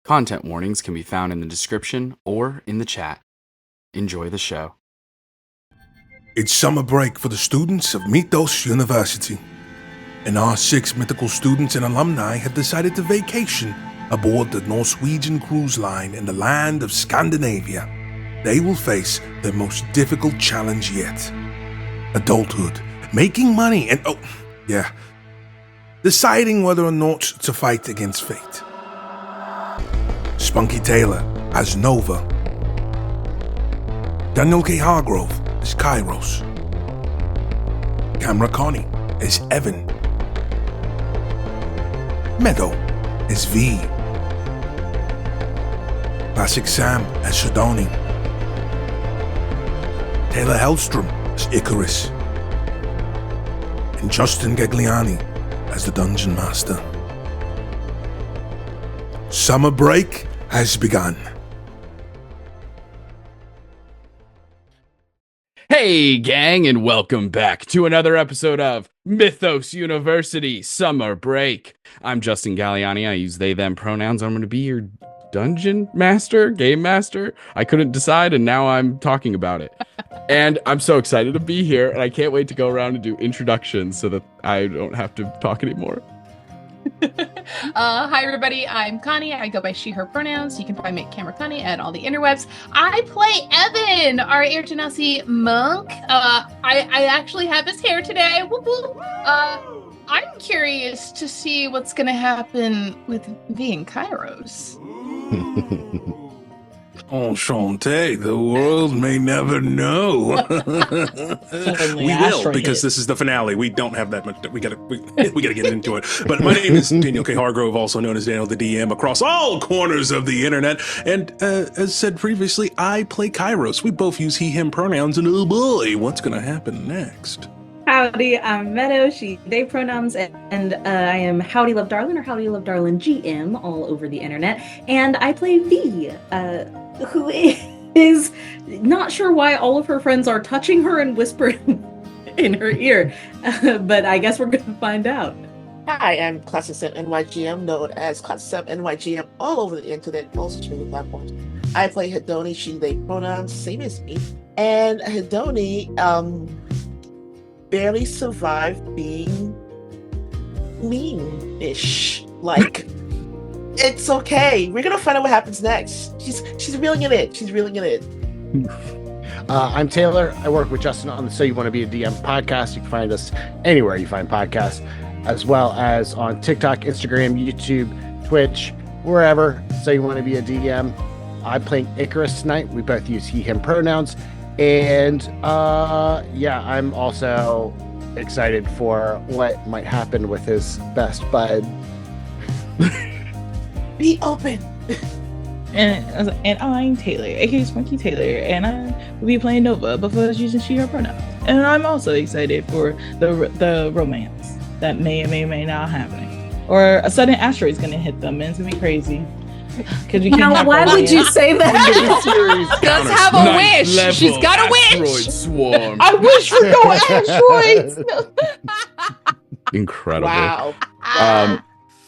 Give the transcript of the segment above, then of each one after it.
Content warnings can be found in the description or in the chat. Enjoy the show. It's summer break for the students of Mythos University, and our 6 mythical students and alumni have decided to vacation aboard the Norwegian cruise line in the land of Scandinavia. They will face their most difficult challenge yet: adulthood, making money, and deciding whether or not to fight against fate. Spunky Taylor as Nova, Daniel K. Hargrove as Kairos, Camera Connie as Evan, Meadow as V, Classic Sam as Shadoni, Taylor Hellstrom as Icarus, and Justin Gagliani as the Dungeon Master. Summer break has begun. Hey, gang, and welcome back to another episode of Mythos University Summer Break. I'm Justin Galliani. I use they, them pronouns. I'm going to be your dungeon master, game master. I couldn't decide, and now I'm talking about it. And I'm so excited to be here, and I can't wait to go around and do introductions so that I don't have to talk anymore. Hi everybody, I'm Connie. I go by she, her pronouns. You can find me at Camera Connie at all the interwebs. I play Evan, our Air Genasi monk. I actually have his hair today. Whoop, whoop. I'm curious to see what's gonna happen with V and Kairos. Enchanté, the world may never know. We will, because this is the finale. We don't have that much. We gotta get into it. But my name is Daniel K. Hargrove, also known as Daniel the DM, across all corners of the internet. And as said previously, I play Kairos. We both use he, him pronouns, and oh boy, what's gonna happen next? Howdy, I'm Meadow, she, they pronouns, and I am Howdy Love Darlin or Howdy Love Darlin GM all over the internet. And I play V, who is not sure why all of her friends are touching her and whispering in her ear, but I guess we're going to find out. Hi, I'm Classic Sam NYGM, known as Classic Sam NYGM all over the internet, most streaming platforms. I play Hedoni, she, they pronouns, same as me. And Hedoni, barely survived being mean-ish. Like, it's okay. We're gonna find out what happens next. She's reeling in it. She's reeling in it. I'm Taylor. I work with Justin on the So You Want to Be a DM podcast. You can find us anywhere you find podcasts, as well as on TikTok, Instagram, YouTube, Twitch, wherever. So You Want to Be a DM. I'm playing Icarus tonight. We both use he, him pronouns. And I'm also excited for what might happen with his best bud. Be open. And I'm Taylor, aka Spunky Taylor, and I will be playing Nova, but for using she, her pronouns. And I'm also excited for the romance that may or may not happening. Or a sudden asteroid's gonna hit them, and it's gonna be crazy. Now, why would you say that? Does have a wish. She's got a wish. Swarm. I wish for no asteroids. Incredible. Wow.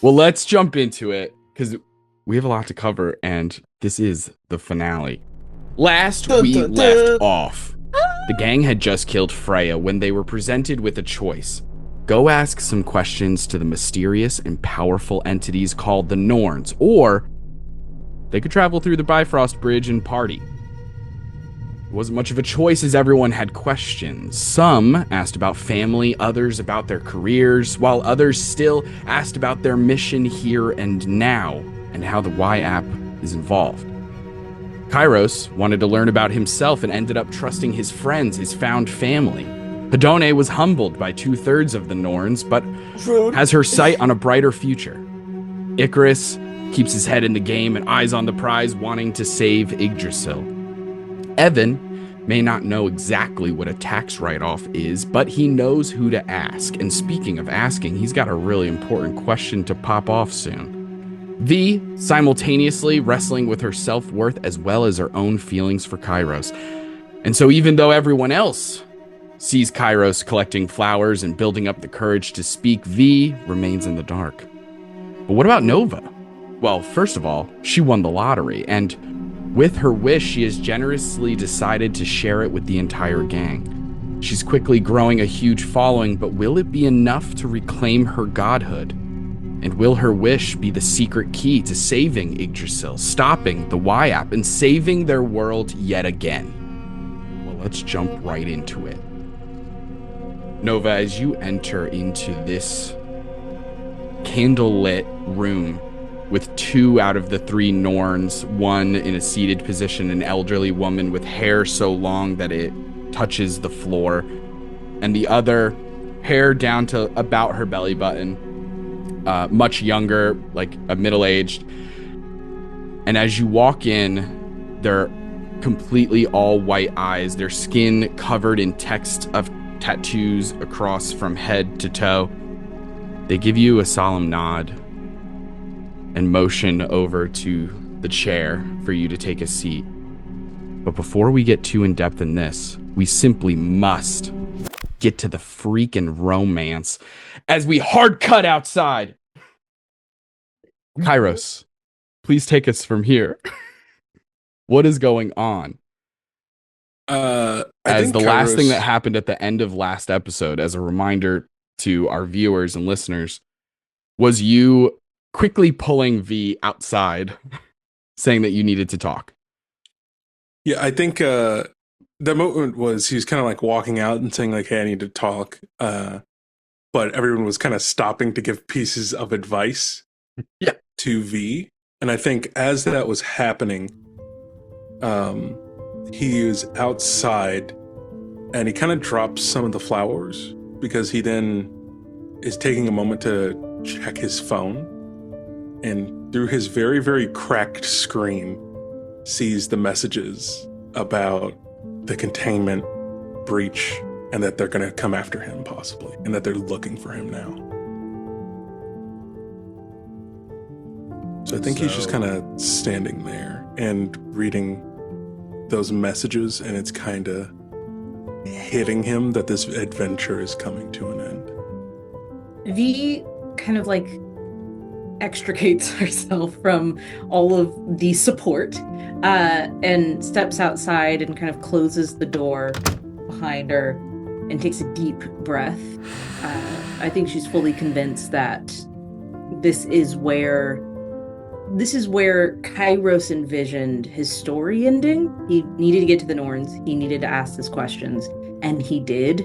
Well, let's jump into it because we have a lot to cover, and this is the finale. Last we left off, the gang had just killed Freya when they were presented with a choice. Go ask some questions to the mysterious and powerful entities called the Norns, or they could travel through the Bifrost Bridge and party. It wasn't much of a choice as everyone had questions. Some asked about family, others about their careers, while others still asked about their mission here and now, and how the Y app is involved. Kairos wanted to learn about himself and ended up trusting his friends, his found family. Hedone was humbled by 2/3 of the Norns, but has her sight on a brighter future. Icarus keeps his head in the game and eyes on the prize, wanting to save Yggdrasil. Evan may not know exactly what a tax write-off is, but he knows who to ask. And speaking of asking, he's got a really important question to pop off soon. V, simultaneously wrestling with her self-worth as well as her own feelings for Kairos. And so even though everyone else sees Kairos collecting flowers and building up the courage to speak, V remains in the dark. But what about Nova? Well, first of all, she won the lottery, and with her wish, she has generously decided to share it with the entire gang. She's quickly growing a huge following, but will it be enough to reclaim her godhood? And will her wish be the secret key to saving Yggdrasil, stopping the Y-App, and saving their world yet again? Well, let's jump right into it. Nova, as you enter into this candlelit room with 2 out of the 3 Norns, one in a seated position, an elderly woman with hair so long that it touches the floor, and the other hair down to about her belly button, much younger, like a middle-aged. And as you walk in, they're completely all white eyes, their skin covered in text of tattoos across from head to toe. They give you a solemn nod and motion over to the chair for you to take a seat. But before we get too in-depth in this, we simply must get to the freaking romance as we hard cut outside. Kairos, please take us from here. What is going on? As the last thing that happened at the end of last episode, as a reminder to our viewers and listeners, was you quickly pulling V outside, saying that you needed to talk. Yeah, I think the moment was he was kind of like walking out and saying like, "Hey, I need to talk," but everyone was kind of stopping to give pieces of advice to V. And I think as that was happening, he was outside and he kind of drops some of the flowers because he then is taking a moment to check his phone, and through his very, very cracked screen sees the messages about the containment breach and that they're going to come after him possibly, and that they're looking for him now. So I think he's just kind of standing there and reading those messages, and it's kind of hitting him that this adventure is coming to an end. V kind of like extricates herself from all of the support and steps outside and kind of closes the door behind her and takes a deep breath. I think she's fully convinced that this is where Kairos envisioned his story ending. He needed to get to the Norns. He needed to ask his questions, and he did.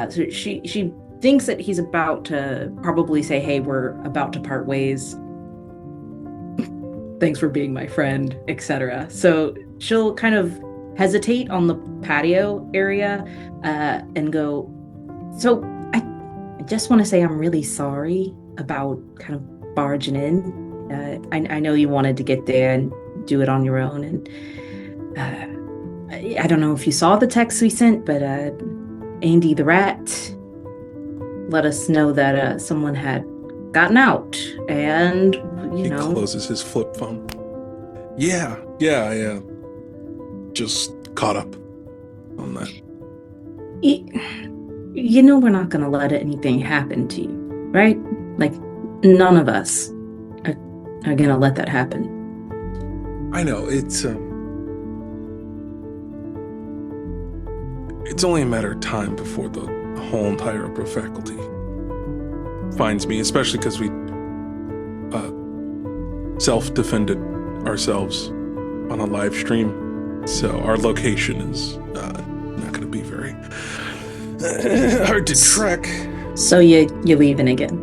So she thinks that he's about to probably say, "Hey, we're about to part ways. Thanks for being my friend," etc. So she'll kind of hesitate on the patio area and go, "So I just want to say I'm really sorry about kind of barging in. I know you wanted to get there and do it on your own, and I don't know if you saw the text we sent, but Andy the Rat let us know that someone had gotten out, and he closes his flip phone. Yeah, just caught up on that. You know we're not gonna let anything happen to you, right? Like, none of us are gonna let that happen." I know, it's only a matter of time before the whole entire upper faculty finds me, especially because we self-defended ourselves on a live stream, so our location is not going to be very hard to track. So you're leaving again?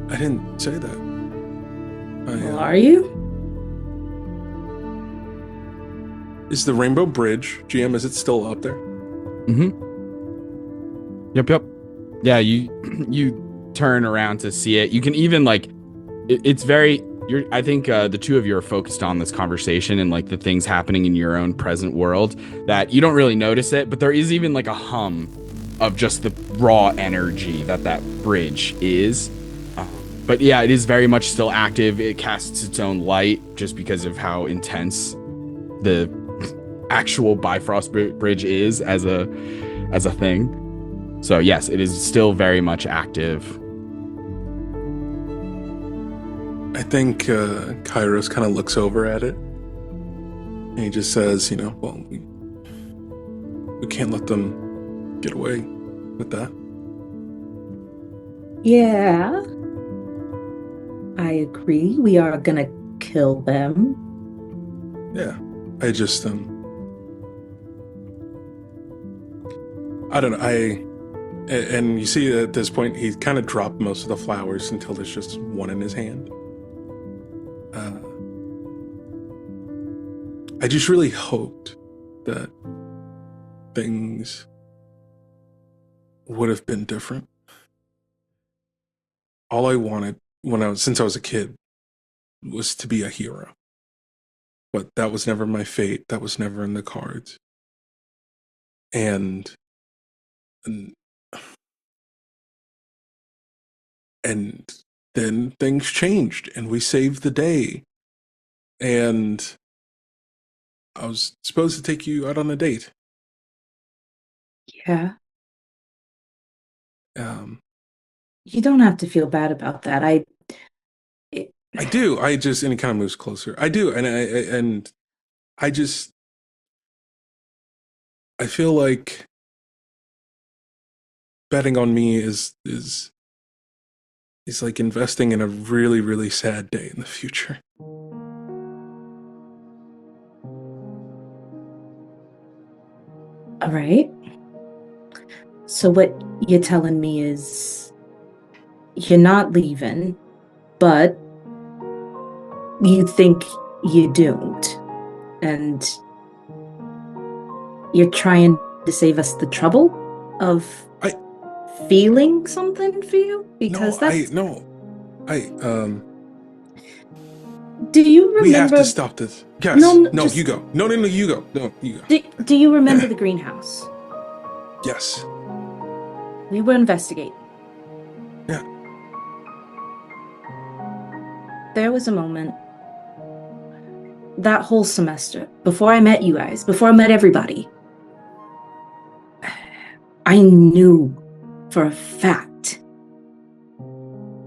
I didn't say that. Well, are you? Is the Rainbow Bridge, GM, is it still up there? Yep. Yeah, you turn around to see it. You can even like, it's very. I think the two of you are focused on this conversation and like the things happening in your own present world that you don't really notice it, but there is even like a hum of just the raw energy that bridge is. But yeah, it is very much still active. It casts its own light just because of how intense the actual Bifrost bridge is as a thing. So yes, it is still very much active. think Kairos kind of looks over at it. And he just says, well, we can't let them get away with that. Yeah. I agree. We are gonna kill them. Yeah. I just, I don't know. And you see at this point, he kind of dropped most of the flowers until there's just one in his hand. I just really hoped that things would have been different. All I wanted since I was a kid was to be a hero. But that was never my fate. That was never in the cards. And then things changed and we saved the day. And I was supposed to take you out on a date. Yeah. You don't have to feel bad about that. I do. And he kind of moves closer. I do. And I feel like betting on me is like investing in a really, really sad day in the future. All right. So what you're telling me is you're not leaving, but you think you don't. And you're trying to save us the trouble of feeling something for you? Because Do you remember? We have to stop this. Yes. No, you go. No, you go. No, you go. Do you remember the greenhouse? Yes. We were investigating. Yeah. There was a moment that whole semester, before I met you guys, before I met everybody, I knew for a fact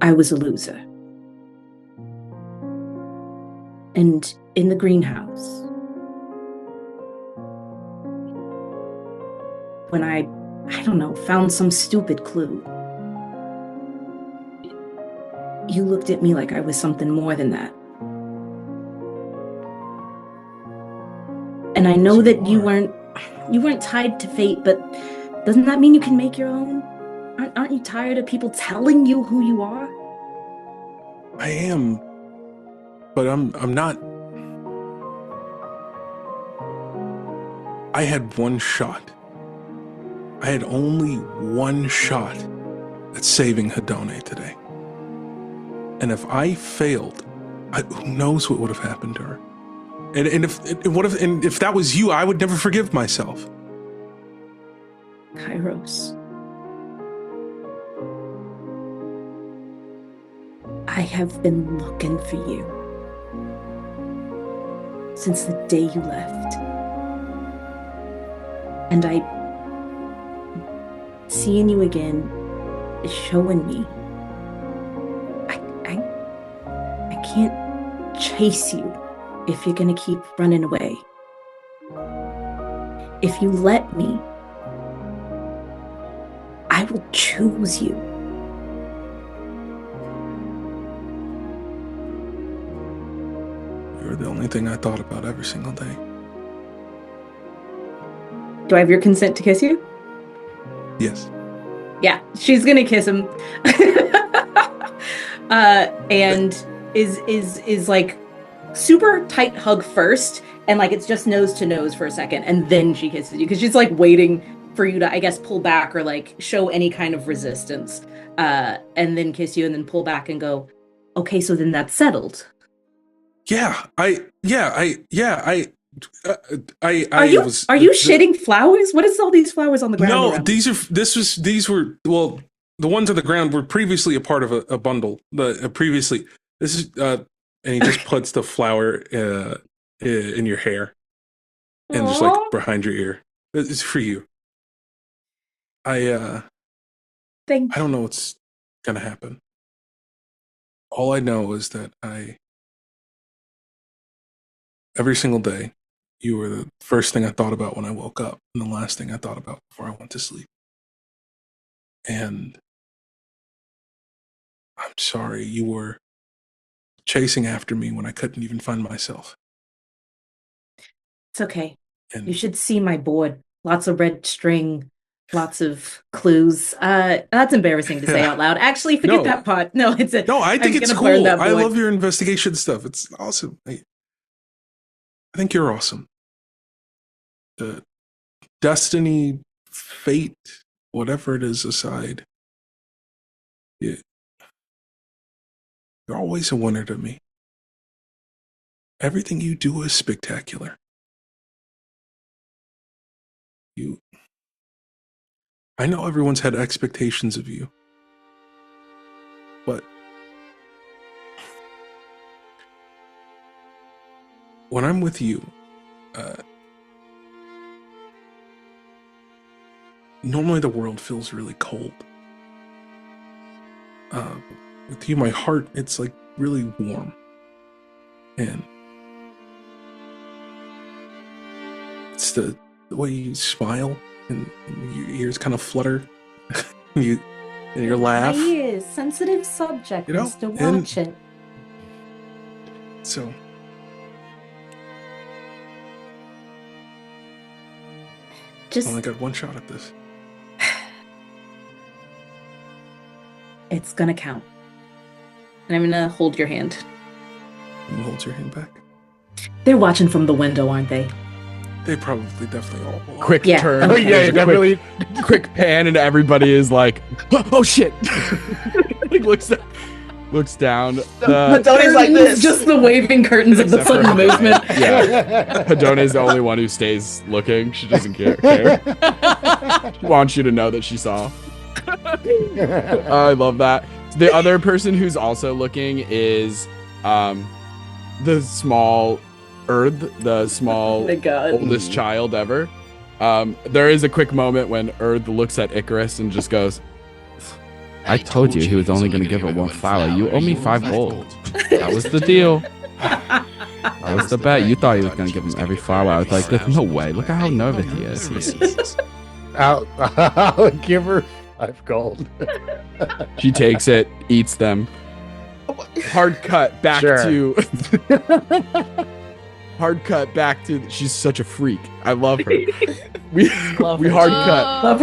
I was a loser. And in the greenhouse, when I don't know, found some stupid clue, you looked at me like I was something more than that. And I know that you weren't tied to fate, but doesn't that mean you can make your own? Aren't you tired of people telling you who you are? I am, but I'm not. I had one shot. I had only one shot at saving Hedone today. And if I failed, who knows what would have happened to her? And if that was you, I would never forgive myself. Kairos, I have been looking for you since the day you left. And seeing you again is showing me I can't chase you if you're gonna keep running away. If you let me, I will choose you. You're the only thing I thought about every single day. Do I have your consent to kiss you? Yes. Yeah, she's gonna kiss him. And is like super tight hug first, and like it's just nose to nose for a second, and then she kisses you because she's like waiting for you to, I guess, pull back or like show any kind of resistance, and then kiss you, and then pull back and go, okay, so then that's settled. Are you shitting flowers? What is all these flowers on the ground? No, these were the ones on the ground were previously a part of a bundle. Previously, this is and he just puts the flower in your hair and just like behind your ear. It's for you. I don't know what's gonna happen. All I know is that every single day, you were the first thing I thought about when I woke up and the last thing I thought about before I went to sleep. And I'm sorry you were chasing after me when I couldn't even find myself. It's okay. And You should see my board. Lots of red string, lots of clues. That's embarrassing to say out loud. Actually, forget No. that part. No, I think it's gonna burn cool. that I board. love your investigation stuff. It's awesome. I think you're awesome. Destiny, fate, whatever it is aside, you're always a winner to me. Everything you do is spectacular. I know everyone's had expectations of you, but when I'm with you, normally the world feels really cold. With you, my heart, it's like really warm. And it's the way you smile and your ears kind of flutter. And your laugh. My ears, sensitive subject, You know, Mr. and- Watch it. So, Just, I only got one shot at this. it's gonna count. And I'm gonna hold your hand. Who holds your hand back? They're watching from the window, aren't they? They probably definitely all belong. Quick Yeah. turn. Oh yeah, There's a definitely. quick pan, and everybody is like, "Oh shit!" Like looks down. Tony's like this. Just the waving curtains of the Except for sudden movement. Yeah, Hedona is the only one who stays looking. She doesn't care. She wants you to know that she saw. I love that. The other person who's also looking is the small the small Oh my God. oldest child ever. There is a quick moment when Erd looks at Icarus and just goes, I told you he was only going to give her one flower. You owe me 5 gold. That was the deal. That was the bet. You thought he was going to give him every flower. I was like, there's no way. Look at how nervous he is. I'll give her 5 gold. She takes it, eats them. Hard cut back to... Hard cut back to... She's such a freak. I love her. We hard cut. Love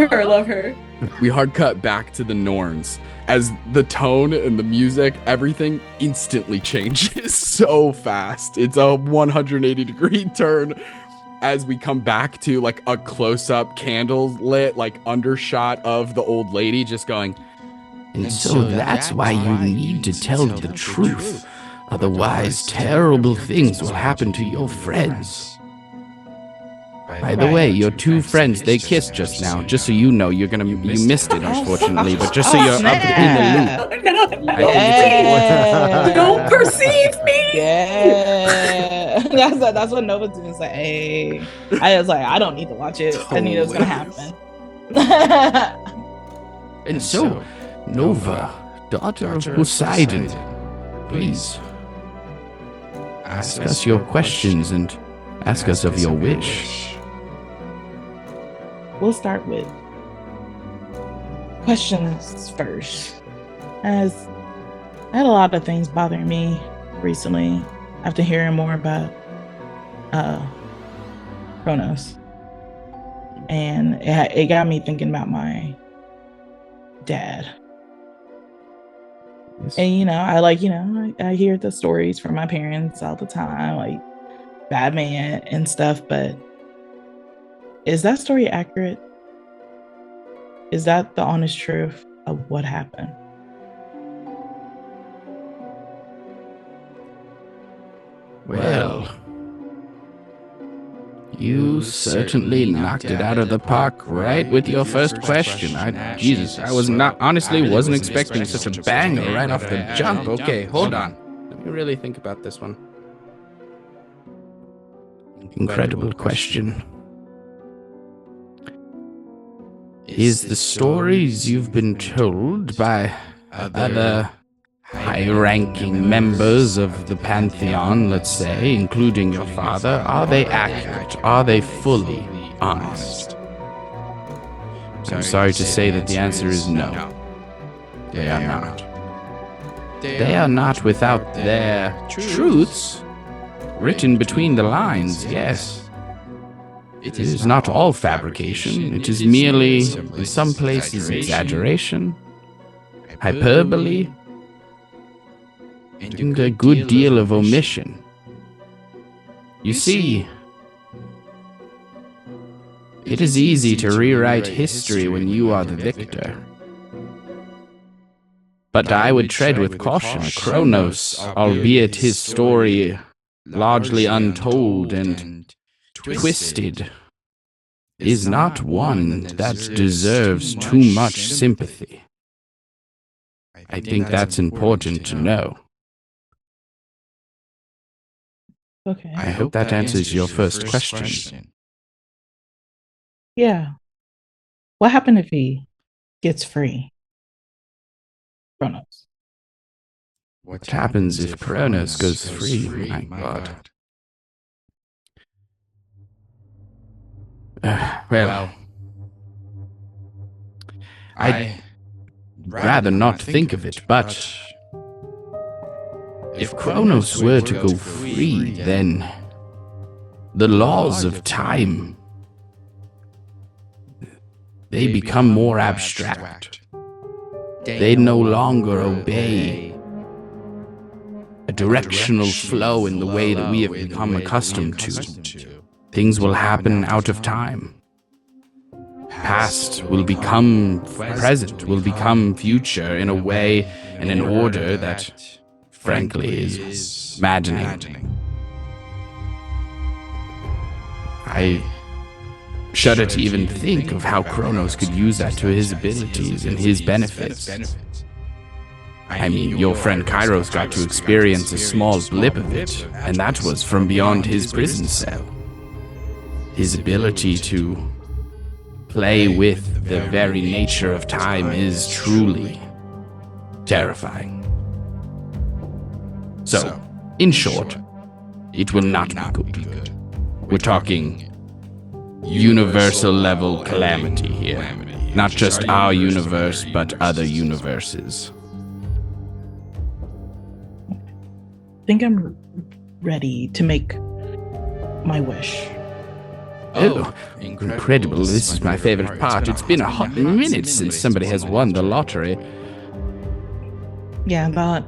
her. We hard cut back to the Norns as the tone and the music, everything instantly changes so fast. It's a 180-degree turn as we come back to like a close-up candle lit like undershot of the old lady just going, and so that's why you need to tell the truth. Otherwise, terrible things will happen to your friends. By the way, your 2 friends, they kissed just now. Just so you know, you missed it, unfortunately. But just so you're up in the loop. Don't perceive me. Yeah. That's what Nova's doing. It's like, hey. I was like, I don't need to watch it. I knew it was gonna happen. And so, Nova, daughter of Poseidon, please ask us your questions and ask us of your wish. We'll start with questions first. As I had a lot of things bothering me recently after hearing more about Kronos. And it got me thinking about my dad. And I hear the stories from my parents all the time, like bad man and stuff, but is that story accurate? Is that the honest truth of what happened? Well, you certainly knocked it out of the park right with your first question. I wasn't expecting such a banger right off the jump. Okay, hold on. Let me really think about this one. Incredible question. Is the stories you've been told by other high high-ranking members of the Pantheon, let's say, including your father, are they accurate? Are they fully honest? I'm sorry to say that the answer is no. They are not. They are not without their truths written between the lines, yes. It is not all fabrication. It is merely, in some places, exaggeration, hyperbole, and a good deal of omission. You see, it is easy to rewrite history when you are the victor. But I would tread with caution. Kronos, albeit his story largely untold and twisted, is not one that deserves too much sympathy. I think that's important to know. Okay. I hope that answers your first question. Yeah. What happened if he gets free? Kronos. What happens if Kronos goes free? My God. Well, I'd rather not think of it, but if Kronos were to go free, then the laws of time, they become more abstract. They no longer obey a directional flow in the way that we have become accustomed to. Things will happen out of time. Past will become present, will become future in a way and an order that, frankly, is maddening. I shudder to even think of how Kronos could use that to his abilities and his benefits. I mean, your friend Kairos got to experience a small blip of it, and that was from beyond his prison cell. His ability to play with the very nature of time is truly terrifying. So, in short, it will not be good. We're talking universal level calamity here. Not just our universe, but other universes. I think I'm ready to make my wish. Oh, incredible. This is my favorite part. It's been a hot minute since somebody has won the lottery. Yeah, I thought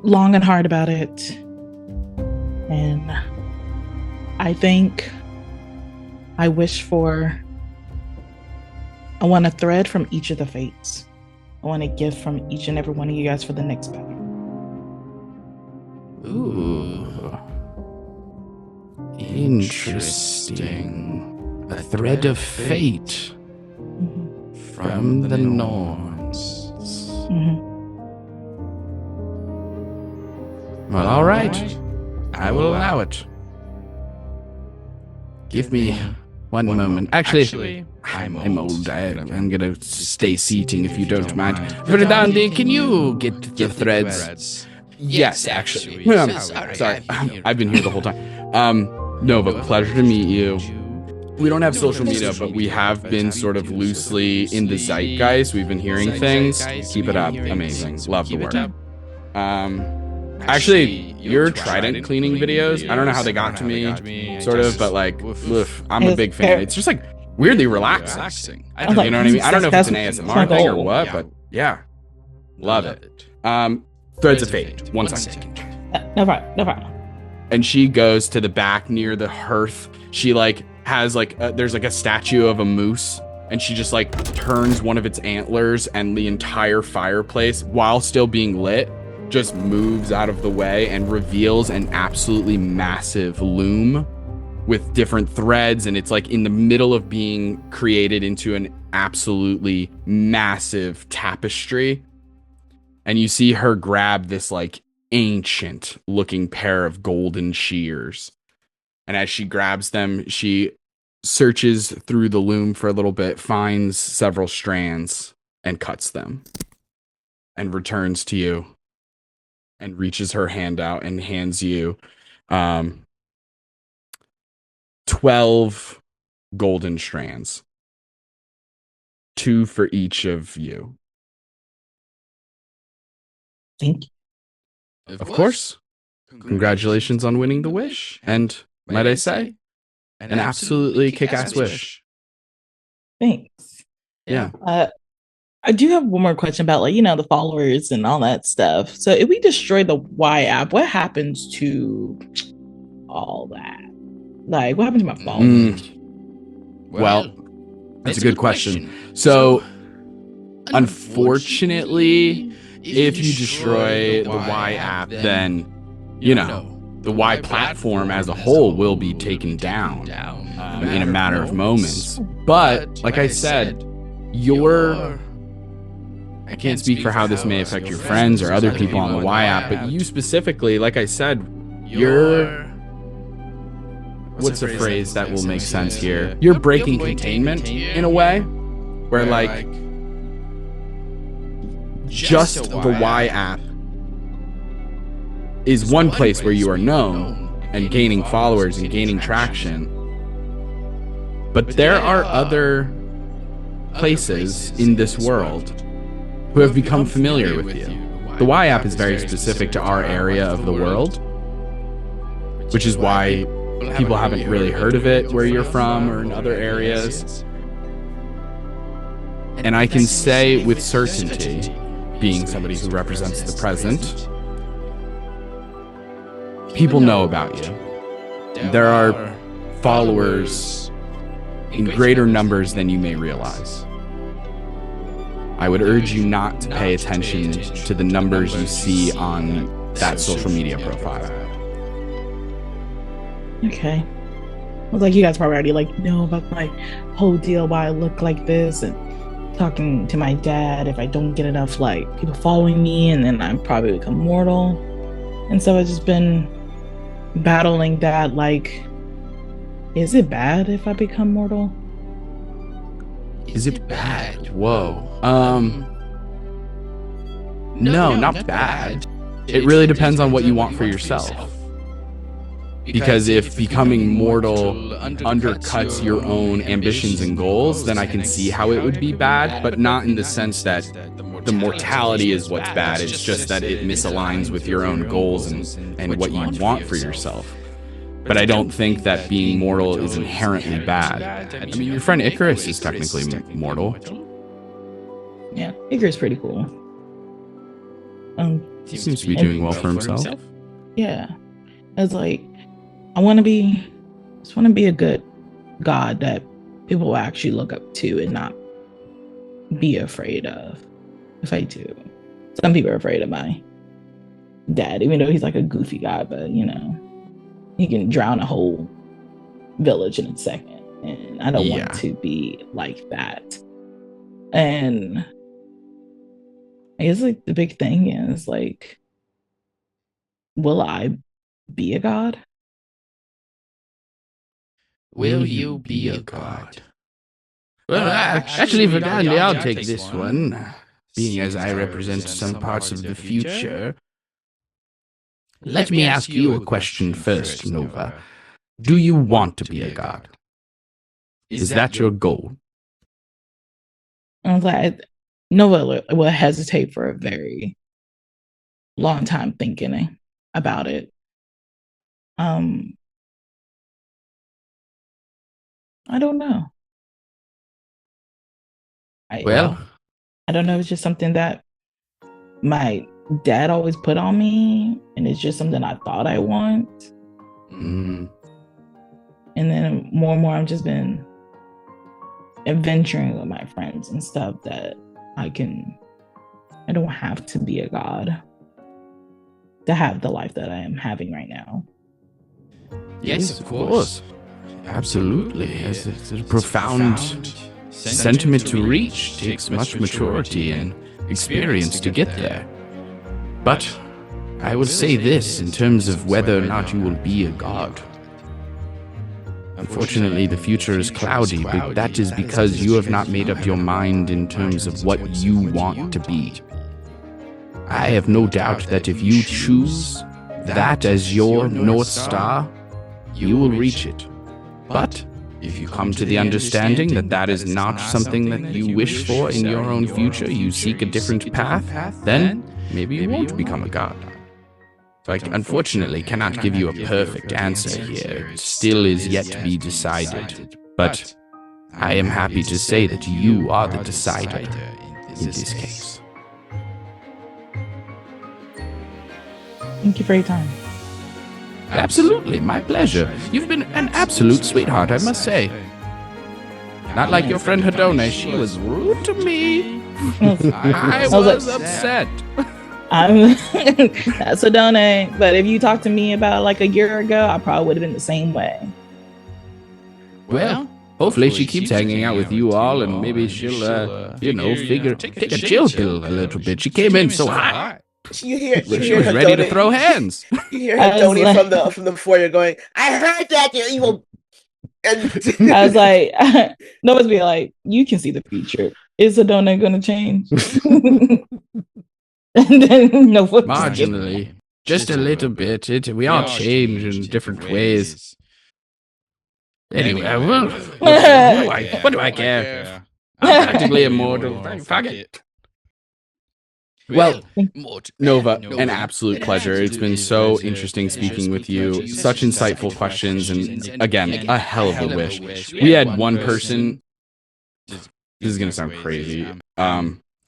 long and hard about it. And I think I want a thread from each of the fates. I want a gift from each and every one of you guys for the next battle. Ooh. Interesting. A thread of fate from the Norns. Well, all right. I will allow it. Give me one moment. Actually, I'm old. I'm gonna stay seating if you don't mind. Verdandi, can you get the threads? Yes, actually. Sorry, I've been here the whole time. Nova, pleasure to meet you. We don't have social media, but we have been sort of loosely in the zeitgeist. We've been hearing things. Keep it up. Amazing. Love the work. Actually, your trident cleaning videos, I don't know how they got to me, sort of, but like, I'm a big fan. It's just like weirdly relaxing. You know what I mean? I don't know if it's an ASMR thing or what, but yeah. Love it. Threads of Fate. 1 second. No problem. And she goes to the back near the hearth. She like has like there's like a statue of a moose, and she just like turns one of its antlers, and the entire fireplace, while still being lit, just moves out of the way and reveals an absolutely massive loom with different threads, and it's like in the middle of being created into an absolutely massive tapestry. And you see her grab this like ancient looking pair of golden shears. And as she grabs them, she searches through the loom for a little bit, finds several strands, and cuts them. And returns to you. and reaches her hand out and hands you 12 golden strands. 2 for each of you. Thank you. Of course. Congratulations on winning the wish. And might I say, an absolutely kick-ass wish. Thanks. Yeah. I do have one more question about, like, the followers and all that stuff. So if we destroy the Y app, what happens to all that? Like, what happens to my followers? Well, that's a good question. So, unfortunately, if you destroy the Y app, then, the Y platform as a whole will be taken down in a matter of moments. But, like I said, I can't speak for how this may affect your friends or other people on the Y app, but you specifically, like I said, what's a phrase that will make sense here? You're breaking containment in a way where, like, just the Y app is one place where you are known and gaining followers and gaining traction. But there are other places in this world who have become familiar with you. The Y app is very specific to our area of the world, which is why people haven't really heard of it where you're from or in other areas. And I can say with certainty, being somebody who represents the present, people know about you. There are followers in greater numbers than you may realize. I would urge you not to pay attention to the numbers you see on that social media profile. Okay. I was like, you guys probably already know about my whole deal, why I look like this, and talking to my dad if I don't get enough people following me, and then I probably become mortal. And so I've just been battling that, is it bad if I become mortal? Is it bad? Whoa. No, not bad. It really depends on what you want for yourself. Because if becoming mortal undercuts your own ambitions and goals, then I can see how it would be bad, but not in the sense that the mortality is what's bad. It's just that it misaligns with your own goals and what you want for yourself. But I don't think that being mortal is inherently bad. I mean, your friend Icarus is technically mortal. Yeah, Icarus is pretty cool. He seems to be doing well for himself. Yeah. It's I want to be a good god that people will actually look up to and not be afraid of. If I do. Some people are afraid of my dad, even though he's a goofy guy, but he can drown a whole village in a second. And I don't want to be like that. And I guess the big thing is will I be a god? Will you be a god? Well, actually, for Dandy, I'll take this one. Being as I represent some parts of the future. Let me ask you a question first, Nova. Do you want to be a god? Is that your goal? I'm glad Nova will hesitate for a very long time thinking about it. I don't know. I don't know. It's just something that my dad always put on me, and it's just something I thought I want. Mm. And then more and more, I've just been adventuring with my friends and stuff that I don't have to be a god to have the life that I am having right now. Yes, of course. Absolutely. It's a profound sentiment to reach. Takes much maturity and experience to get there. But I will say this in terms of whether or not you will be a god. Unfortunately, the future is cloudy, but that is because you have not made up your mind in terms of what you want to be. I have no doubt that if you choose that as your North Star, you will reach it. But if you come to the understanding that that is not something that you wish for in your own future, you seek a different path, then maybe you won't become a god. So I unfortunately cannot give you a perfect answer here. It still is yet to be decided. But I am happy to say that you are the decider in this case. Thank you for your time. Absolutely, my pleasure. You've been an absolute sweetheart, I must say. Not like your friend Hedone, she was rude to me. I was upset. That's a donate. But if you talked to me about like a year ago, I probably would have been the same way. Well, hopefully she keeps hanging out with you all, and maybe she'll, take a chill pill a little bit. She came in so hot. She She was ready to throw hands. You hear Hedone from the foyer going, "I heard that, you evil." And I was like, nobody's be like, you can see the future. Is a donut going to change? And then no, marginally, just a little bit. We all change in different ways. Anyway, what do I care? I'm practically immortal. Fuck it. Well, Nova, an absolute pleasure. It's been so interesting speaking with you. Such insightful questions, and again, a hell of a wish. We had one person. This is gonna sound crazy.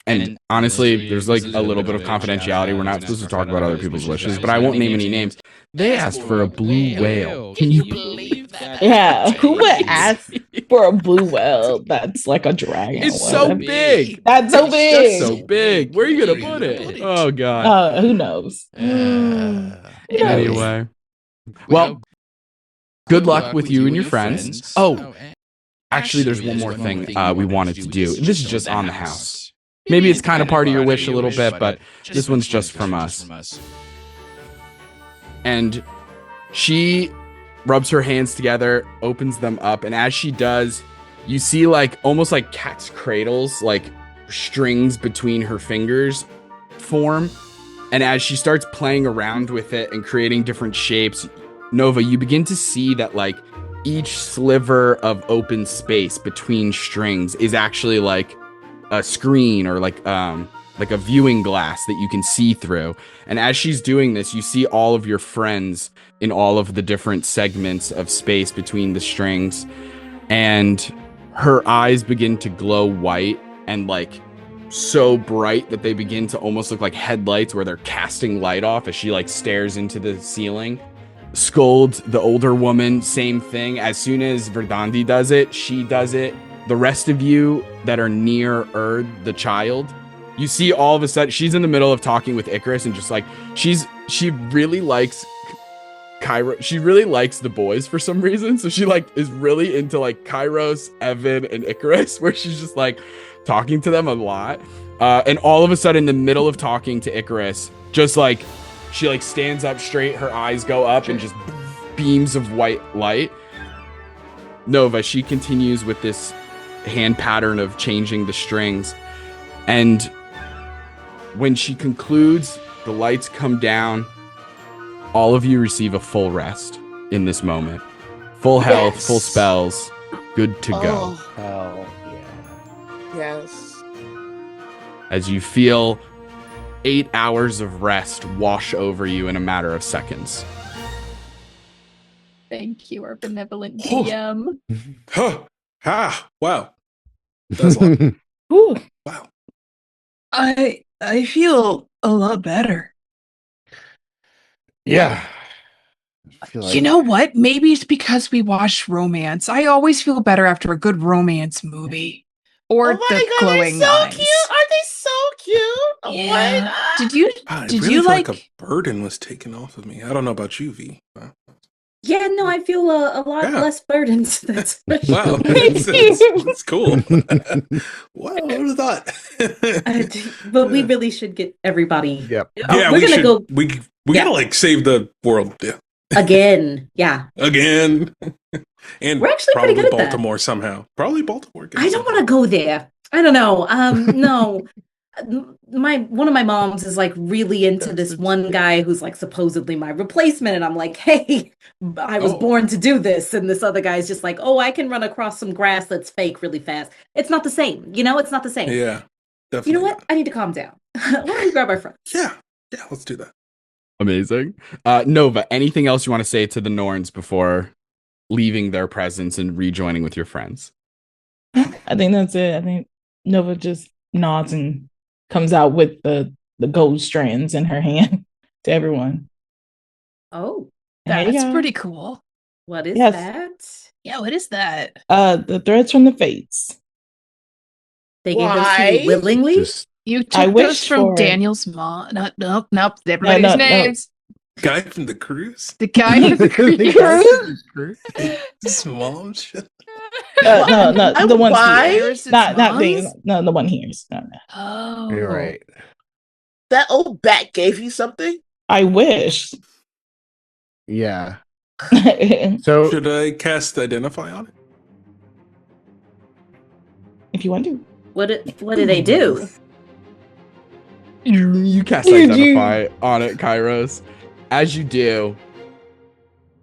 And honestly, there's like a little bit of confidentiality. We're not supposed to talk about other people's wishes, but I won't name any names. They asked for a blue whale. Can you believe that? Yeah, who would ask for a blue whale that's like a dragon? It's so big. That's so big. It's so big. Where are you gonna put it? Oh god. Who knows? Anyway, well, good luck with you and your friends. Oh, actually, there's one more thing we wanted to do. This is just on the house. Maybe it's kind of part of your wish a little bit, but this one's just from us. And she rubs her hands together, opens them up, and as she does, you see like almost like cat's cradles, like strings between her fingers form. And as she starts playing around with it and creating different shapes, Nova, you begin to see that like each sliver of open space between strings is actually like a screen or like a viewing glass that you can see through. And as she's doing this, you see all of your friends in all of the different segments of space between the strings, and her eyes begin to glow white and like so bright that they begin to almost look like headlights where they're casting light off as she like stares into the ceiling. Scold, the older woman, same thing. As soon as Verdandi does it, she does it. The rest of you that are near Erd, the child, you see all of a sudden she's in the middle of talking with Icarus, and just like she really likes Kairos. She really likes the boys for some reason. So she like is really into like Kairos, Evan, and Icarus, where she's just like talking to them a lot. And all of a sudden, in the middle of talking to Icarus, just like she like stands up straight, her eyes go up, and just beams of white light. Nova, she continues with this hand pattern of changing the strings, and when she concludes, the lights come down. All of you receive a full rest in this moment. Full health, full spells, good to go. Hell yeah. Yes. As you feel 8 hours of rest wash over you in a matter of seconds. Thank you, our benevolent DM. Wow. That's a lot. Ooh. Wow. I feel a lot better. Yeah. I feel You know what? Maybe it's because we watched romance. I always feel better after a good romance movie. Or Oh my the God, glowing they're so eyes. cute. Aren't they so cute? Oh Yeah. my God. Did you I did really you feel like a burden was taken off of me. I don't know about you, V. Yeah, no, I feel a lot Yeah. less burdened. That's Wow, that's cool. What? Who would have thought? but we really should get everybody. Yep. Yeah, we're we gonna should. go We Yeah. gotta like save the world. Yeah. again. Yeah, Again. And We're actually probably pretty good at that. Baltimore somehow. Probably Baltimore. I don't want to go there. I don't know. No, one of my moms is like really into this one guy who's like supposedly my replacement, and I'm like, hey, I was born to do this, and this other guy's just like, oh, I can run across some grass that's fake really fast. It's not the same, it's not the same. Yeah, definitely. You know what? I need to calm down. Why don't we grab our friends? Yeah, let's do that. Amazing. Nova, anything else you want to say to the Norns before leaving their presence and rejoining with your friends? I think that's it. I think Nova just nods and comes out with the gold strands in her hand to everyone. Oh, that's pretty cool. What is that? Yeah, what is that? The threads from the fates. They gave those to you willingly? You took those from Daniel's mom. Nope. Everybody's names. Guy from the cruise? The guy from the cruise? His mom shit. No, the one here. Not things. No, the one here. No. Oh. You're right. That old bat gave you something? I wish. Yeah. So should I cast Identify on it? If you want to. What do they do? You cast Identify on it, Kairos. As you do,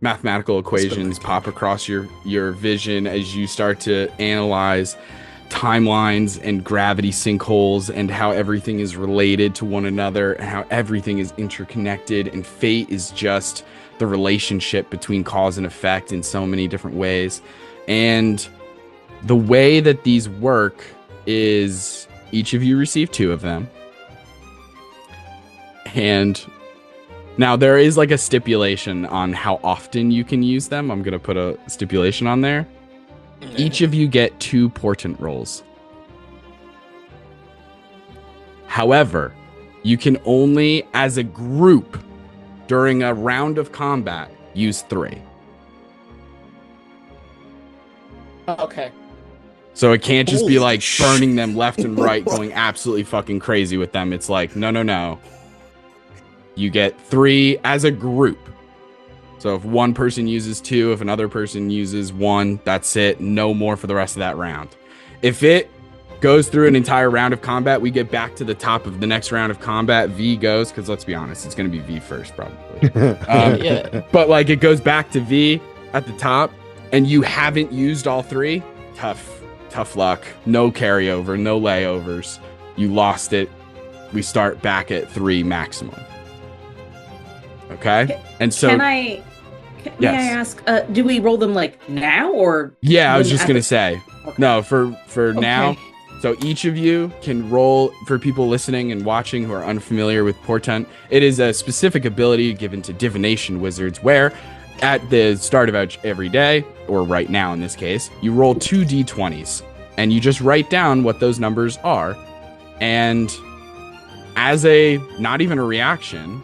mathematical equations pop across your vision as you start to analyze timelines and gravity sinkholes and how everything is related to one another and how everything is interconnected, and fate is just the relationship between cause and effect in so many different ways. And the way that these work is each of you receive 2 of them. And now there is like a stipulation on how often you can use them. I'm going to put a stipulation on there. Each of you get 2 portent rolls. However, you can only, as a group, during a round of combat, use 3. Okay. So it can't just be like burning them left and right, going absolutely fucking crazy with them. It's like, no. You get 3 as a group. So if one person uses 2, if another person uses 1, that's it. No more for the rest of that round. If it goes through an entire round of combat, we get back to the top of the next round of combat. V goes, because let's be honest, it's going to be V first probably. Yeah. But like it goes back to V at the top, and you haven't used all 3. Tough luck. No carryover, no layovers. You lost it. We start back at 3 maximum. Okay? And so may I ask, do we roll them like now or? Yeah, I was just going to say. Okay. No, for now. So each of you can roll, for people listening and watching who are unfamiliar with portent. It is a specific ability given to divination wizards where at the start of every day, or right now in this case, you roll 2 d20s and you just write down what those numbers are. And as not even a reaction,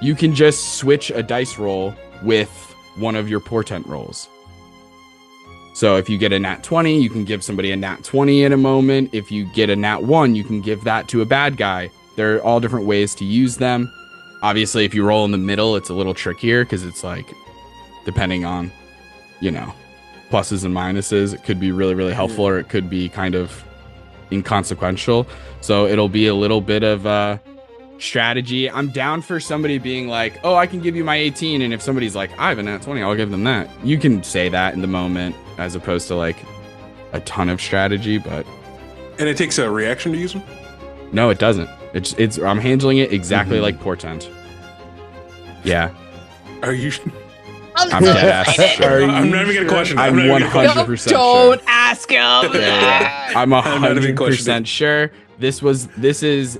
you can just switch a dice roll with one of your portent rolls. So if you get a nat 20, you can give somebody a nat 20 in a moment. If you get a nat 1, you can give that to a bad guy. There are all different ways to use them. Obviously, if you roll in the middle, it's a little trickier because it's like, depending on, pluses and minuses, it could be really, really helpful or it could be kind of inconsequential. So it'll be a little bit of strategy. I'm down for somebody being like, oh, I can give you my 18. And if somebody's like, I have a nat 20, I'll give them that. You can say that in the moment as opposed to like a ton of strategy, but. And it takes a reaction to use them? No, it doesn't. It's I'm handling it exactly like portent. Yeah. Are you? I'm dead ass. I'm not even gonna question. I'm 100% sure. Don't ask him. Yeah. I'm 100% sure. This is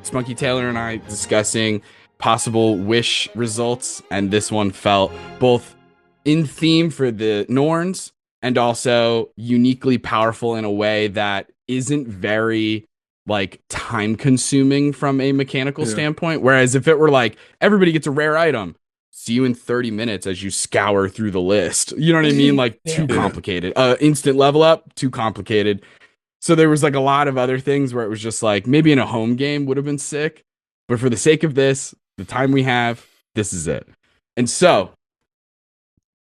Spunky Taylor and I discussing possible wish results, and this one felt both in theme for the Norns and also uniquely powerful in a way that isn't very like time consuming from a mechanical standpoint. Whereas if it were like everybody gets a rare item, see you in 30 minutes as you scour through the list. You know what I mean? Like too complicated. Instant level up, too complicated. So there was like a lot of other things where it was just like maybe in a home game would have been sick, but for the sake of this, the time we have, this is it. And so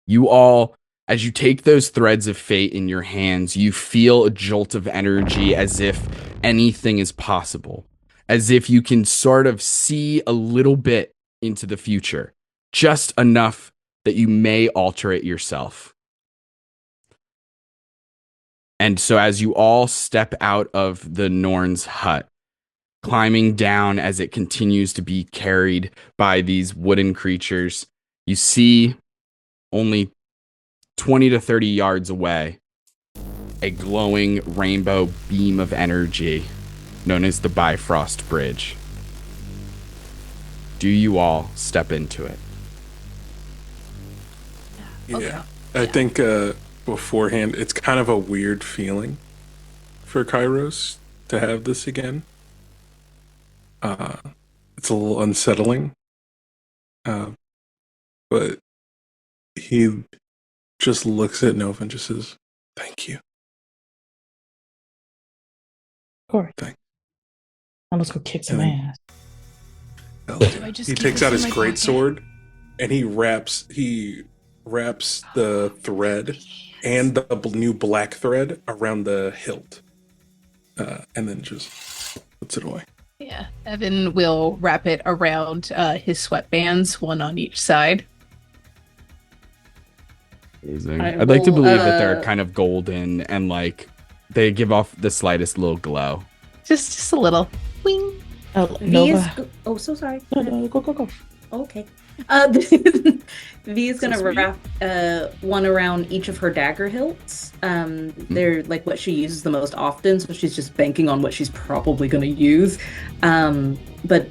you all, as you take those threads of fate in your hands, you feel a jolt of energy as if anything is possible, as if you can sort of see a little bit into the future, just enough that you may alter it yourself. And so as you all step out of the Norns' hut, climbing down as it continues to be carried by these wooden creatures, you see only 20 to 30 yards away a glowing rainbow beam of energy known as the Bifrost Bridge. Do you all step into it? Yeah. I think beforehand, it's kind of a weird feeling for Kairos to have this again. It's a little unsettling. But he just looks at Nova and just says, "Thank you." Of course. Thanks. Now let's go kick some ass. He takes out his greatsword and he wraps the thread and the new black thread around the hilt, and then just puts it away. Yeah, Evan will wrap it around his sweatbands, one on each side. Amazing. I'd like to believe that they're kind of golden and like they give off the slightest little glow. Just a little. Wing. Nova. So sorry. No, go. Okay. V is gonna wrap one around each of her dagger hilts. They're like what she uses the most often, so she's just banking on what she's probably gonna use. But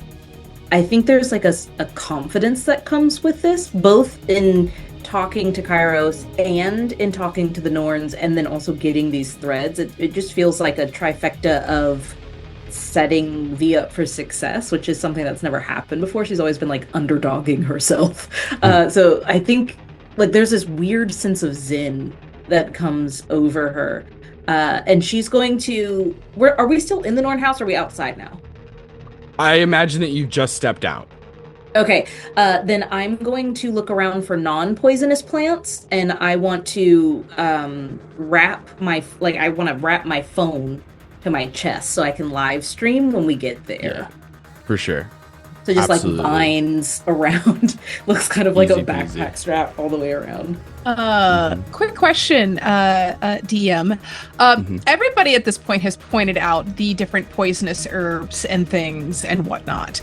I think there's like a confidence that comes with this, both in talking to Kairos and in talking to the Norns, and then also getting these threads. It just feels like a trifecta of setting V up for success, which is something that's never happened before. She's always been like underdogging herself. So I think like there's this weird sense of zen that comes over her. And she's going to, are we still in the Norn house or are we outside now? I imagine that you've just stepped out. Okay, then I'm going to look around for non-poisonous plants, and I want to wrap my phone to my chest so I can live stream when we get there. Yeah, for sure. So just Absolutely. like vines around, looks kind of like Easy a backpack peasy. strap all the way around. Quick question, DM. Everybody at this point has pointed out the different poisonous herbs and things and whatnot.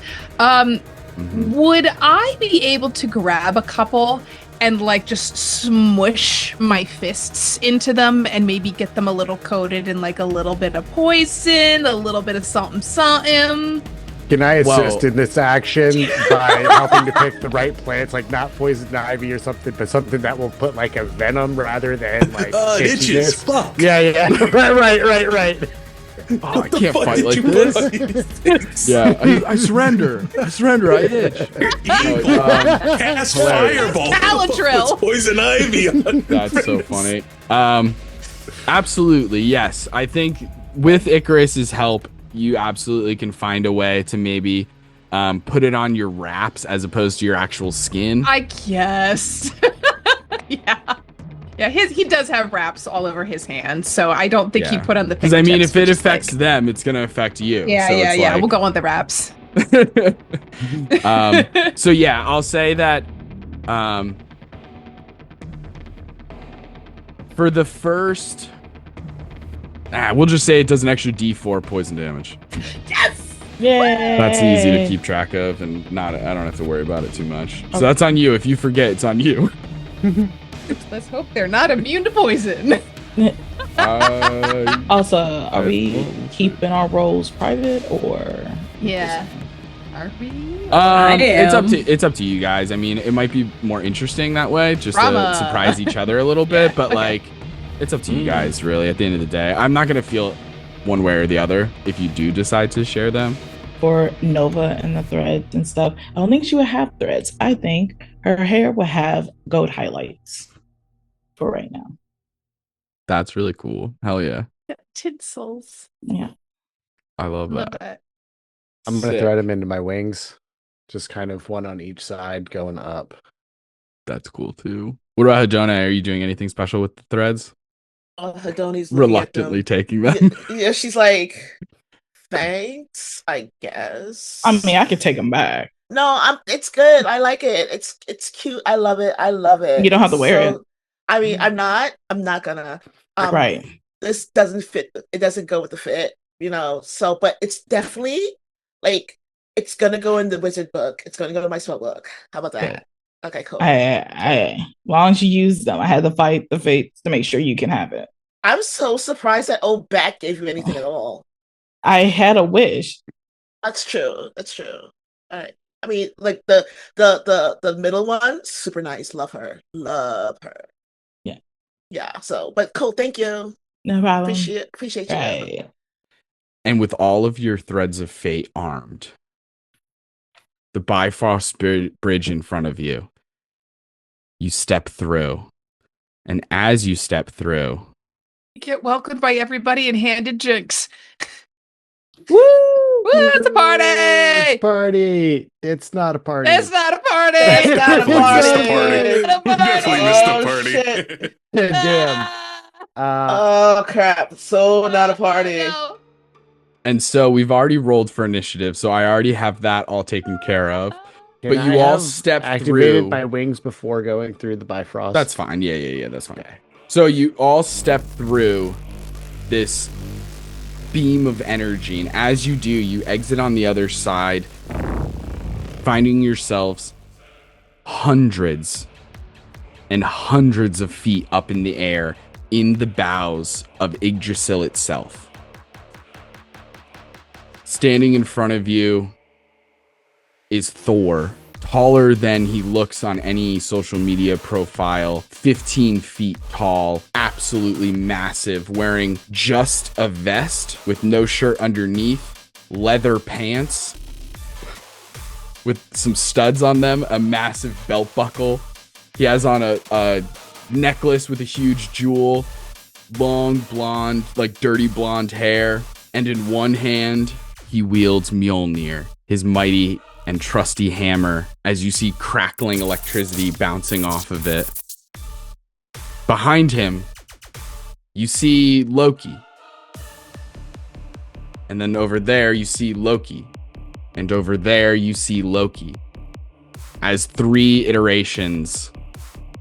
Would I be able to grab a couple and like just smush my fists into them and maybe get them a little coated in like a little bit of poison, a little bit of something? Can I assist in this action by helping to pick the right plants, like not poison ivy or something, but something that will put like a venom rather than like itches. itchiness? Fuck. Yeah. right. Oh, I can't fight like this. Yeah, I surrender. I itch. Evil. Cast fireball. Galadriel. Puts poison ivy on. That's so funny. Absolutely, yes. I think with Icarus's help, you absolutely can find a way to maybe put it on your wraps as opposed to your actual skin. I guess. Yeah, he does have wraps all over his hands, so I don't think he put on the because I mean, fingertips, if it which is affects like, them, it's gonna affect you. Yeah, so yeah. Like... We'll go on the wraps. So yeah, I'll say that for the first, we'll just say it does an extra D4 poison damage. Yes. Yay! That's easy to keep track of, and I don't have to worry about it too much. So that's on you. If you forget, it's on you. Let's hope they're not immune to poison. Also, are we keeping our roles private or? Yeah. Are we? It's up to you guys. I mean, it might be more interesting that way, just Drama. to surprise each other a little bit. But okay. like, it's up to you guys, really. At the end of the day, I'm not gonna feel one way or the other if you do decide to share them. For Nova and the threads and stuff, I don't think she would have threads. I think her hair would have gold highlights for right now. That's really cool. Hell yeah. Tinsels. Yeah. I love Love that. that. I'm gonna Sick. thread them into my wings, just kind of one on each side going up. That's cool too. What about Hadona? Are you doing anything special with the threads? Hadoni's looking at them. Reluctantly taking them. Yeah, she's like, Thanks, I guess. I mean, I could take them back. No, it's good. I like it. It's cute. I love it. I love it. You don't have to wear it. I mean, I'm not gonna. Right. This doesn't fit. It doesn't go with the fit, So, but it's definitely like it's gonna go in the wizard book. It's gonna go in my spell book. How about that? Good. Okay, cool. As long as you use them, I had to fight the fates to make sure you can have it. I'm so surprised that old Bat gave you anything at all. I had a wish. That's true. That's true. All right. I mean, like the middle one, super nice. Love her. Love her. Yeah. Yeah. So, but cool. Thank you. No problem. Appreciate you. Right. And with all of your threads of fate armed, the bifrost bridge in front of you, you step through. And as you step through, You get welcomed by everybody and handed drinks. Woo! Woo, it's a party! It's party. It's not a party. It's not a party! It's not a Definitely missed the party. party. Definitely missed the party. Damn. Oh crap! So not a party. No. and so we've already rolled for initiative, so I already have that all taken care of. Can But you I all have step activated through. my wings before going through the bifrost. That's fine. Yeah, that's fine. So you all step through this beam of energy, and as you do, you exit on the other side, finding yourselves hundreds and hundreds of feet up in the air in the boughs of Yggdrasil itself. Standing in front of you is Thor, taller than he looks on any social media profile, 15 feet tall, absolutely massive, wearing just a vest with no shirt underneath, leather pants with some studs on them, a massive belt buckle. He has on a necklace with a huge jewel, long blonde, like dirty blonde hair, and in one hand, he wields Mjolnir, his mighty and trusty hammer, as you see crackling electricity bouncing off of it. Behind him, you see Loki. And then over there, you see Loki. And over there, you see Loki. As 3 iterations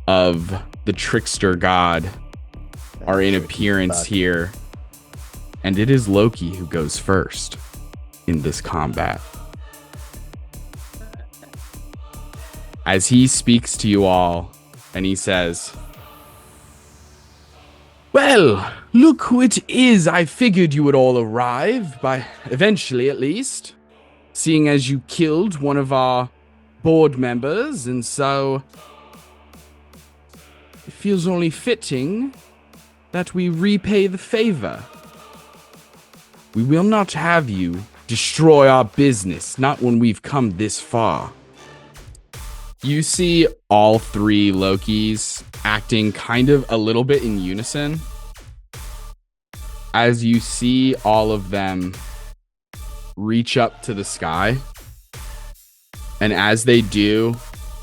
of the trickster god are in appearance here. And it is Loki who goes first in this combat. As he speaks to you all, and he says, "Well, look who it is. I figured you would all arrive, by eventually at least, seeing as you killed one of our board members, and so it feels only fitting that we repay the favor. We will not have you destroy our business, not when we've come this far." You see all 3 Lokis acting kind of a little bit in unison. As you see all of them reach up to the sky. And as they do,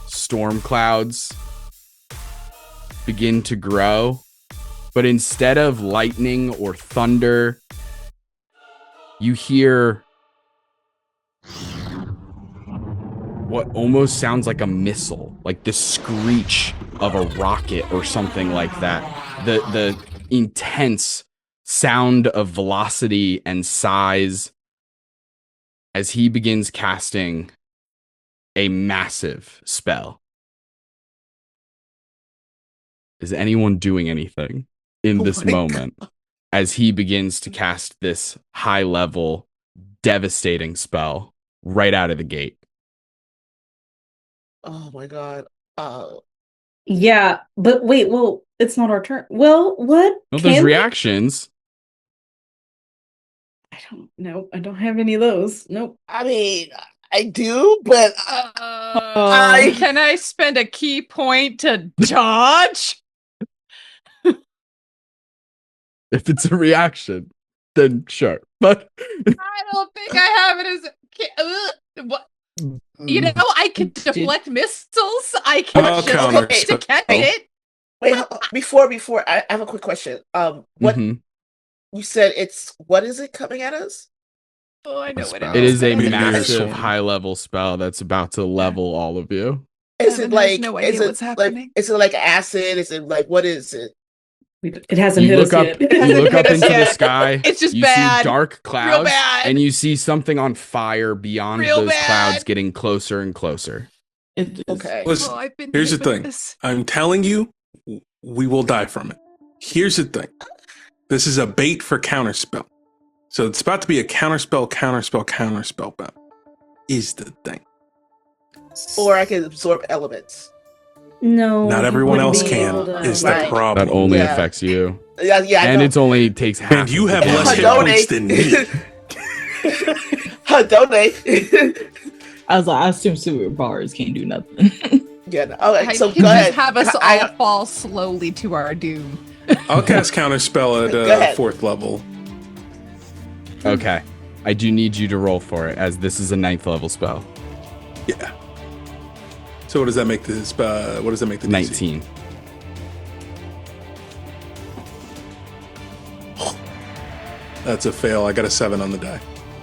storm clouds begin to grow. But instead of lightning or thunder, you hear what almost sounds like a missile, like the screech of a rocket or something like that. The intense sound of velocity and size as he begins casting a massive spell. Is anyone doing anything in this moment as he begins to cast this high level, devastating spell right out of the gate? Oh my god. Yeah, but wait, well, it's not our turn. Well, what? No, there's reactions. I don't know. I don't have any of those. Nope. I mean, I do, but can I spend a key point to dodge? If it's a reaction, then sure. But I don't think I have it as what. You know, I can deflect missiles. I can just to catch it. Wait, before I have a quick question. What you said? What is it coming at us? Oh, I know what it It is a Evan, massive Evan. high-level spell that's about to level all of you. Is Evan it has like no idea what's happening. Is it like acid? Is it like what is it? It hasn't You hit look us up. yet. You look up hit us into the yet. sky. It's just you bad. see dark clouds, bad. and you see something on fire beyond Real those bad. clouds, getting closer and closer. Okay. Listen, Oh, I've been here's the hit with thing. this. I'm telling you, we will die from it. Here's the thing. This is a bait for counterspell. So it's about to be a counterspell bout. Is the thing. Or I can absorb elements. No. Not you everyone wouldn't else be can. able to- Is the Right. problem. That only Yeah. affects you, Yeah, I and know. it's only takes half. And you of the have less hit damage. points than me. Donate. I was like, I assume super bars can't do nothing. Yeah. No. Okay. I So can go just ahead. have us all I- fall slowly to our doom. I'll cast counterspell Go at ahead. 4th level. Okay, I do need you to roll for it, as this is a 9th level spell. Yeah. So what does that make this? What does that make the DC? 19. That's a fail. I got a 7 on the die.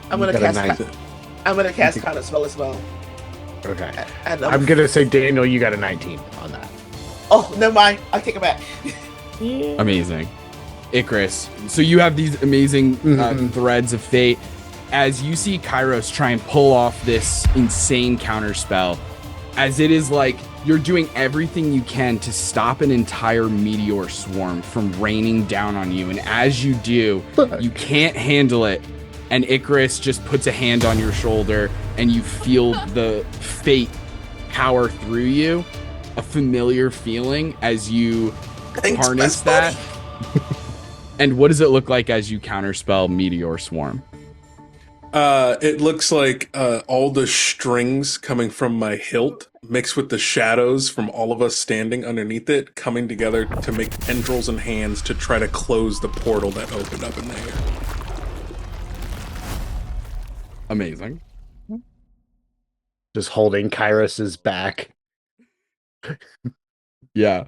I'm gonna You got a cast. nine. I'm gonna cast counterspell as well. Okay. And I'm gonna say Daniel, you got a 19 on that. Oh, never mind. I take it back. Amazing. Icarus. So you have these amazing threads of fate. As you see Kairos try and pull off this insane counterspell, as it is like you're doing everything you can to stop an entire meteor swarm from raining down on you. And as you do, you can't handle it. And Icarus just puts a hand on your shoulder and you feel the fate power through you. A familiar feeling as you harness that. And what does it look like as you counterspell Meteor Swarm? It looks like all the strings coming from my hilt mixed with the shadows from all of us standing underneath it coming together to make tendrils and hands to try to close the portal that opened up in the air. Amazing. Just holding Kyros's back. Yeah.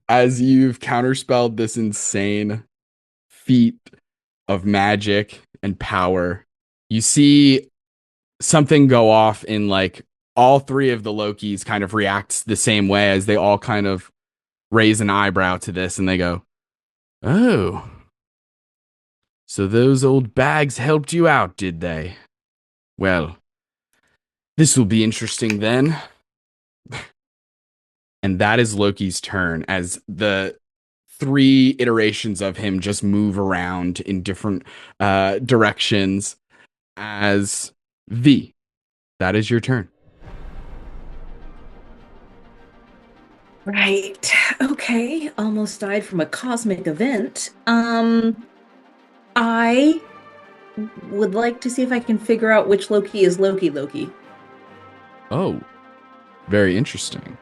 As you've counterspelled this insane feat of magic and power, you see something go off in like all three of the Lokis kind of reacts the same way as they all kind of raise an eyebrow to this and they go, "Oh, so those old bags helped you out, did they? Well, this will be interesting then." And that is Loki's turn as the three iterations of him just move around in different directions. As V, that is your turn. Right. Okay. Almost died from a cosmic event. I would like to see if I can figure out which Loki is Loki. Oh, very interesting.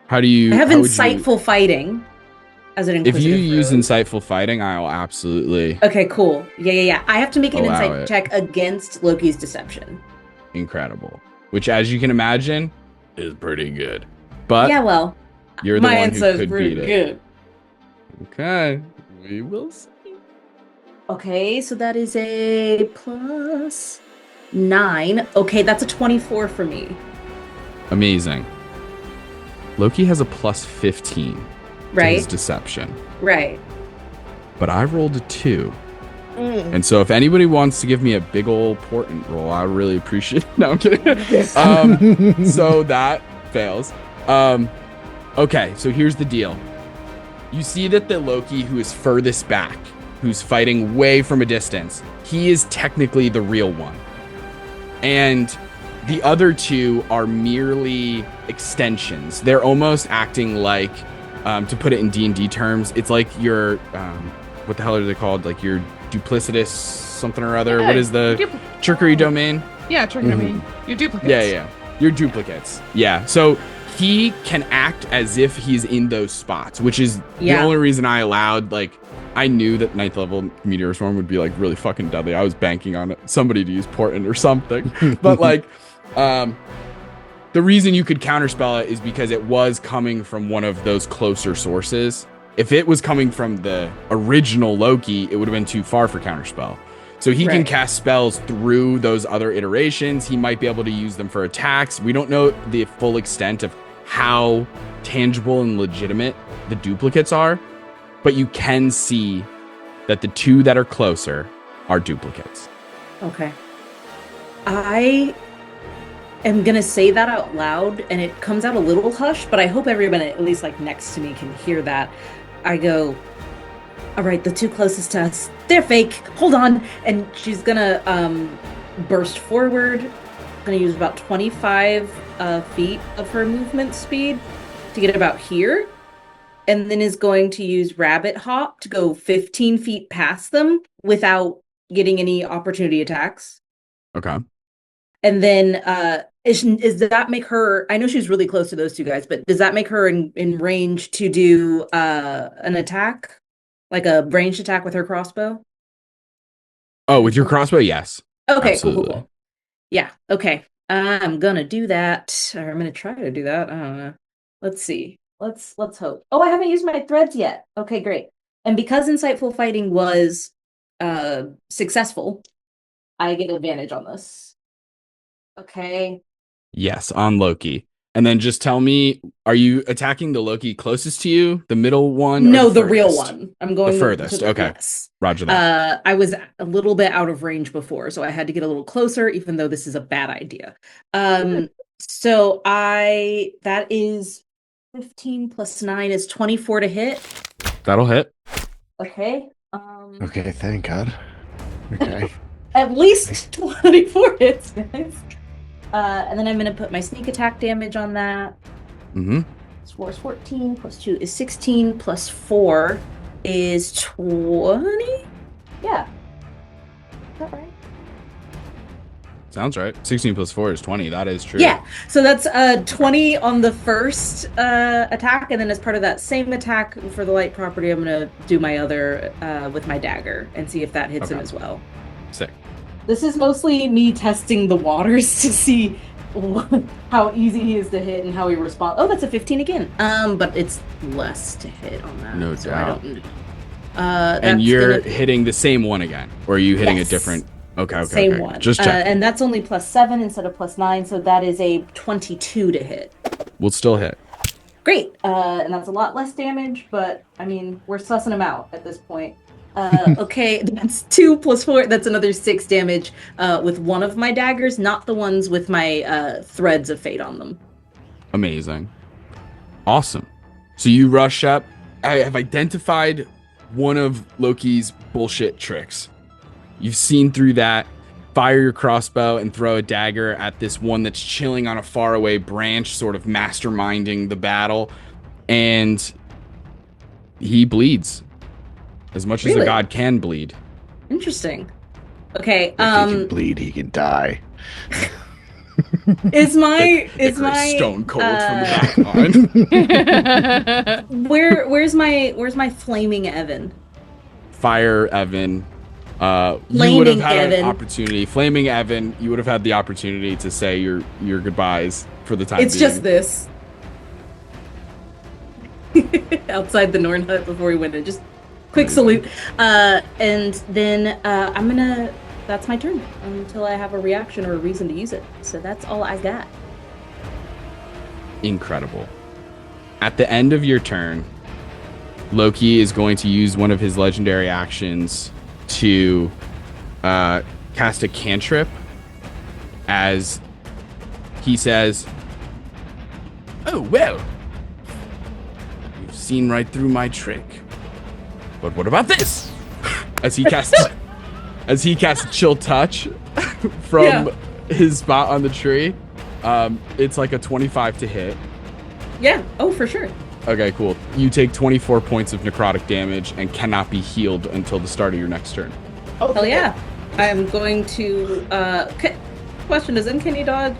How do you? I have how would insightful fighting as an If inquisitive you use rogue. insightful fighting, I'll absolutely Okay, cool. Yeah. I have to make an Allow insight it. check against Loki's deception. incredible. Which, as you can imagine, is pretty good. But Yeah, well, you're the my one who insight's could pretty beat it. good. Okay, we will see. Okay, so that is a +9. Okay, that's a 24 for me. Amazing. Loki has a +15 to Right? his deception, Right. but I rolled a 2. Mm. And so if anybody wants to give me a big old portent roll, I really appreciate it. No, I'm kidding. So that fails. Okay, so here's the deal. You see that the Loki who is furthest back, who's fighting way from a distance, he is technically the real one. And the other two are merely extensions. They're almost acting like, to put it in D&D terms, it's like your, what the hell are they called? Like your duplicitous something or other. Yeah, What is the trickery domain? Yeah, trickery. Your duplicates. Yeah. Your duplicates. Yeah. So he can act as if he's in those spots, which is the Yeah. only reason I allowed, like, I knew that 9th level Meteor Swarm would be, like, really fucking deadly. I was banking on somebody to use portent or something. But, like, the reason you could counterspell it is because it was coming from one of those closer sources. If it was coming from the original Loki, it would have been too far for counterspell. So he can Right. cast spells through those other iterations. He might be able to use them for attacks. We don't know the full extent of how tangible and legitimate the duplicates are, but you can see that the two that are closer are duplicates. Okay. I am going to say that out loud, and it comes out a little hushed, but I hope everyone at least like next to me can hear that. I go, all right, the two closest to us, they're fake. Hold on. And she's going to burst forward. Going to use about 25 feet of her movement speed to get about here. And then is going to use Rabbit Hop to go 15 feet past them without getting any opportunity attacks. Okay. And then does that make her, I know she's really close to those two guys, but does that make her in range to do an attack? Like a ranged attack with her crossbow? Oh, with your crossbow? Yes. Okay, Absolutely. cool. Yeah, okay. I'm gonna do that. Or I'm gonna try to do that. I don't know. Let's see. Let's hope. Oh, I haven't used my threads yet. Okay, great. And because Insightful Fighting was successful, I get advantage on this. Okay. Yes, on Loki. And then just tell me, are you attacking the Loki closest to you, the middle one? No, or the real furthest? one. I'm going the furthest. Okay. Yes. Roger that. I was a little bit out of range before, so I had to get a little closer, even though this is a bad idea. So that is 15 plus 9 is 24 to hit. That'll hit. Okay. Okay, thank God. Okay. At least 24 hits, guys. And then I'm going to put my sneak attack damage on that. Mm-hmm. Plus 4 is 14, plus 2 is 16, plus 4 is 20? Yeah. Is that right? Sounds right. 16 plus 4 is 20. That is true. Yeah. So that's 20 on the first attack, and then as part of that same attack for the light property, I'm going to do my other with my dagger and see if that hits him as well. Sick. This is mostly me testing the waters to see how easy he is to hit and how he responds. Oh, that's a 15 again. But it's less to hit on that. No so doubt. I don't, And you're hitting the same one again, or are you hitting a different? Okay. Same one. Just check. And that's only plus 7 instead of plus 9, so that is a 22 to hit. We'll still hit. Great. And that's a lot less damage, but I mean, we're sussing him out at this point. Okay, that's 2 plus 4. That's another 6 damage with one of my daggers, not the ones with my threads of fate on them. Amazing. Awesome. So you rush up. I have identified one of Loki's bullshit tricks. You've seen through that. Fire your crossbow and throw a dagger at this one that's chilling on a faraway branch, sort of masterminding the battle. And he bleeds. As much as a god can bleed. Interesting. Okay. If he can bleed, he can die. Is my stone cold from the back line. where's my flaming Evan? Fire Evan. You Flaming would have had Evan. an opportunity. Flaming Evan, you would have had the opportunity to say your goodbyes for the time It's being. just this. Outside the Norn hut before we went in. Just quick salute. And then that's my turn until I have a reaction or a reason to use it. So that's all I got. Incredible. At the end of your turn, Loki is going to use one of his legendary actions to cast a cantrip as he says, "Oh, well, you've seen right through my trick. But what about this?" As he casts Chill Touch from his spot on the tree. It's like a 25 to hit. Yeah. Oh, for sure. Okay, cool. You take 24 points of necrotic damage and cannot be healed until the start of your next turn. Oh, hell yeah. I'm going to question, does Uncanny Dodge?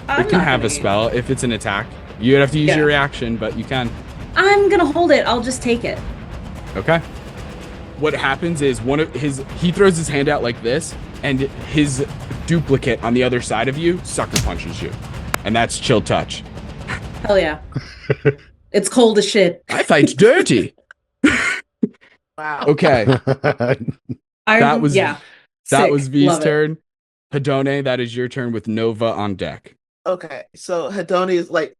It can have a spell if it's an attack. You'd have to use your reaction, but you can. I'm gonna hold it. I'll just take it. Okay. What happens is he throws his hand out like this, and his duplicate on the other side of you sucker punches you. And that's Chill Touch. Hell yeah. It's cold as shit. I fight dirty. Wow. Okay. That was yeah. that Sick. was V's Love it. turn. Hedone, that is your turn with Nova on deck. Okay, so Hedoni is like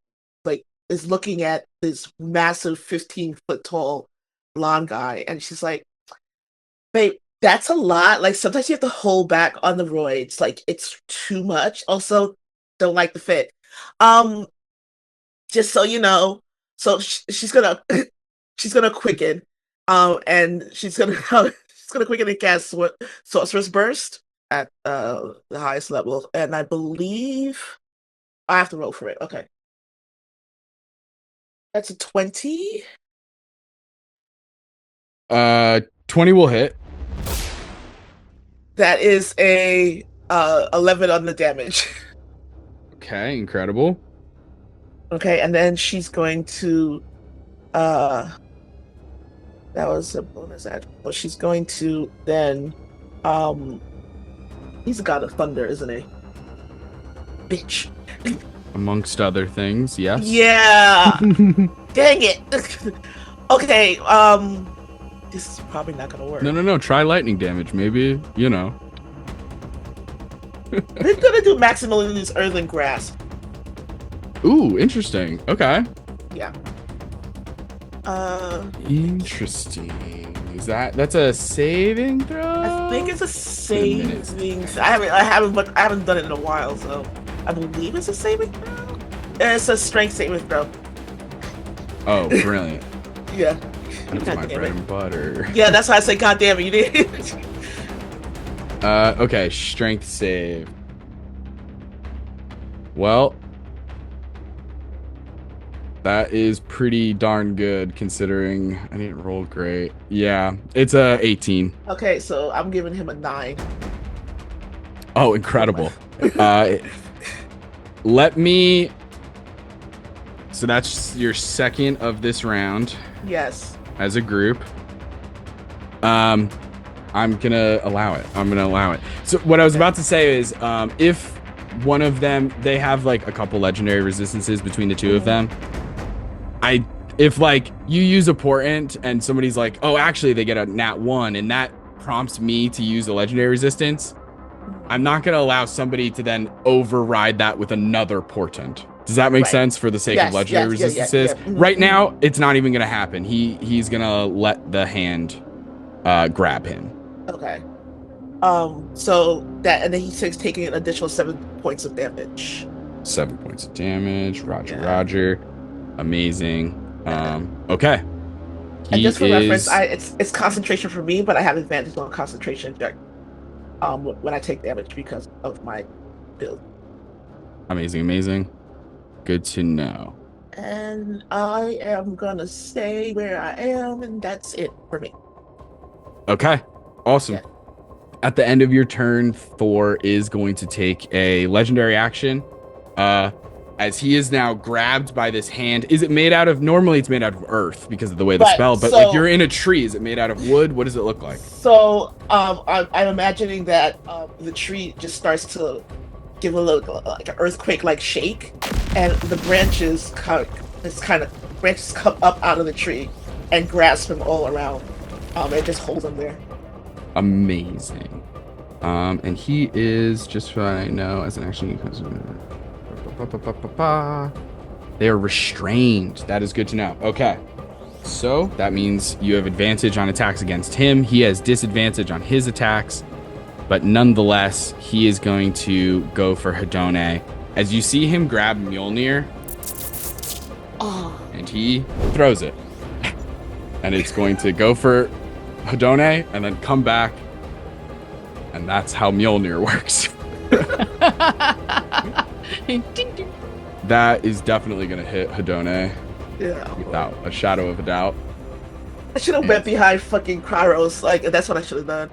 is looking at this massive 15-foot tall blonde guy, and she's like, "Babe, that's a lot. Like sometimes you have to hold back on the roids. Like it's too much. Also, don't like the fit. Um, just so you know, so she's gonna she's gonna quicken, and she's gonna she's gonna quicken and cast sorcerer's burst at the highest level, and I believe I have to roll for it. Okay. That's a 20. 20 will hit. That is a 11 on the damage. Okay, incredible. Okay, and then she's going to that was a bonus action. Well, she's going to then he's a god of thunder, isn't he? Bitch. Amongst other things, yes. Yeah. Dang it. Okay, this is probably not gonna work. No. Try lightning damage. Maybe, you know. We're gonna do maximally use earthen grasp. Ooh, interesting. Okay. Yeah. Interesting. That's a saving throw? I think it's a saving. I haven't done it in a while, so I believe it's a saving throw. It's a strength saving throw. Oh, brilliant. Yeah. That's my bread and butter. Yeah, that's why I say, God damn it, you did. Okay, strength save. Well, that is pretty darn good considering I didn't roll great. Yeah, it's a 18. Okay, so I'm giving him a 9. Oh, incredible. Let me. So that's your second of this round. Yes. As a group. I'm gonna allow it. So what I was about to say is, if one of them, they have like a couple legendary resistances between the two of them. If like you use a portent and somebody's like, oh, actually they get a nat 1 and that prompts me to use a legendary resistance, I'm not gonna allow somebody to then override that with another portent. Does that make sense for the sake of legendary resistances? Yeah. Mm-hmm. Right now, it's not even gonna happen. He's gonna let the hand grab him. Okay. So that, and then he's taking an additional 7 points of damage. 7 points of damage. Roger. Amazing. Okay. And just for reference, it's concentration for me, but I have advantage on concentration check when I take damage because of my build. Amazing. Good to know. And I am gonna stay where I am, and that's it for me. Okay. Awesome. Yeah. At the end of your turn, Thor is going to take a legendary action. As he is now grabbed by this hand. Is it made out of, normally it's made out of earth because of the way the spell, but like you're in a tree. Is it made out of wood? What does it look like? So I'm imagining that the tree just starts to give a little like an earthquake like shake, and the branches come up out of the tree and grasp him all around and just hold him there. Amazing. And he is, just so I know, as an action, he comes. They are restrained. That is good to know. Okay. So that means you have advantage on attacks against him. He has disadvantage on his attacks. But nonetheless, he is going to go for Hedone. As you see him grab Mjolnir. And he throws it. And it's going to go for Hedone and then come back. And that's how Mjolnir works. That is definitely going to hit Hedone. Yeah. Without a shadow of a doubt. I should have went behind fucking Kryros. Like, that's what I should have done.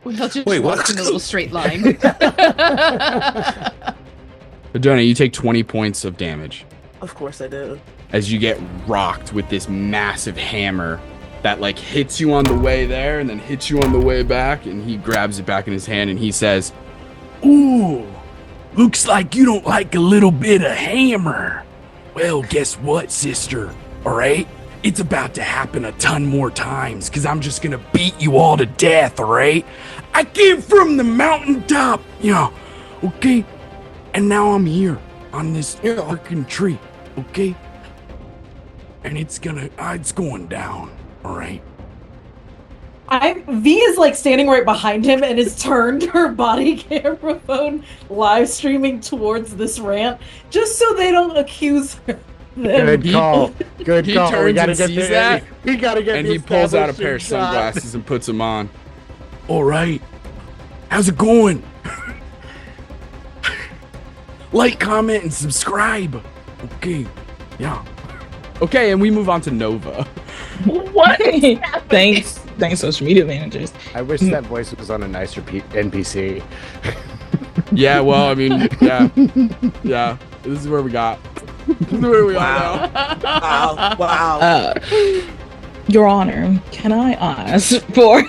We'll just walk in a little straight line. Hedone, you take 20 points of damage. Of course I do. As you get rocked with this massive hammer that like hits you on the way there and then hits you on the way back, and he grabs it back in his hand and he says, "Ooh, looks like you don't like a little bit of hammer. Well, guess what, sister? All right, it's about to happen a ton more times, because I'm just gonna beat you all to death, alright? I came from the mountaintop, okay? And now I'm here on this freaking tree, okay? And it's going down, alright? V is like standing right behind him and has turned her body camera phone live streaming towards this rant just so they don't accuse her. Good call. Good He call. turns and sees that, We gotta get. and the he pulls out a pair of establishing shot. sunglasses and puts them on. Alright. How's it going? Like, comment, and subscribe. Okay. Yeah. Okay, and we move on to Nova. What? Thanks, social media managers. I wish that voice was on a nicer NPC. Yeah, well, I mean, yeah. This is where we got. This is where we are now. Wow. Your Honor, can I ask for?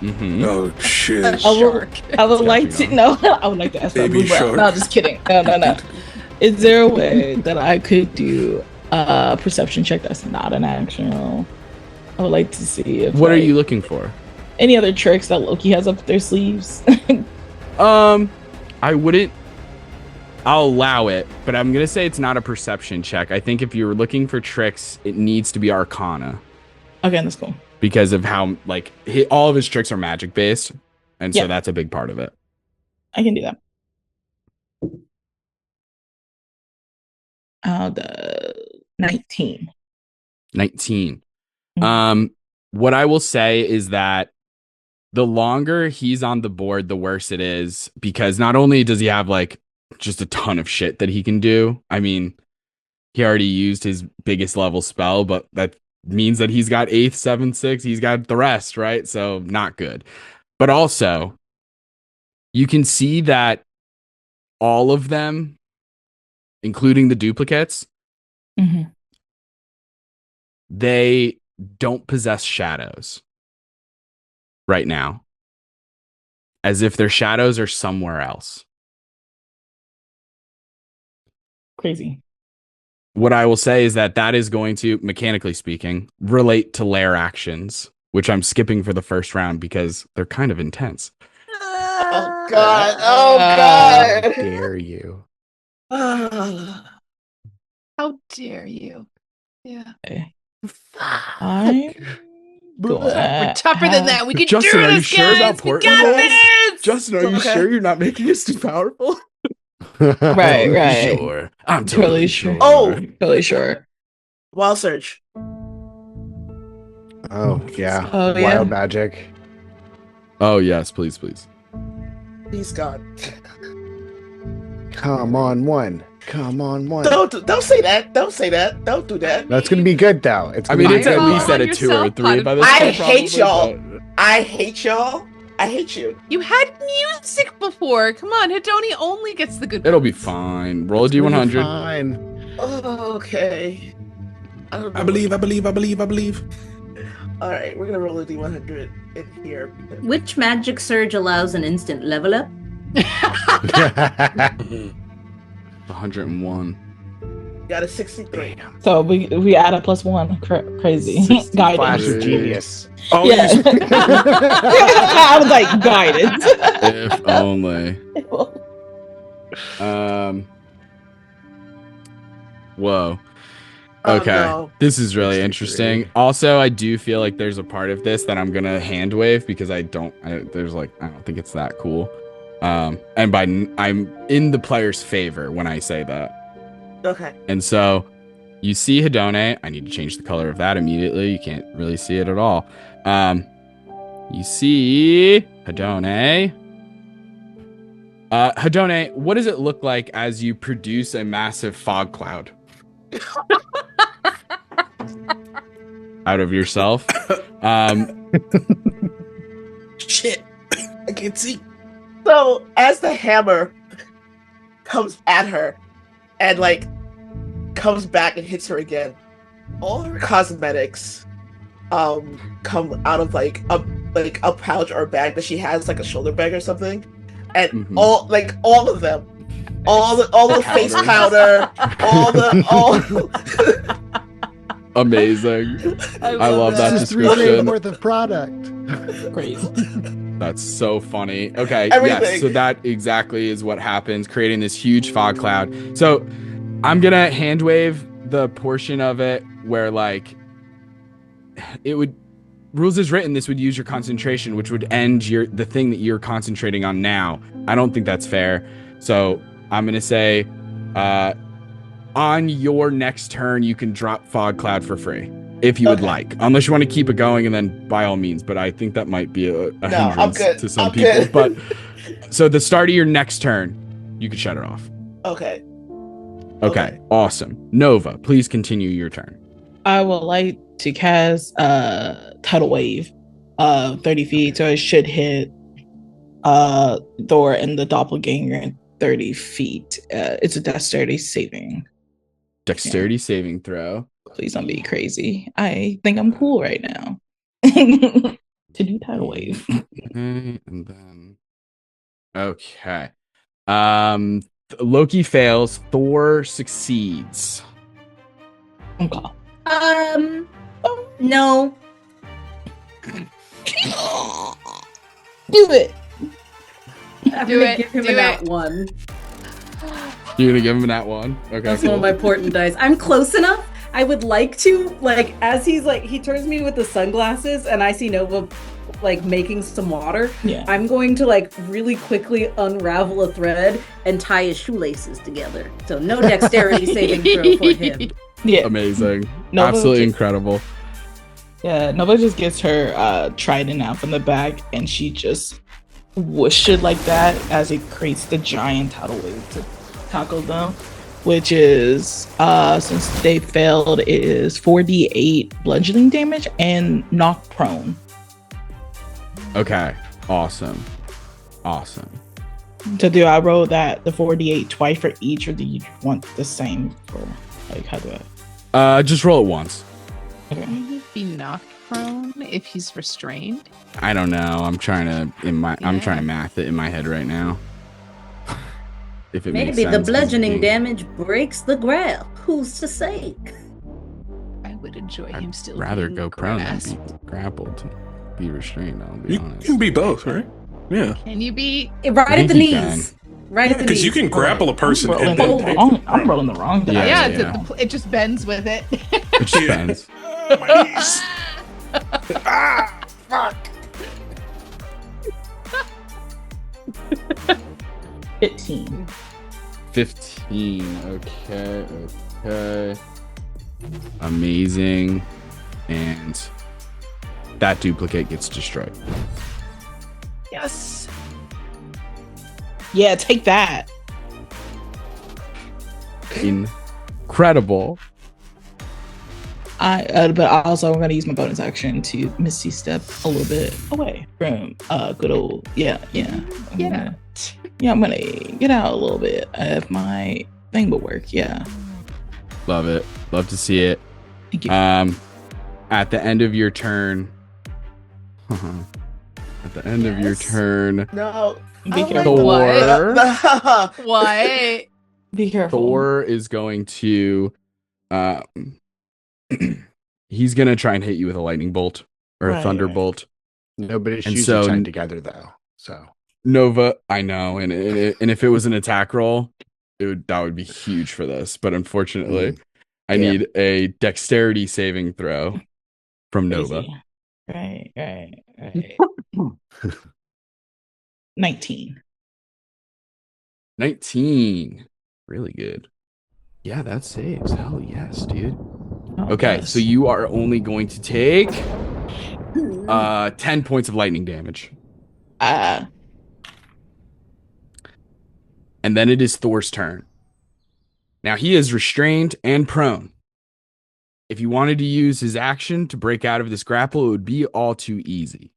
Mm-hmm. Oh shit. I would like to. No, I would like to ask for Baby Blue Brown. shark. No, just kidding. No. Is there a way that I could do a perception check that's not an action roll? I would like to see if. What are you looking for? Any other tricks that Loki has up their sleeves? I wouldn't. I'll allow it, but I'm gonna say it's not a perception check. I think if you're looking for tricks, it needs to be Arcana. Okay, that's cool. Because of how all of his tricks are magic based, and so Yeah. that's a big part of it. I can do that. The 19. 19. Mhm. What I will say is that the longer he's on the board, the worse it is, because not only does he have just a ton of shit that he can do. I mean, he already used his biggest level spell, but that means that he's got 8th, 7th, 6th. He's got the rest, right? So not good. But also, you can see that all of them, including the duplicates, Mhm. they don't possess shadows right now, as if their shadows are somewhere else. Crazy. What I will say is that is going to, mechanically speaking, relate to lair actions, which I'm skipping for the first round because they're kind of intense. Oh god. Oh god. How dare you? How dare you? Yeah. Okay. I'm We're tougher than that. We can Justin, do are you this, sure guys. about We Portland got rolls? this. Justin, are you Okay. sure you're not making us too powerful? Right. Sure. I'm Totally totally sure. sure. Oh, Totally sure. Wild Search. Oh yeah. Oh, yeah. Wild magic. Oh, yes, please. Please God. Come on, one. Come on, one. Don't say that. Don't say that. Don't do that. That's gonna be good though. It's I gonna mean, be it's at good. least at a 2 or a 3 by this I point, hate probably, y'all. but- I hate y'all. I hate you. You had music before. Come on, Hedoni only gets the good. It'll be ones. fine. Roll a It's gonna be D100. Fine. Oh, okay. don't know. I believe. All right, we're gonna roll a D100 in here. Which magic surge allows an instant level up? 101. Got a 63. So we add a +1. Crazy. Flash Guidance. of genius. Oh, Yeah. you- I was like guidance. If only. Whoa. Oh, Okay. no. This is really 63. interesting. Also, I do feel like there's a part of this that I'm gonna hand wave because I don't think it's that cool. And I'm in the player's favor when I say that. Okay. And so you see Hedone. I need to change the color of that immediately. You can't really see it at all. You see Hedone. Hedone, what does it look like as you produce a massive fog cloud out of yourself? Shit. I can't see. So as the hammer comes at her and comes back and hits her again, all her cosmetics come out of a pouch or a bag that she has, like a shoulder bag or something. And Mhm. all of them. All the face powder, all Amazing. I love that This is 3 days description. worth of product. Crazy. That's so funny. Okay, Everything. yes, so that exactly is what happens, creating this huge fog cloud. So I'm gonna hand wave the portion of it where like it would rules as written, this would use your concentration, which would end the thing that you're concentrating on now. I don't think that's fair. So I'm gonna say on your next turn you can drop fog cloud for free. If you would like, unless you want to keep it going, and then by all means. But I think that might be a hindrance to some people. But so the start of your next turn, you can shut it off. Okay. Okay. Awesome. Nova, please continue your turn. I would like to cast tidal wave 30 feet, so it should hit Thor and the doppelganger in 30 feet. It's a dexterity saving. Dexterity saving throw. Please don't be crazy. I think I'm cool right now to do tidal wave. Okay, and then okay. Loki fails. Thor succeeds. Okay. No. Do it. I'm Do gonna it, give him do that it. one. You're gonna give him that one? Okay. That's cool. one of my portent dice. I'm close enough. I would like to, like, as he's like, he turns me with the sunglasses and I see Nova, like, making some water. Yeah. I'm going to, like, really quickly unravel a thread and tie his shoelaces together. So no dexterity saving throw for him. Yeah. Amazing. Nova Absolutely just- incredible. Yeah. Nova just gets her trident out from the bag and she just whoosh it like that as it creates the giant tidal wave to tackle them. Which is, since they failed, it is 4d8 bludgeoning damage and knock prone. Okay. Awesome. Awesome. So do I roll the 4d8 twice for each, or do you want the same for, like, how do I? Just roll it once. Okay. Will he be knocked prone if he's restrained? I don't know. I'm trying to math it in my head right now. If it makes Maybe the sense, 'cause bludgeoning being- damage breaks the grab. Who's to say? I would enjoy him I'd still rather being go prone than grasped. be grappled. Be restrained. I'll be You honest. can be both, right? Yeah. Can you be? Right I at the think you knees. Right at the knees. Because you can grapple a person I'm rolling, and then the take wrong, them I'm prone. rolling the wrong die. Yeah, Yeah, it just bends with it. It just depends. My knees. Ah, fuck. 15. 15. Okay. Amazing. And that duplicate gets destroyed. Yes. Yeah, take that. Incredible. But also I'm gonna use my bonus action to Misty Step a little bit away from good old Get I'm gonna get out a little bit if my thing will work. Yeah. Love it. Love to see it. Thank you. At the end of your turn. At the end of your turn, No. Be I'm careful. Thor. What? Be careful. Thor is going to he's gonna try and hit you with a lightning bolt or a Right, thunderbolt. Nobody's And shoes so- are tied together though. So Nova, I know, and if it was an attack roll, that would be huge for this. But unfortunately, I Yeah. need a dexterity saving throw from Nova. Crazy. Right. 19. 19. Really good. Yeah, that saves. Hell yes, dude. Oh, Okay, yes. so you are only going to take 10 points of lightning damage. And then it is Thor's turn. Now he is restrained and prone. If he wanted to use his action to break out of this grapple, it would be all too easy.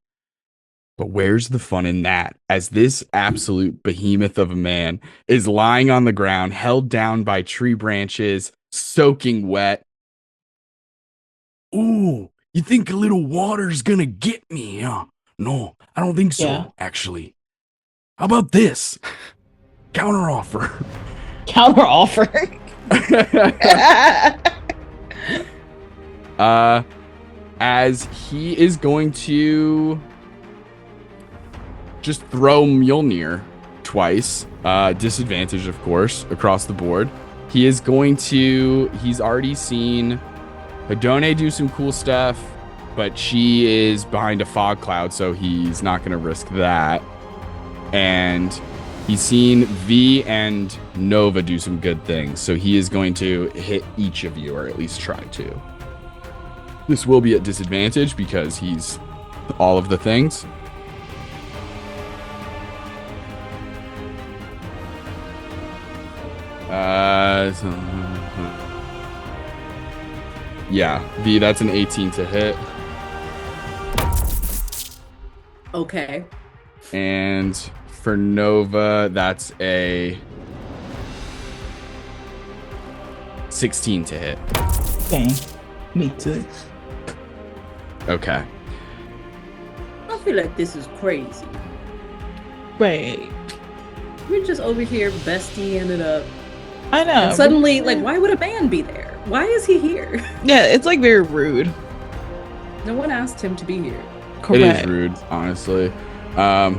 But where's the fun in that? As this absolute behemoth of a man is lying on the ground, held down by tree branches, soaking wet. Ooh, you think a little water's gonna get me, huh? No, I don't think so, Yeah. actually. How about this? Counter offer. Counter offer. as he is going to just throw Mjolnir twice. Disadvantage, of course, across the board. He's already seen Hedone do some cool stuff, but she is behind a fog cloud, so he's not going to risk that. And he's seen V and Nova do some good things, so he is going to hit each of you, or at least try to. This will be at disadvantage because he's all of the things. Yeah, V, that's an 18 to hit. Okay. And for Nova, that's a 16 to hit. Dang. Me too. Okay. I feel like this is crazy. Wait. We're just over here, bestie ended up. I know. And suddenly, like, why would a man be there? Why is he here? Yeah, it's like very rude. No one asked him to be here. Correct. It is rude, honestly. Wow.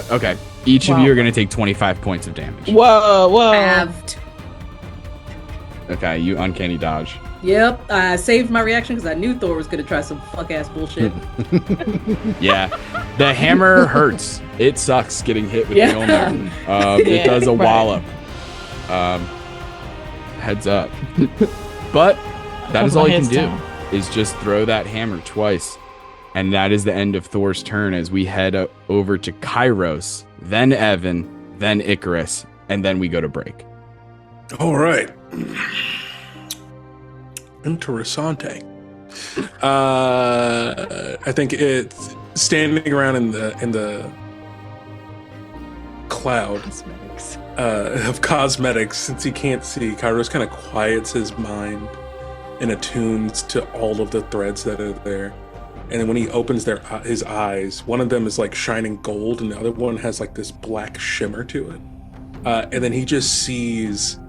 Okay. Each of you are going to take 25 points of damage. Whoa. Halved. Okay, you uncanny dodge. Yep, I saved my reaction because I knew Thor was going to try some fuck-ass bullshit. Yeah. The hammer hurts. It sucks getting hit with Mjolnir. It does a wallop. Heads up. But that is all you can do, is just throw that hammer twice. And that is the end of Thor's turn as we head over to Kairos, then Evan, then Icarus, and then we go to break. All right. Interessante. I think it's standing around in the cloud of cosmetics. Since he can't see, Kairos kind of quiets his mind and attunes to all of the threads that are there. And then when he opens his eyes, one of them is like shining gold, and the other one has like this black shimmer to it. And then he just sees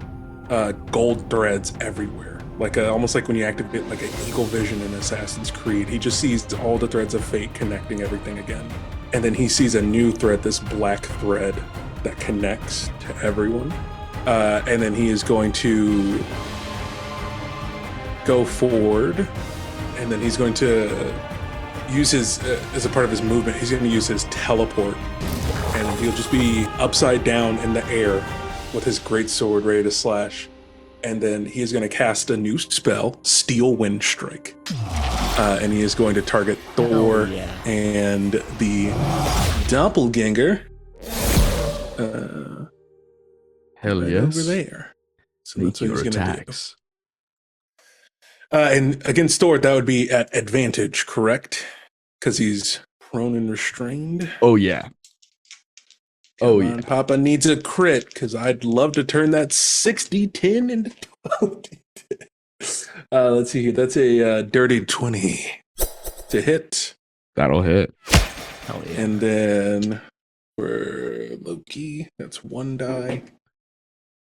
gold threads everywhere. Like almost like when you activate like an eagle vision in Assassin's Creed. He just sees all the threads of fate connecting everything again. And then he sees a new thread, this black thread that connects to everyone. And then he is going to go forward, and then he's going to use his, as a part of his movement, he's going to use his teleport. And he'll just be upside down in the air with his great sword ready to slash. And then he is going to cast a new spell, Steel Wind Strike. And he is going to target Thor and the doppelganger. Hell right yes. over there. So Make that's what your he's going to do. attacks. And against Thor, that would be at advantage, correct? Because he's prone and restrained. Oh, yeah. Come on, Papa needs a crit, because I'd love to turn that 60-10 into 12-10. Let's see here. That's a dirty 20 to hit. That'll hit. Hell yeah. And then for Loki, that's one die.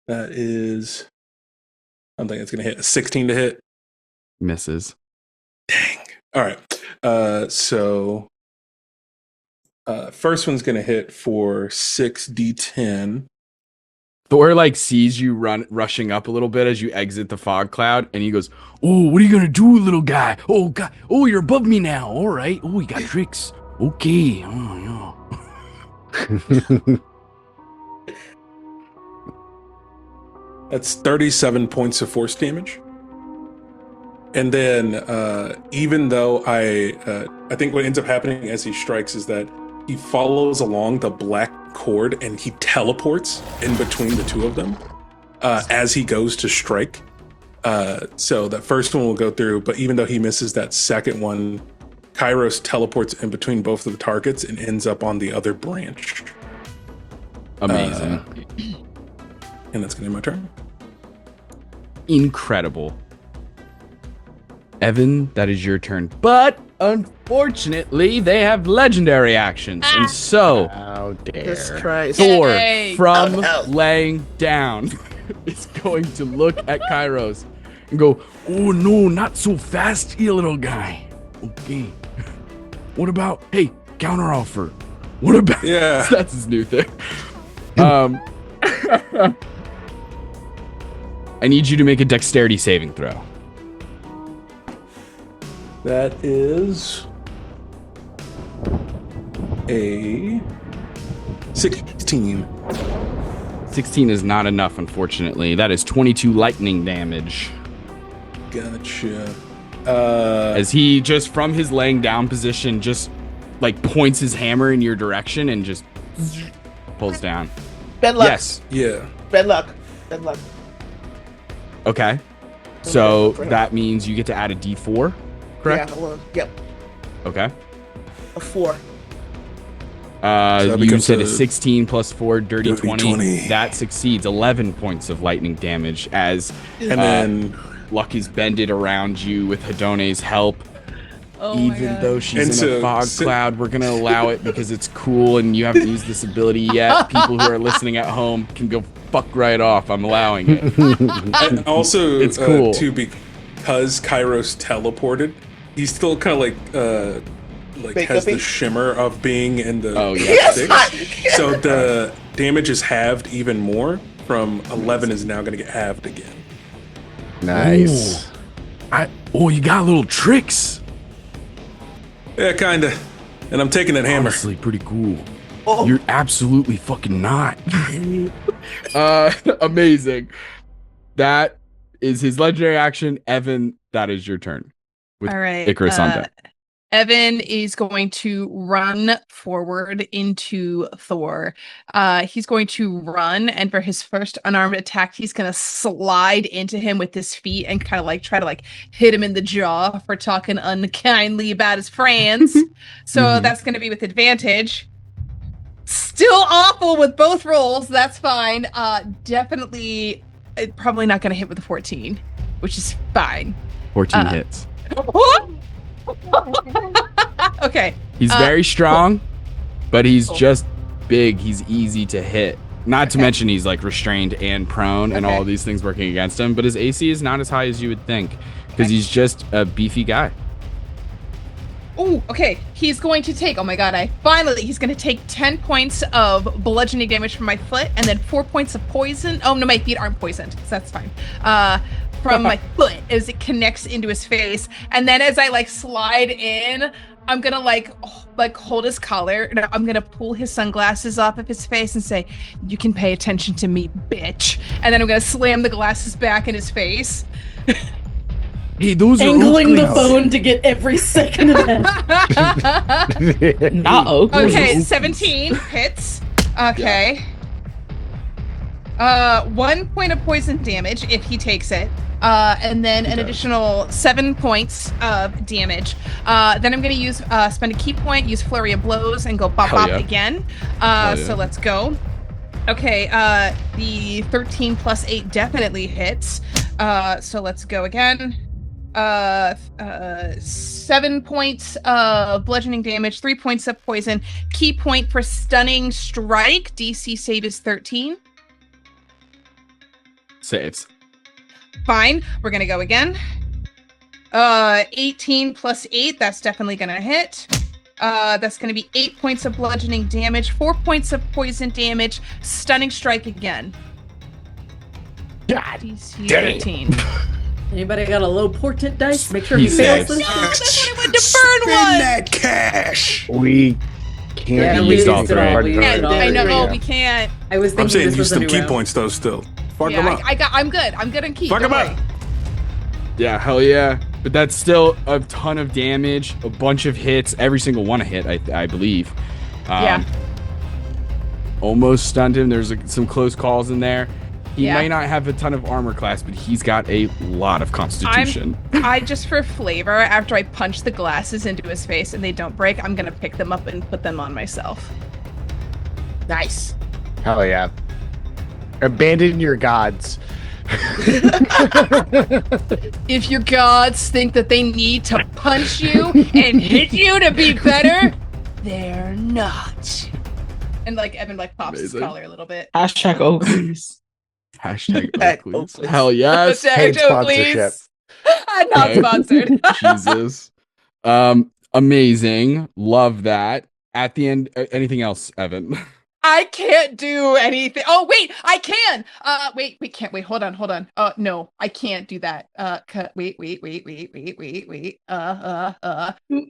That is, I don't think it's going to hit. A 16 to hit. Misses. Dang. All right. So first one's going to hit for 6d10. Thor like sees you rushing up a little bit as you exit the fog cloud, and he goes, "Oh, what are you gonna do, little guy? Oh God! Oh, you're above me now. All right. Oh, you got tricks. Okay. Oh, yeah." That's 37 points of force damage. And then, even though I think what ends up happening as he strikes is that he follows along the black cord and he teleports in between the two of them as he goes to strike. So that first one will go through, but even though he misses that second one, Kairos teleports in between both of the targets and ends up on the other branch. Amazing. And that's going to be my turn. Incredible. Evan, that is your turn. But unfortunately, they have legendary actions. And so, How dare. Jesus Christ. Thor, Yay. from laying down, is going to look at Kairos and go, "Oh no, not so fast, you little guy." Okay. What about, hey, counteroffer? What about? Yeah. That's his new thing. I need you to make a dexterity saving throw. That is a 16. 16 is not enough, unfortunately. That is 22 lightning damage. Gotcha. As he just from his laying down position just like points his hammer in your direction and just pulls down. Bad luck. Yes. Yeah. Bad luck. Bad luck. Okay. So that means you get to add a d4, correct? Yeah, well, yep. Okay. A 4. that You becomes said a a 16 plus 4, dirty 20. 20. That succeeds. 11 points of lightning damage as And then Luck is bended around you with Hidone's help. Oh my Even God. though she's And in so- a fog cloud, we're gonna allow it because it's cool and you haven't used this ability yet. People who are listening at home can go fuck right off. I'm allowing it. and also It's cool. too, because Kairos teleported, he's still kind of like Bake has the upping? shimmer of being in the Oh, yeah. sticks. So the damage is halved even more. From 11 is now going to get halved again. Nice. You got little tricks. Yeah, kinda. And I'm taking that hammer. Honestly, pretty cool. Oh. You're absolutely fucking not. Amazing. That is his legendary action. Evan, that is your turn. With All right. Icarus on deck. Evan is going to run forward into Thor. He's going to run, and for his first unarmed attack, he's going to slide into him with his feet and kind of like try to like hit him in the jaw for talking unkindly about his friends. So that's going to be with advantage. Still awful with both rolls. That's fine. Definitely, probably not going to hit with a 14, which is fine. 14 hits. Okay. He's very strong, but he's just big. He's easy to hit. Not to mention he's like restrained and prone and all of these things working against him. But his AC is not as high as you would think because he's just a beefy guy. Oh, okay. He's going to take, he's going to take 10 points of bludgeoning damage from my foot and then 4 points of poison. Oh, no, my feet aren't poisoned, so that's fine. From my foot as it connects into his face. And then as I like slide in, I'm going to hold his collar. And I'm going to pull his sunglasses off of his face and say, "You can pay attention to me, bitch." And then I'm going to slam the glasses back in his face. Hey, those Angling are the phone to get every second of that. Not Oakley. Okay, 17 hits. Okay. 1 point of poison damage if he takes it. And then an additional 7 points of damage. Then I'm going to use spend a key point, use Flurry of Blows, and go bop bop again. So let's go. Okay, the 13 plus 8 definitely hits. So let's go again. 7 points of bludgeoning damage, 3 points of poison. Key point for stunning strike. DC save is 13. Saves. Fine. We're gonna go again. 18 plus 8. That's definitely gonna hit. That's gonna be 8 points of bludgeoning damage, 4 points of poison damage, stunning strike again. God DC damn. 13. Anybody got a low portent dice? Make sure He he fails saves. this. No, that's what I went to burn Spend one. that cash. We can't we use used all used it three. all. We used Yeah, it all. I know. Yeah. We can't. I was thinking I'm saying this use was a some new key round. points though. Still, fuck Yeah, them up. I'm good. I'm good on key. Fuck Don't 'em up. worry. Yeah, hell yeah. But that's still a ton of damage, a bunch of hits, every single one a hit, I believe. Yeah. Almost stunned him. There's some close calls in there. He Yeah. might not have a ton of armor class, but he's got a lot of constitution. I just for flavor, after I punch the glasses into his face and they don't break, I'm gonna pick them up and put them on myself. Nice. Hell yeah. Abandon your gods. If your gods think that they need to punch you and hit you to be better, they're not. And like Evan like pops his Amazing. collar a little bit. Hashtag Oakley's. Hashtag At Oakleys. Oakleys. Hell yes. Paid Hashtag sponsorship. Oakleys. Not Okay. sponsored. Jesus. Amazing. Love that. At the end, anything else, Evan? I can't do anything. Oh, wait, I can. Wait, hold on. No, I can't do that. Wait. What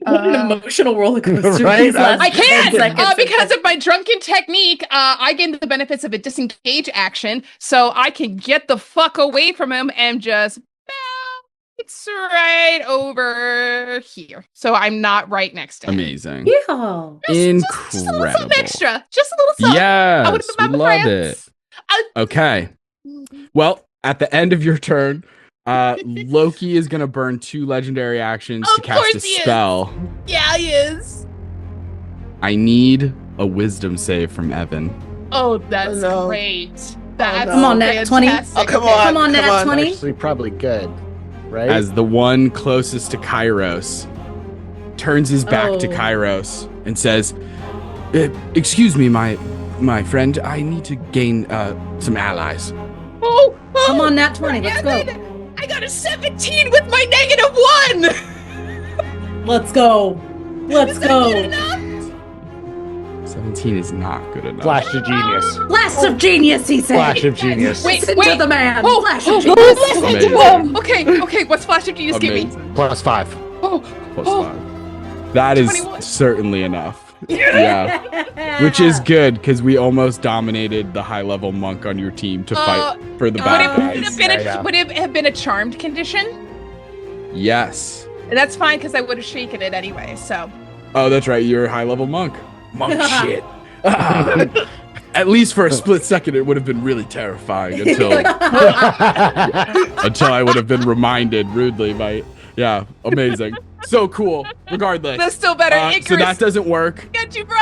an emotional roller coaster. Right? these last I 10 can seconds. because of my drunken technique. I gain the benefits of a disengage action, so I can get the fuck away from him and just it's right over here. So I'm not right next to him. Amazing. Yeah. Just a little Incredible. something extra. Just a little something. I would Yes, have we been my love friends. it. Okay. Well, at the end of your turn, Loki is going to burn 2 legendary actions to Of cast a course he is. spell. Yeah, he is. I need a wisdom save from Evan. Oh, that's no. great. That's no. Come on, Nat 20. fantastic. Oh, come Okay. on. Come on, Nat 20. Actually, probably good, right? As the one closest to Kairos turns his back to Oh. Kairos and says, excuse me, my friend, I need to gain some allies. Oh, Come on, Nat 20. Let's go. Evan, I got a 17 with my -1. Let's go. Let's Is that good go. enough? 17 is not good enough. Flash of genius. Blast of genius, he said. Flash of genius. Wait, Listen wait. to the man. Oh, Flash of oh, genius. Amazing. Okay. What's Flash of Genius give me? Amazing. +5. Oh, Plus oh. 5. That is 21. certainly enough. Yeah. Which is good because we almost dominated the high level monk on your team to fight for the Would bad it, guys. would it have been a charmed condition? Yes. That's fine because I would have shaken it anyway. So Oh, that's right. You're a high level monk. Monk shit. At least for a split second, it would have been really terrifying until I would have been reminded rudely by. Yeah, amazing. So cool. Regardless. that's still better. So Icarus, that doesn't work. got you, bro.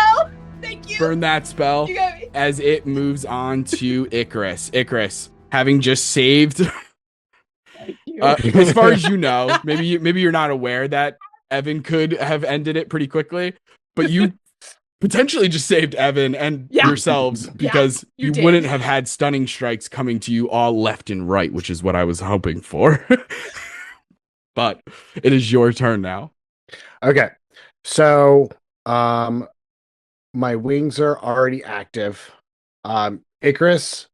Thank you. Burn that spell. You got me. As it moves on to Icarus. Icarus, having just saved, as far as you know, maybe you're not aware that Evan could have ended it pretty quickly, but you potentially just saved Evan and Yeah. yourselves because you you did. wouldn't have had stunning strikes coming to you all left and right, which is what I was hoping for. But it is your turn now. Okay. So, my wings are already active. Icarus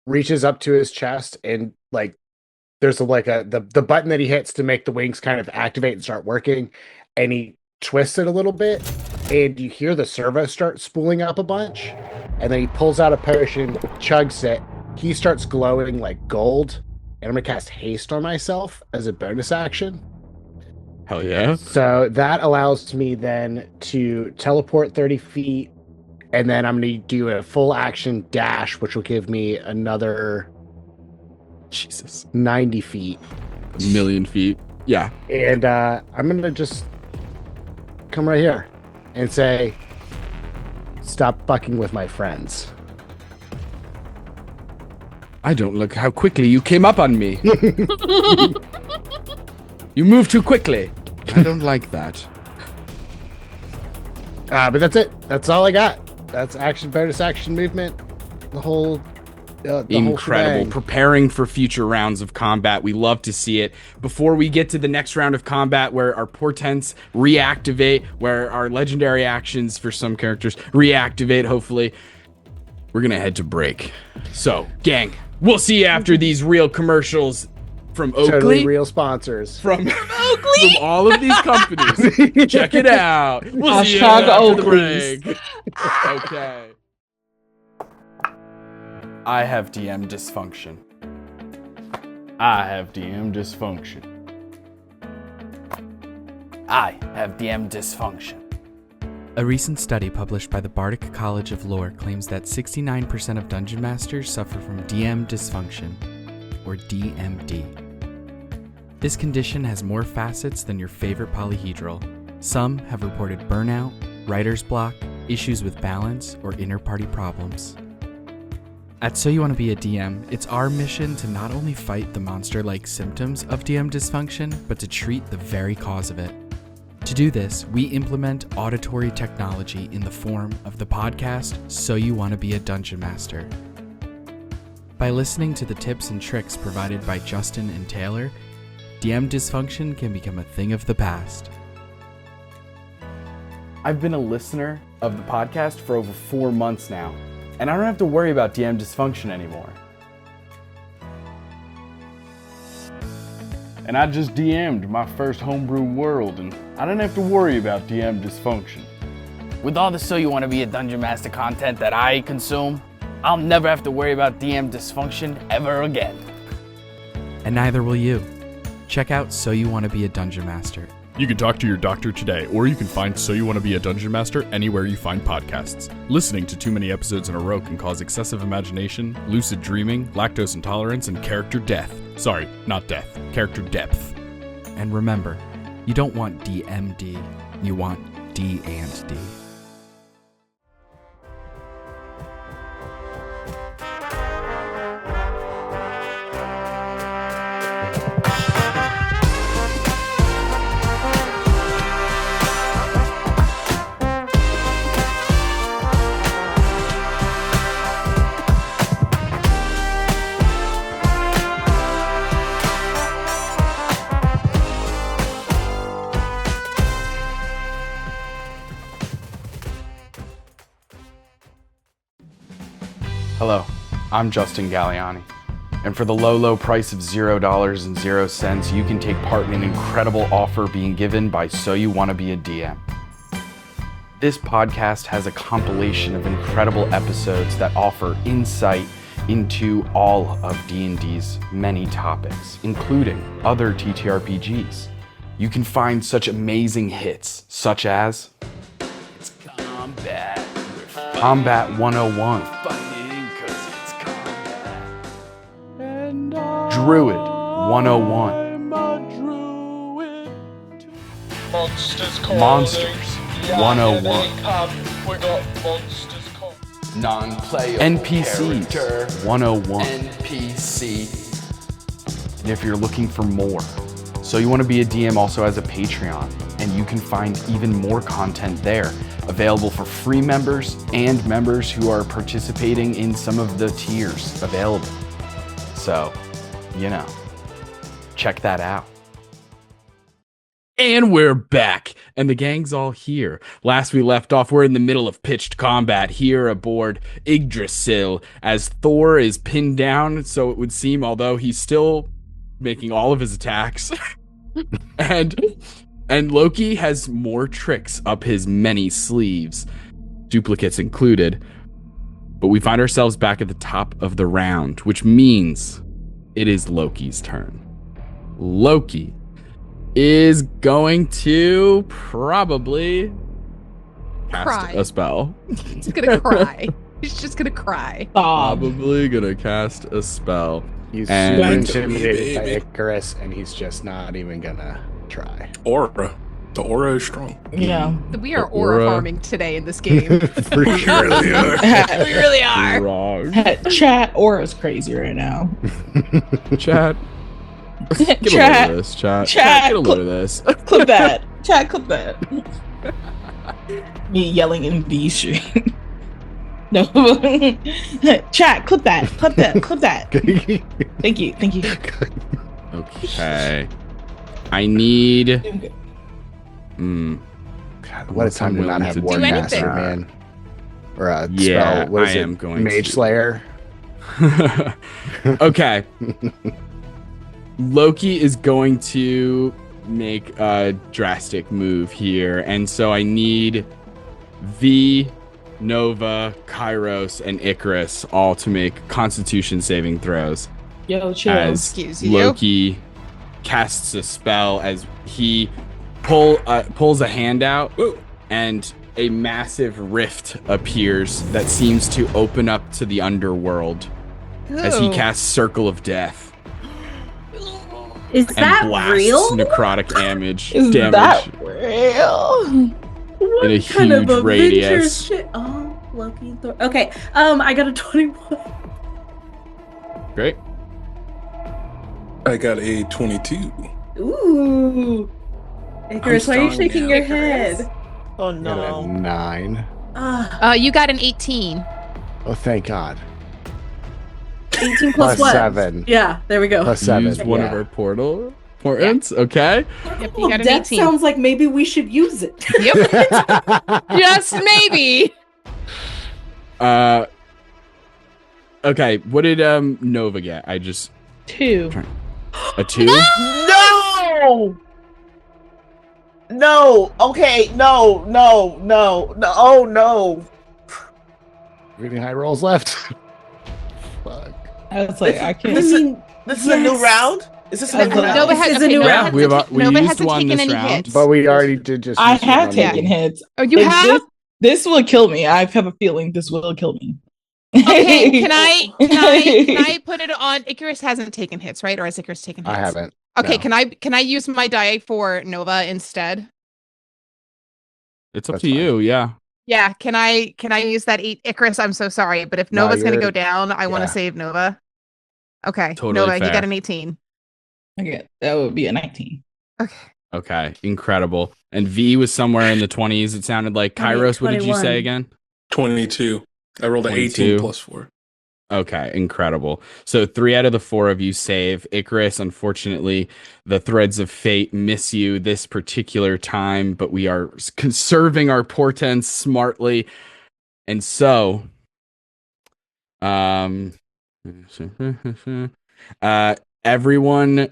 reaches up to his chest and like there's the button that he hits to make the wings kind of activate and start working, and he twists it a little bit and you hear the servo start spooling up a bunch, and then he pulls out a potion, chugs it, he starts glowing like gold, and I'm gonna cast haste on myself as a bonus action. Hell yeah. So that allows me then to teleport 30 feet, and then I'm going to do a full action dash, which will give me another Jesus. 90 feet. A million feet. Yeah. And I'm going to just come right here and say, stop fucking with my friends. I don't look how quickly you came up on me. You move too quickly. I don't like that. But that's it. That's all I got. That's action, bonus action, movement. The whole Incredible. shebang. Preparing for future rounds of combat. We love to see it. Before we get to the next round of combat where our portents reactivate, where our legendary actions for some characters reactivate, hopefully, we're going to head to break. So, gang, we'll see you after these real commercials from Oakley. Totally real sponsors. From all of these companies. Check it out. We'll see you Hashtag after the Oakleys. break. Okay. I have DM dysfunction. I have DM dysfunction. I have DM dysfunction. A recent study published by the Bardic College of Lore claims that 69% of dungeon masters suffer from DM dysfunction, or DMD. This condition has more facets than your favorite polyhedral. Some have reported burnout, writer's block, issues with balance, or inner party problems. At So You Want to Be a DM, it's our mission to not only fight the monster-like symptoms of DM dysfunction, but to treat the very cause of it. To do this, we implement auditory technology in the form of the podcast So You Want to Be a Dungeon Master. By listening to the tips and tricks provided by Justin and Taylor, DM dysfunction can become a thing of the past. I've been a listener of the podcast for over 4 months now, and I don't have to worry about DM dysfunction anymore. And I just DM'd my first homebrew world, and I didn't have to worry about DM dysfunction. With all the So You Want to Be a Dungeon Master content that I consume, I'll never have to worry about DM dysfunction ever again. And neither will you. Check out So You Want to Be a Dungeon Master. You can talk to your doctor today, or you can find So You Want to Be a Dungeon Master anywhere you find podcasts. Listening to too many episodes in a row can cause excessive imagination, lucid dreaming, lactose intolerance, and character death. Sorry, not death, character depth. And remember, you don't want DMD, you want D&D. Hello, I'm Justin Galliani, and for the low price of $0.00, you can take part in an incredible offer being given by So You Want to Be a DM. This podcast has a compilation of incredible episodes that offer insight into all of D&D's many topics, including other TTRPGs. You can find such amazing hits, such as It's combat. Combat 101, Druid 101, Monsters 101, Non-player NPCs 101. NPC. And if you're looking for more, So You Want to Be a DM also has a Patreon, and you can find even more content there, available for free members and members who are participating in some of the tiers available. So, check that out. And we're back, and the gang's all here. Last we left off, we're in the middle of pitched combat here aboard Yggdrasil, as Thor is pinned down, so it would seem, although he's still making all of his attacks. and Loki has more tricks up his many sleeves, duplicates included. But we find ourselves back at the top of the round, which means it is Loki's turn. Loki is going to probably cast Cry. a spell. He's gonna cry. He's just gonna cry. Probably gonna cast a spell. He's And- super intimidated by Icarus, and he's just not even gonna try. Aura. The aura is strong. Yeah. We are Aura. aura farming today in this game. For sure. Really are. We really are. Wrong. Chat Aura's crazy right now. Chat. Get a Chat. load of this, chat. Chat. Get a load of this. Clip that. Chat, clip that. Me yelling in B stream. No. Chat, clip that. Clip that. Clip that. Thank you. Thank you. Okay. I need. God, what a time to not have Do War Master, anything. man. Or a Yeah, spell. What is I it? am going Mage to. Slayer. Okay. Loki is going to make a drastic move here, and so I need V, Nova, Kairos, and Icarus all to make Constitution saving throws. Yo, chill. As Excuse you. Loki casts a spell as he pulls a hand out, and a massive rift appears that seems to open up to the underworld as he Ooh. casts Circle of Death Is and that blasts real? necrotic damage Is damage that real? What in a kind of huge Avengers radius. shit? Oh, Loki. Thor. Okay. I got a 21. Great. I got a 22. Ooh. Icarus, why are you strong shaking now. your head? Oh Got a no. 9. Ah. You got an 18. Oh, thank God. 18 Plus what? 7. Yeah, there we go. Plus 7. Use one of our portals. Okay. Yep, you got an That 18. sounds like maybe we should use it. Yep. Just maybe. Okay. What did Nova get? I just 2. a 2. No! No. Okay. No. Oh no. Really high rolls left. Fuck. I was like, I can't. This is a new round. Is this a new round? Nova has, This is a new round. We Nova used hasn't one taken this any round. hits. But we already did just. I use have one. taken hits. Oh, you If have? This will kill me. I have a feeling this will kill me. Okay, can I put it on? Icarus hasn't taken hits, right? Or has Icarus taken hits? I haven't. Okay, No. can I use my die for Nova instead? It's up That's to fine. you. Yeah. Yeah, can I use that 8? Icarus, I'm so sorry, but if No, Nova's gonna you're- go down, I want to yeah. save Nova. Okay, Totally Nova, you fair. got an 18. Okay, that would be a 19. Okay. Incredible. And V was somewhere in the 20s. It sounded like. Kairos, what did you 21. say again? 22. I rolled an 22. 18 plus 4. Okay, incredible. So 3 out of the 4 of you save. Icarus, unfortunately, the threads of fate miss you this particular time, but we are conserving our portents smartly. And so, everyone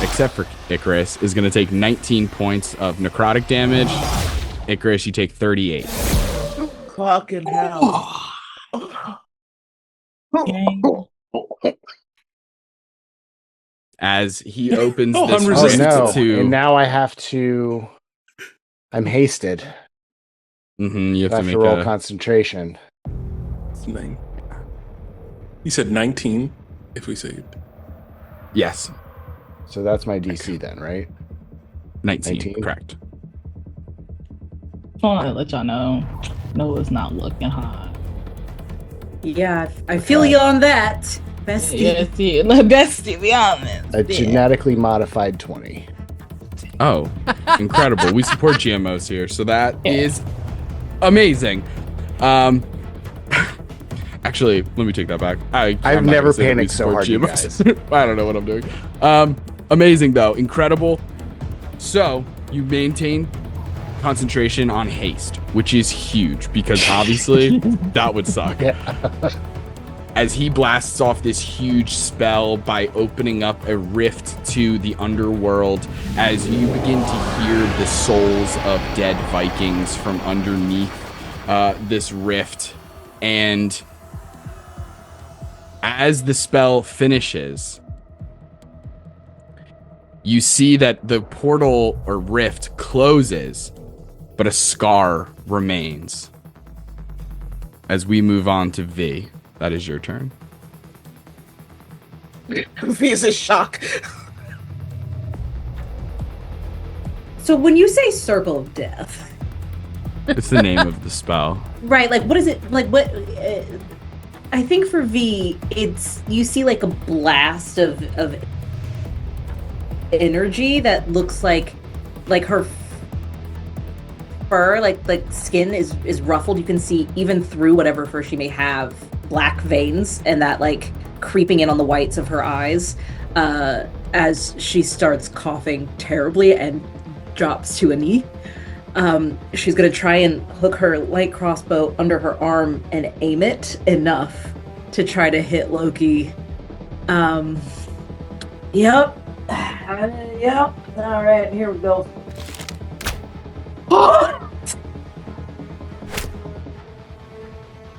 except for Icarus is going to take 19 points of necrotic damage. Icarus, you take 38. Fucking hell. Okay. As he opens Oh, this I'm Oh rift resistant. no! to, And now I have to. I'm hasted. Mhm, you I have have to to make roll a. concentration. It's 9. You said 19 if we saved. Yes, So that's my DC then, right? 19, 19? correct. Just want to let y'all know, Noah's not looking hot. Yeah, I feel you on that, bestie. Yes, yeah, best to be honest. A genetically modified 20. Oh, incredible. We support GMOs here, so that Yeah. is amazing. Actually, let me take that back. I'm I've not never gonna say that we panicked so support hard, you GMOs. I don't know what I'm doing. Amazing though, incredible. So you maintain concentration on haste, which is huge because obviously that would suck. As he blasts off this huge spell by opening up a rift to the underworld, as you begin to hear the souls of dead Vikings from underneath this rift, and as the spell finishes, you see that the portal or rift closes, but a scar remains. As we move on to V, that is your turn. V is in shock. So when you say circle of death, It's the name of the spell. right? Like, what is it? Like, what? I think for V, it's you see like a blast of energy that looks like her fur, like skin is ruffled. You can see even through whatever fur she may have, black veins, and that like creeping in on the whites of her eyes as she starts coughing terribly and drops to a knee. She's gonna try and hook her light crossbow under her arm and aim it enough to try to hit Loki. Yep. Yep. All right, here we go.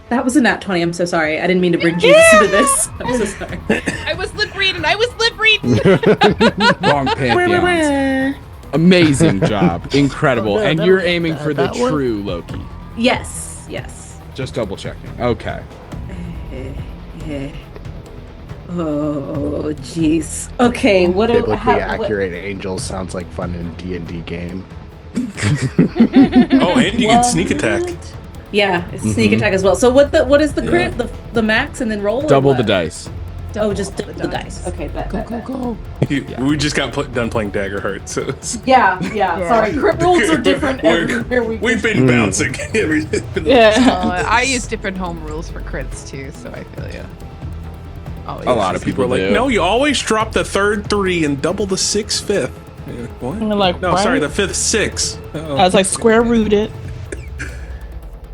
That was a nat 20. I'm so sorry. I didn't mean to bring Jesus into this. I'm so sorry. I was lip reading. Wrong pantheons. Amazing job. Incredible. And you're aiming for the that one? true Loki. Yes. Yes. Just double checking. Okay. Oh, jeez. Okay, what do Biblically accurate angels sounds like fun in D&D game. Oh, and you can sneak attack. Yeah, it's sneak attack as well. So what is the crit? The max and then roll? or Double what? the dice. Oh, just double the dice. Okay, go. We just got done playing Daggerheart, so Yeah. Sorry, crit rolls are different We're- everywhere we we've been bouncing. Yeah. I use different home rules for crits too, so I feel you. Oh, A lot of people are like, do. no, you always drop the third 3 and double the 6th, 5th. What? And they're like, No, right? sorry, the 5th, 6. I was like, square rooted.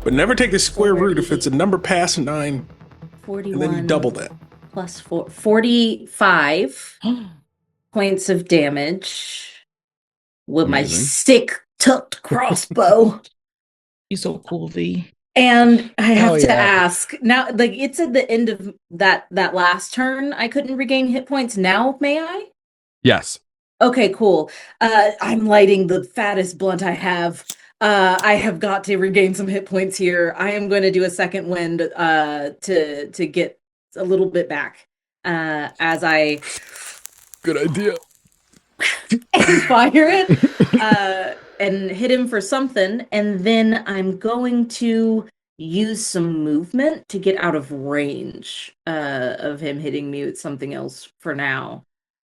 But never take the square root if it's a number past 9. 41 And then you double that. plus 4, 45 points of damage with my Amazing. sick tucked crossbow. You're so cool, V. And I Hell have to yeah. ask now, like it's at the end of that last turn. I couldn't regain hit points. Now, may I? Yes. Okay, cool. I'm lighting the fattest blunt I have. I have got to regain some hit points here. I am going to do a second wind to get a little bit back as I Good idea. fire it and hit him for something, and then I'm going to use some movement to get out of range of him hitting me with something else for now,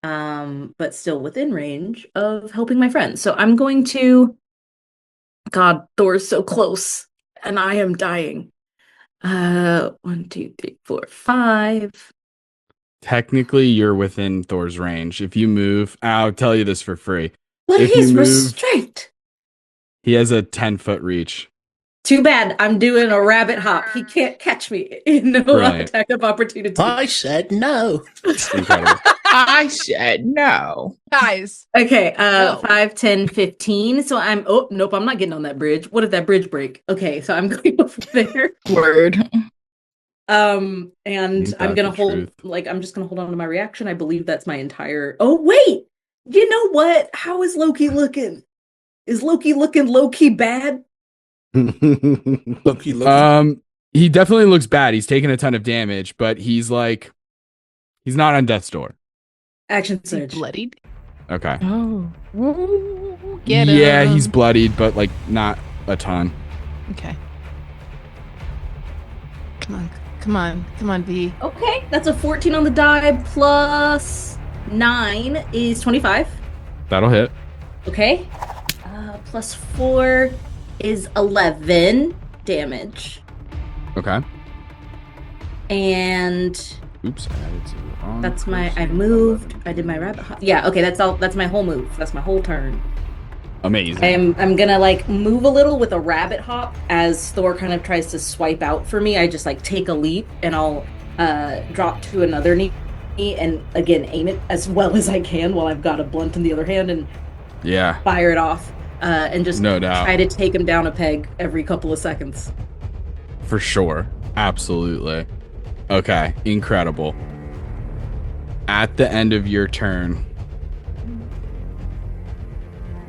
but still within range of helping my friend. So I'm going to, God, Thor's so close and I am dying. 1, 2, 3, 4, 5. Technically, you're within Thor's range. If you move, I'll tell you this for free. But If he's you move- restrained. He has a 10-foot reach. Too bad I'm doing a rabbit hop. He can't catch me in no Brilliant. attack of opportunity. I said no. Incredible. I said no. Guys. Okay, No. 5, 10, 15. So I'm, oh, nope, I'm not getting on that bridge. What if that bridge break? Okay, so I'm going over there. Word. And Ain't I'm that gonna the hold, truth? like, I'm just gonna hold on to my reaction. I believe that's my entire, oh, wait! You know what? How is Loki looking? Is Loki looking low-key bad? Loki. He definitely looks bad. He's taken a ton of damage, but he's not on death's door. Action Is he surge. bloodied? Okay. Oh. Ooh, get him. Yeah, he's bloodied, but like not a ton. Okay. Come on, V. Okay, that's a 14 on the die, plus 9 is 25. That'll hit. Okay. Plus 4 is 11 damage. Okay. And Oops, I added to the wrong that's my, I person. moved, I did my rabbit hop. Yeah, okay, that's all, that's my whole move. That's my whole turn. Amazing. I'm gonna like move a little with a rabbit hop as Thor kind of tries to swipe out for me. I just like take a leap and I'll drop to another knee and again aim it as well as I can while I've got a blunt in the other hand and Yeah, fire it off and just no doubt. try to take him down a peg every couple of seconds. For sure. Absolutely. Okay, incredible. At the end of your turn,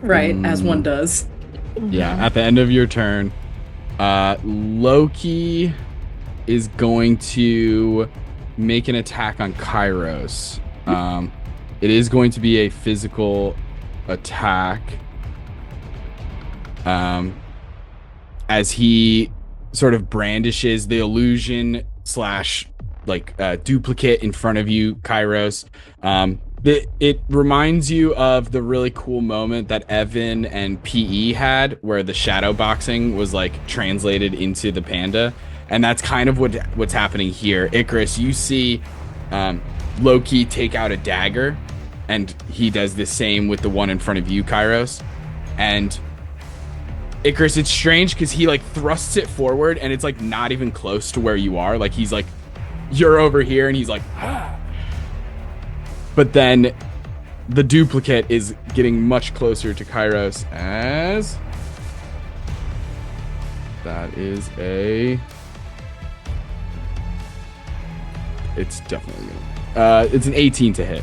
Right, as one does. yeah, at the end of your turn, Loki is going to make an attack on Kairos. It is going to be a physical attack. As he sort of brandishes the illusion slash like duplicate in front of you, Kairos. It reminds you of the really cool moment that Evan and PE had where the shadow boxing was like translated into the panda. And that's kind of what's happening here. Icarus, you see Loki take out a dagger and he does the same with the one in front of you, Kairos. And Icarus, it's strange because he like thrusts it forward and it's like not even close to where you are. Like he's like, you're over here and he's like, ah. But then the duplicate is getting much closer to Kairos as that is it's definitely it's an 18 to hit.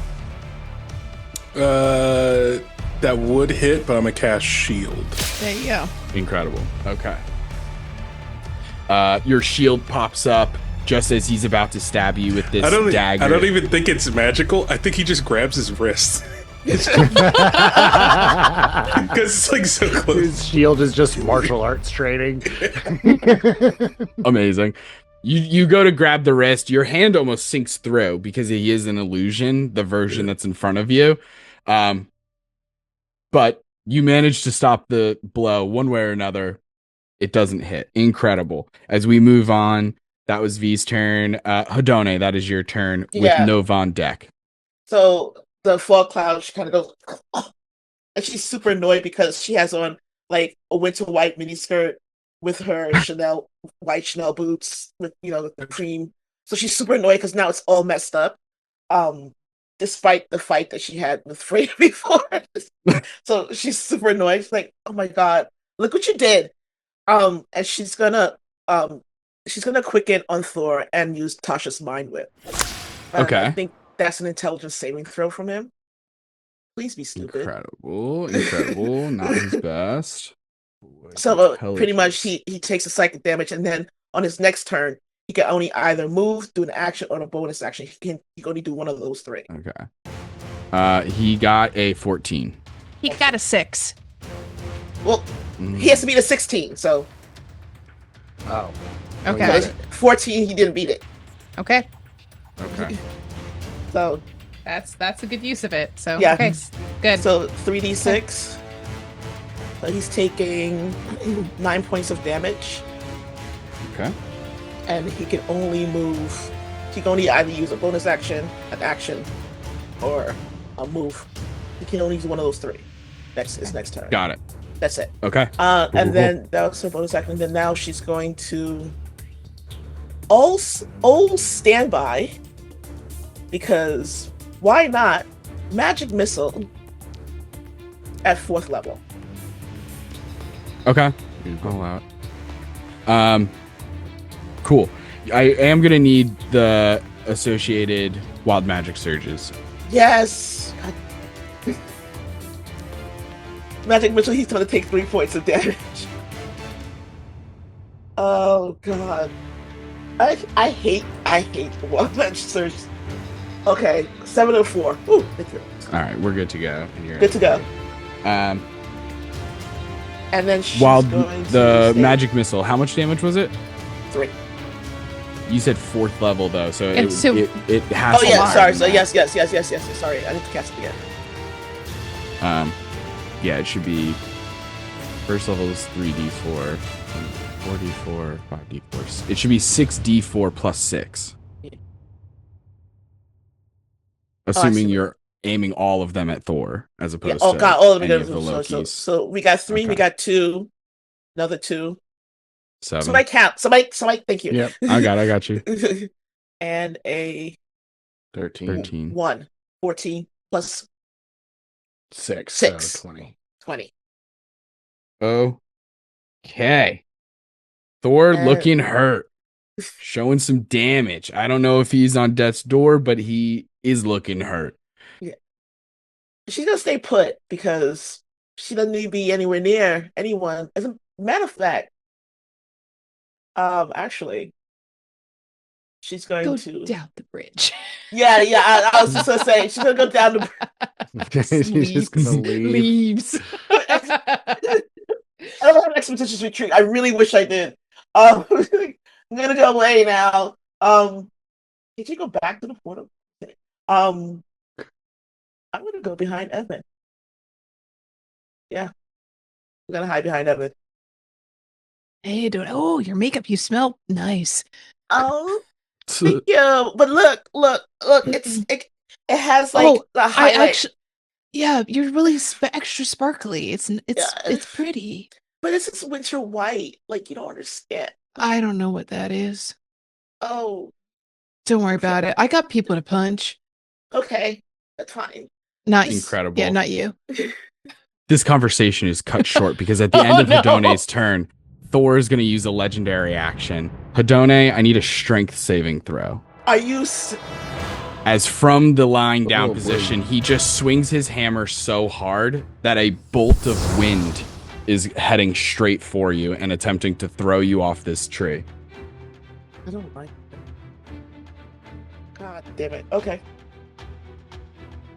That would hit, but I'm a cast shield. There you go. Incredible. Okay. Your shield pops up just as he's about to stab you with this dagger. I don't even think it's magical. I think he just grabs his wrist. Because it's like so close. His shield is just martial arts training. Amazing. You go to grab the wrist. Your hand almost sinks through because he is an illusion, the version that's in front of you. But you manage to stop the blow one way or another. It doesn't hit. Incredible. As we move on That was V's turn. Hedone, that is your turn with Yeah. Nova on deck. So the fog cloud, she kind of goes, "Oh," and she's super annoyed because she has on like a winter white miniskirt with her white Chanel boots with the cream. So she's super annoyed because now it's all messed up. Despite the fight that she had with Freya before. So she's super annoyed. She's like, "Oh my god, look what you did." And she's gonna quicken on Thor and use Tasha's mind whip. Okay. I think that's an intelligence saving throw from him. Please be stupid. Incredible. Not his best. So pretty much he takes a psychic damage, and then on his next turn, he can only either move, do an action, or a bonus action. He can only do one of those three. Okay. He got a 14. He got a 6. Well, he has to beat a 16, so. Oh. Okay. 14, he didn't beat it. Okay. So. That's a good use of it. So yeah. Okay. Good. So 3d6. So he's taking 9 points of damage. Okay. And he can only move. He can only either use a bonus action, an action, or a move. He can only use one of those three. His next turn. Got it. That's it. Okay. And then that was her bonus action. And then now she's going to all standby, because why not? Magic missile at 4th level. Okay. I'll allow it. Cool. I am gonna need the associated wild magic surges. Yes. Magic missile. He's going to take 3 points of damage. Oh god. I hate the wild magic surge. Okay, 7 and 4. Ooh, thank you. All right, we're good to go. Good to go. And then she's while going the to magic missile, how much damage was it? 3. You said 4th level though, so it has. Oh yeah, sorry. So yes. Sorry, I need to cast it again. Yeah, it should be. First level is 3d4, 4d4, 5d4. It should be 6d4 plus 6. Assuming you're aiming all of them at Thor, as opposed to all of them. any of the Lokis. So we got 3, we got 2, another 2. 7. Somebody count. Somebody. Thank you. Yep, I got you. And a 13. 1, 14 plus 6. 6. So 20. Okay. Thor looking hurt. Showing some damage. I don't know if he's on death's door, but he is looking hurt. Yeah. She's gonna stay put because she doesn't need to be anywhere near anyone. As a matter of fact, actually, she's going to down the bridge. Yeah. I was just gonna say she's gonna go down the bridge. She's just gonna Leaves. I don't have an expeditious retreat. I really wish I did. I'm gonna go away now. Did you go back to the portal? I'm gonna go behind Evan. Yeah, I'm gonna hide behind Evan. Hey, dude. Oh, your makeup. You smell nice. Oh, thank you. But look. It has like the highlight. Yeah, you're really extra sparkly. It's pretty. But it's this winter white. Like, you don't understand. I don't know what that is. Oh. Don't worry about it. I got people to punch. Okay, that's fine. Not incredible. Yeah, not you. This conversation is cut short because at the end of Hedone's turn, Thor is going to use a legendary action. Hedone, I need a strength saving throw. Are you... As from the lying down position, he just swings his hammer so hard that a bolt of wind is heading straight for you and attempting to throw you off this tree. I don't like that. God damn it. Okay.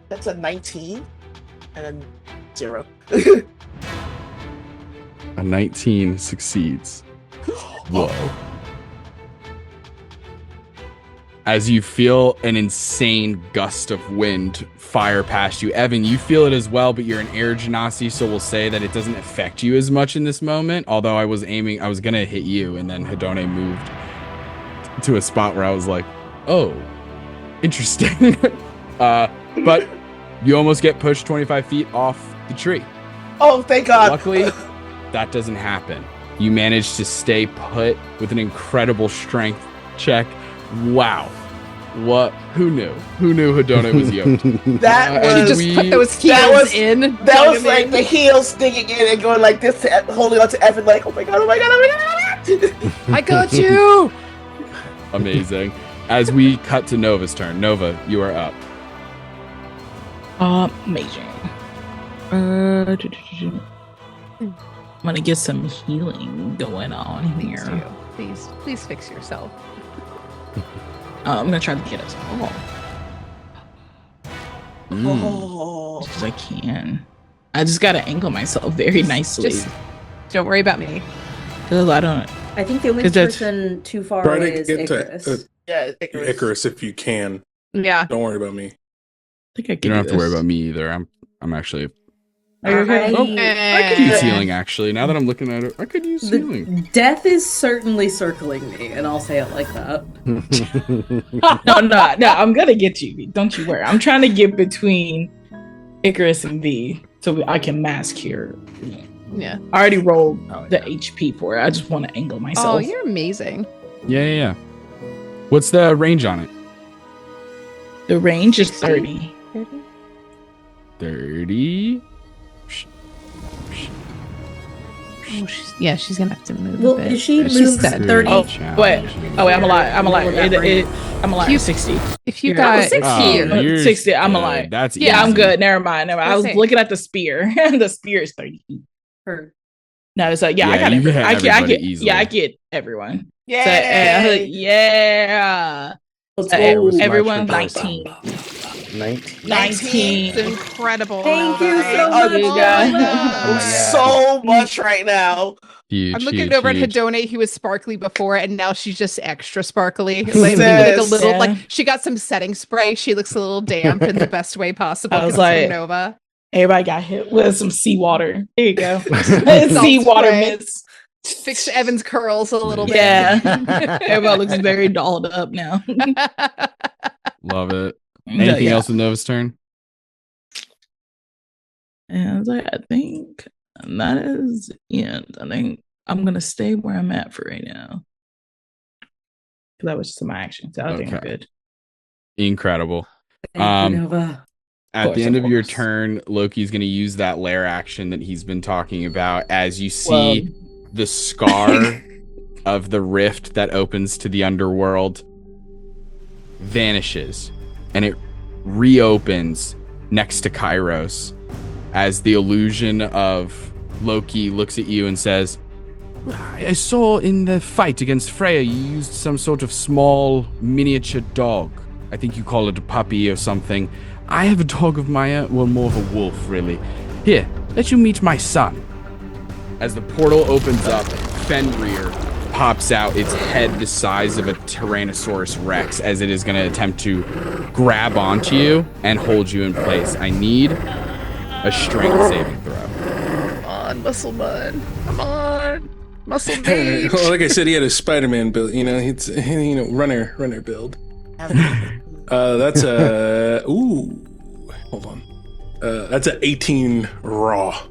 That's a 19 and then 0. A 19 succeeds. Whoa. As you feel an insane gust of wind fire past you. Evan, you feel it as well, but you're an air genasi, so we'll say that it doesn't affect you as much in this moment. Although I was going to hit you, and then Hedone moved to a spot where I was like, oh, interesting. But you almost get pushed 25 feet off the tree. Oh, thank God. Luckily, that doesn't happen. You manage to stay put with an incredible strength check. Wow. What? Who knew? Who knew Hedone was yoked? That was Just put those heels in. That was like the heels sticking in and going like this, holding on to Evan, like, oh my God, oh my God, oh my God. I got you. Amazing. As we cut to Nova's turn. Nova, you are up. Amazing. I'm gonna get some healing going on here. Please fix yourself. I'm gonna try to get us all. Oh. Because I can. I just gotta angle myself very nicely. Just don't worry about me. Because I don't. I think the only person too far Try away to is get Icarus. to Yeah, Icarus. Icarus if you can. Yeah. Don't worry about me. I think I You can don't have to worry this. about me either. I'm actually. Are you okay? I could use healing actually. Now that I'm looking at it, I could use healing. Death is certainly circling me, and I'll say it like that. No, I'm gonna get you. Don't you worry. I'm trying to get between Icarus and V so I can mask here. Yeah. I already rolled the HP for it. I just want to angle myself. Oh, you're amazing. Yeah. What's the range on it? The range is 30. 30. Oh, she's gonna have to move Well, a bit. is she She's moved dead. 30? Wait, I'm alive. I'm alive. 60. If you got 60, 60, I'm alive. That's yeah, I'm easy. good. Never mind. I was Okay. looking at the spear. The spear is 30. Her. No, it's like, I Yeah, got you everyone. hit I everybody get easily. I get everyone. Yay! Yeah. Let's So, go. everyone Much 19. 19. 19. It's incredible. Thank you so Nova. much. You guys. Nova. So much right now. Huge, I'm looking huge, over huge. at Hedone, who was sparkly before, and now she's just extra sparkly. Like, Yes. a little, Yeah. like she got some setting spray. She looks a little damp in the best way possible. I was 'cause it's from like- Nova. Everybody got hit with some seawater. There you go. Salt Seawater spray. mist. Fix Evan's curls a little bit. Yeah. Everybody looks very dolled up now. Love it. Anything else with Nova's turn? And I was like, I think that is it. I think I'm gonna stay where I'm at for right now. Because that was just my action. So I think I'm Okay. good. Incredible. Thank you, Nova. At course, the end of of your course. turn, Loki's going to use that lair action that he's been talking about as you see the scar of the rift that opens to the underworld vanishes and it reopens next to Kairos as the illusion of Loki looks at you and says, I saw in the fight against Freya you used some sort of small miniature dog. I think you call it a puppy or something. I have a dog of my own, well, more of a wolf, really. Here, let you meet my son. As the portal opens up, Fenrir pops out, its head the size of a Tyrannosaurus Rex, as it is going to attempt to grab onto you and hold you in place. I need a strength saving throw. Come on, muscle bud. Come on. Muscle beach. Well, like I said, he had a Spider-Man build. It's runner build. That's a hold on. That's a 18 raw.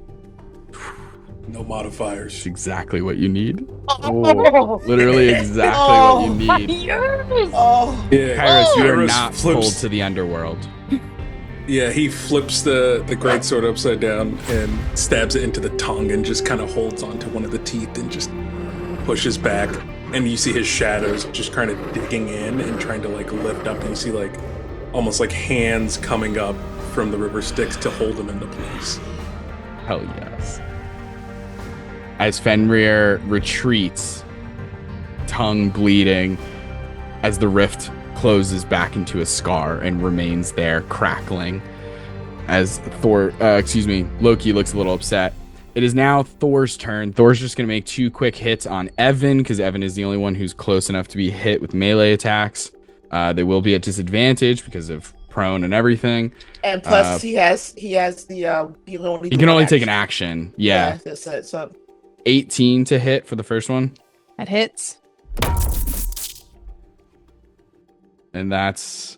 No modifiers. It's exactly what you need. Oh. Literally exactly what you need. Oh. Yeah, Kairos, you are Kairos not pulled to the underworld. Yeah, he flips the greatsword upside down and stabs it into the tongue and just kind of holds onto one of the teeth and just pushes back. And you see his shadows just kind of digging in and trying to like lift up. And you see like almost like hands coming up from the river Styx to hold him into place. Hell yes. As Fenrir retreats, tongue bleeding, as the rift closes back into a scar and remains there, crackling. As Loki looks a little upset. It is now Thor's turn. Thor's just going to make 2 quick hits on Evan, because Evan is the only one who's close enough to be hit with melee attacks. They will be at disadvantage because of prone and everything. And plus, he has the he can only take an action. Yeah. That's it. So 18 to hit for the first one. That hits. And that's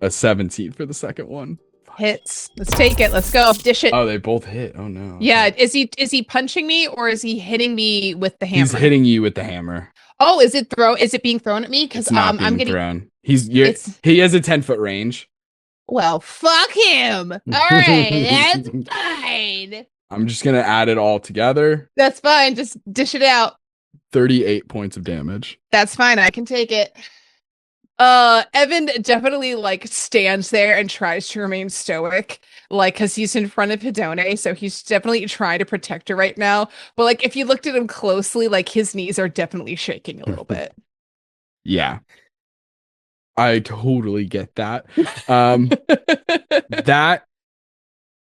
a 17 for the second one. Hits. Let's take it. Let's go. Dish it. Oh, they both hit. Oh no. Yeah. Is he punching me or is he hitting me with the hammer? He's hitting you with the hammer. Oh, is it being thrown at me? Because I'm getting thrown. He has a 10-foot range. Well, fuck him. All right, that's fine. I'm just gonna add it all together. That's fine. Just dish it out. 38 points of damage. That's fine. I can take it. Evan definitely like stands there and tries to remain stoic, like because he's in front of Hedone, so he's definitely trying to protect her right now. But like if you looked at him closely, like his knees are definitely shaking a little bit. Yeah. I totally get that. That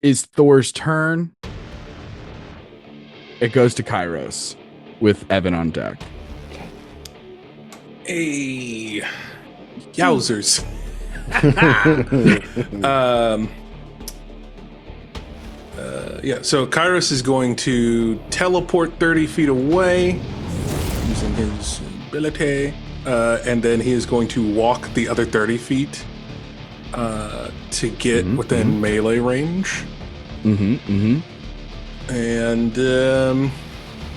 is Thor's turn. It goes to Kairos with Evan on deck. Hey, yowzers. Yeah, so Kairos is going to teleport 30 feet away using his ability. And then he is going to walk the other 30 feet to get within melee range. And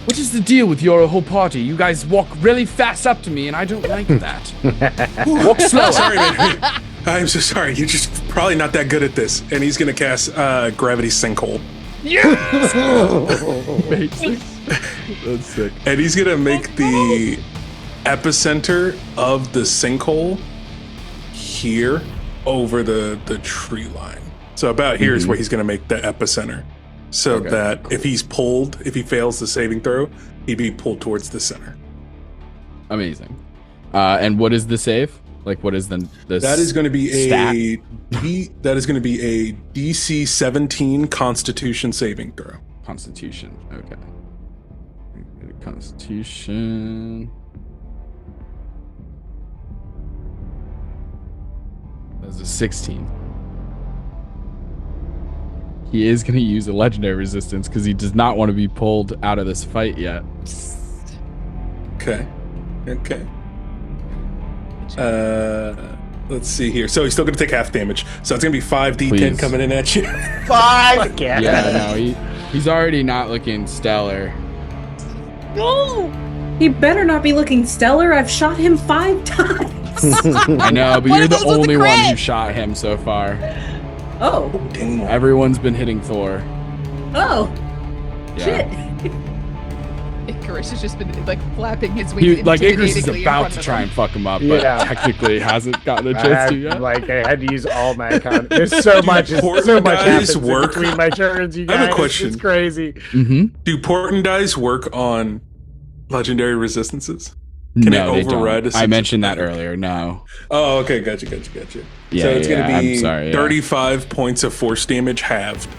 what is the deal with your whole party? You guys walk really fast up to me, and I don't like that. Walk slower. Sorry, man. I'm so sorry. You're just probably not that good at this. And he's going to cast Gravity Sinkhole. Yes! That's sick. And he's going to make the epicenter of the sinkhole here over the tree line. So about here is where he's going to make the epicenter. So that if he fails the saving throw, he'd be pulled towards the center. Amazing. And what is the save? Like, what is the that is going to be stat? That is going to be a DC 17 Constitution saving throw. Constitution. Okay. Constitution. That's a 16. He is going to use a legendary resistance because he does not want to be pulled out of this fight yet. Okay. Let's see here. So he's still going to take half damage. So it's going to be 5d10 Please. coming in at you. 5. Yeah, no, he's already not looking stellar. No! He better not be looking stellar. I've shot him 5 times. I know, but you're the only one who shot him so far. Oh. Everyone's been hitting Thor. Oh. Yeah. Shit. Icarus has just been like flapping his wings. Icarus is about to try and fuck him up, but technically hasn't gotten a chance to yet. Like I had to use all my account. There's so much happens work between my turns. You guys, I have a question. It's crazy. Do portent dice work on legendary resistances? Can it override? They don't. I mentioned that earlier. No. Oh, okay. Gotcha. Yeah, so it's going to be 35 points of force damage halved.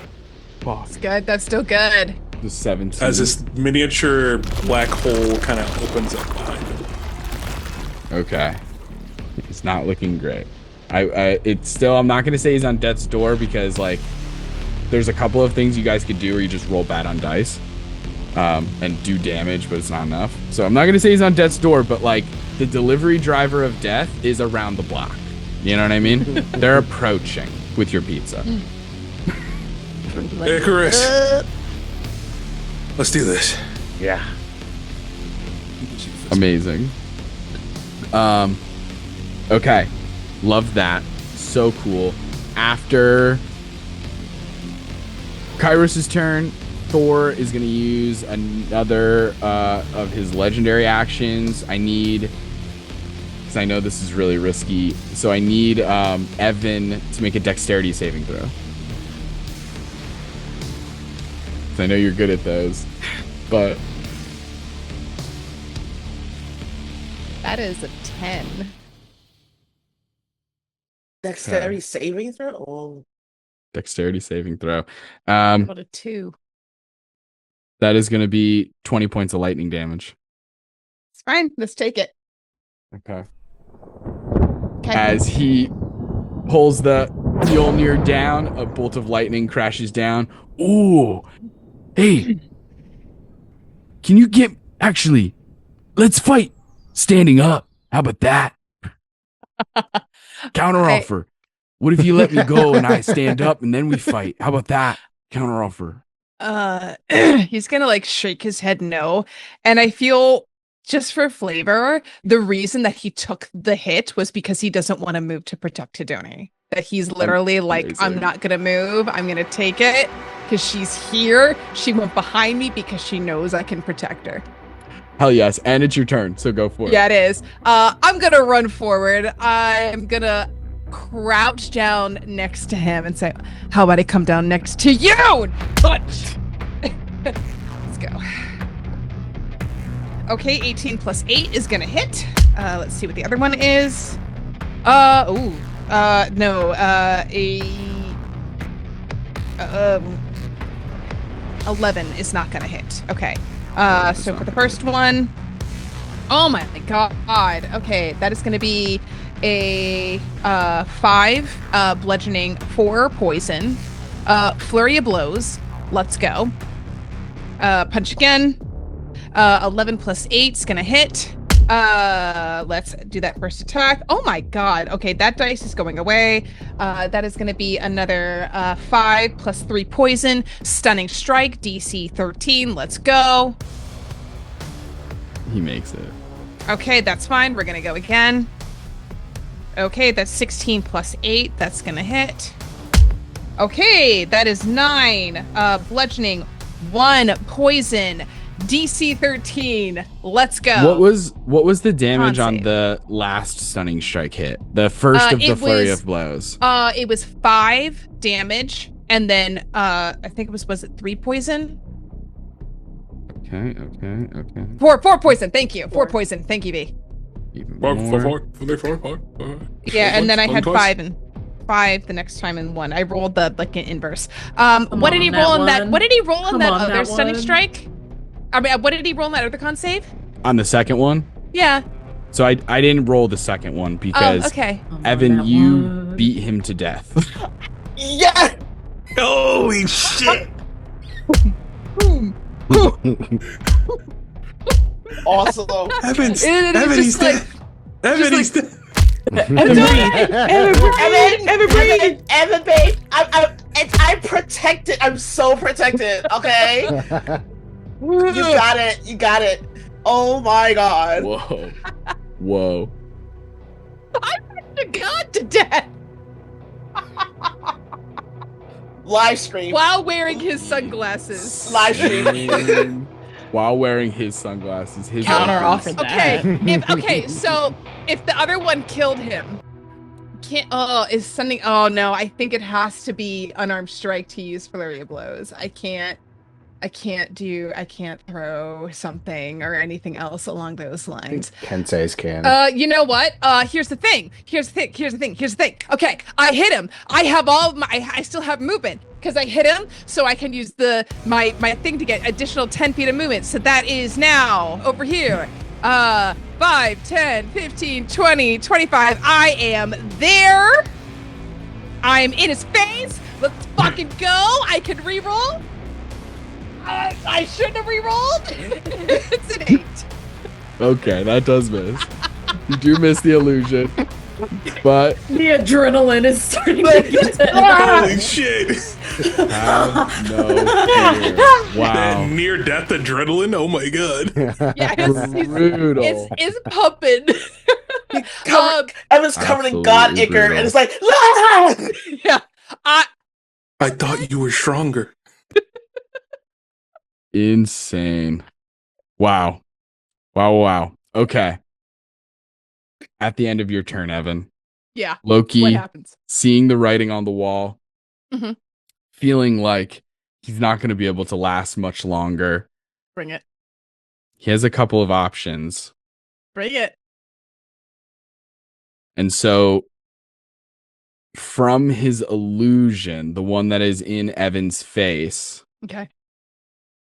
That's good. That's still good. The 17. As this miniature black hole kind of opens up behind him. Okay. It's not looking great. I'm not going to say he's on death's door because like there's a couple of things you guys could do where you just roll bad on dice. And do damage, but it's not enough. So I'm not going to say he's on death's door, but like the delivery driver of death is around the block. You know what I mean? They're approaching with your pizza. Icarus. Let's do this. Yeah. Amazing. Okay. Love that. So cool. After Kairos' turn, Thor is going to use another of his legendary actions. I need, because I know this is really risky, so I need Evan to make a dexterity saving throw. I know you're good at those, but that is a 10. Dexterity saving throw? Oh. Dexterity saving throw. What a 2. That is going to be 20 points of lightning damage. It's fine. Let's take it. Okay. As he pulls the Mjolnir down, a bolt of lightning crashes down. Ooh. Hey. Can you actually, let's fight standing up. How about that? Counteroffer. What if you let me go and I stand up and then we fight? How about that? Counteroffer. He's gonna like shake his head no. And I feel just for flavor, the reason that he took the hit was because he doesn't want to move to protect Hidone. That he's literally like, Amazing. I'm not gonna move, I'm gonna take it because she's here. She went behind me because she knows I can protect her. Hell yes. And it's your turn, so go for it. Yeah, it is. I'm gonna run forward. I'm gonna crouch down next to him and say, how about I come down next to you? Punch! Let's go. Okay, 18 plus 8 is gonna hit. Let's see what the other one is. No, 11 is not gonna hit. Okay. So for the first one, oh my god. Okay, that is gonna be a 5 bludgeoning, 4 poison, flurry of blows. Let's go. Punch again. 11 plus 8 is gonna hit. Let's do that first attack. Oh my god. Okay, that dice is going away. That is gonna be another 5 plus 3 poison, stunning strike, DC 13. Let's go. He makes it. Okay, that's fine. We're gonna go again. Okay, that's 16 plus 8. That's gonna hit. Okay, that is 9 bludgeoning, 1 poison, DC 13. Let's go. What was the damage Con on save. the last stunning strike hit? The first of the flurry of blows. It was 5 damage, and then I think it was it 3 poison? Okay. 4 poison. Thank you. 4 poison. Thank you, V. Even Four. Yeah, and then I had Twice. 5 and 5 the next time and 1. I rolled the like an inverse. What did he roll on that? What did he roll on that other stunning strike? I mean, what did he roll on that other con save? On the second one? Yeah. So I didn't roll the second one because okay. Evan, you beat him to death. Yeah. Holy shit! Awesome. Evan, He's he's like- dead. Evan, he's dead. Evan, breathe. Evan, babe, I'm protected. I'm so protected. Okay, you got it. Oh my god. Whoa. I put the god to death Live stream. while wearing his sunglasses. Live stream. While wearing his sunglasses, his Counter outfits. offer that. Okay. So if the other one killed him, is something? Oh no, I think it has to be unarmed strike to use flurry of blows. I can't throw something or anything else along those lines. Kensei's can. You know what? Here's the thing. Okay, I hit him. I have I still have movement because I hit him, so I can use my thing to get additional 10 feet of movement. So that is now over here. 5, 10, 15, 20, 25. I am there. I'm in his face. Let's fucking go. I can reroll. I shouldn't have rerolled. It's an 8. Okay, that does miss. You do miss the illusion, but The adrenaline is starting to get Holy shit! have no fear. Wow. Near death adrenaline. Oh my god. Yeah, Brutal. it's pumping. Evan's covered in God Absolutely ichor, brutal. and it's like, "Ah!" Yeah. I thought you were stronger. Insane. Wow. Okay. At the end of your turn, Evan, Yeah. What Loki, happens? seeing the writing on the wall, Mhm. feeling like he's not going to be able to last much longer, Bring it. he has a couple of options. Bring it. And so, from his illusion, the one that is in Evan's face, Okay.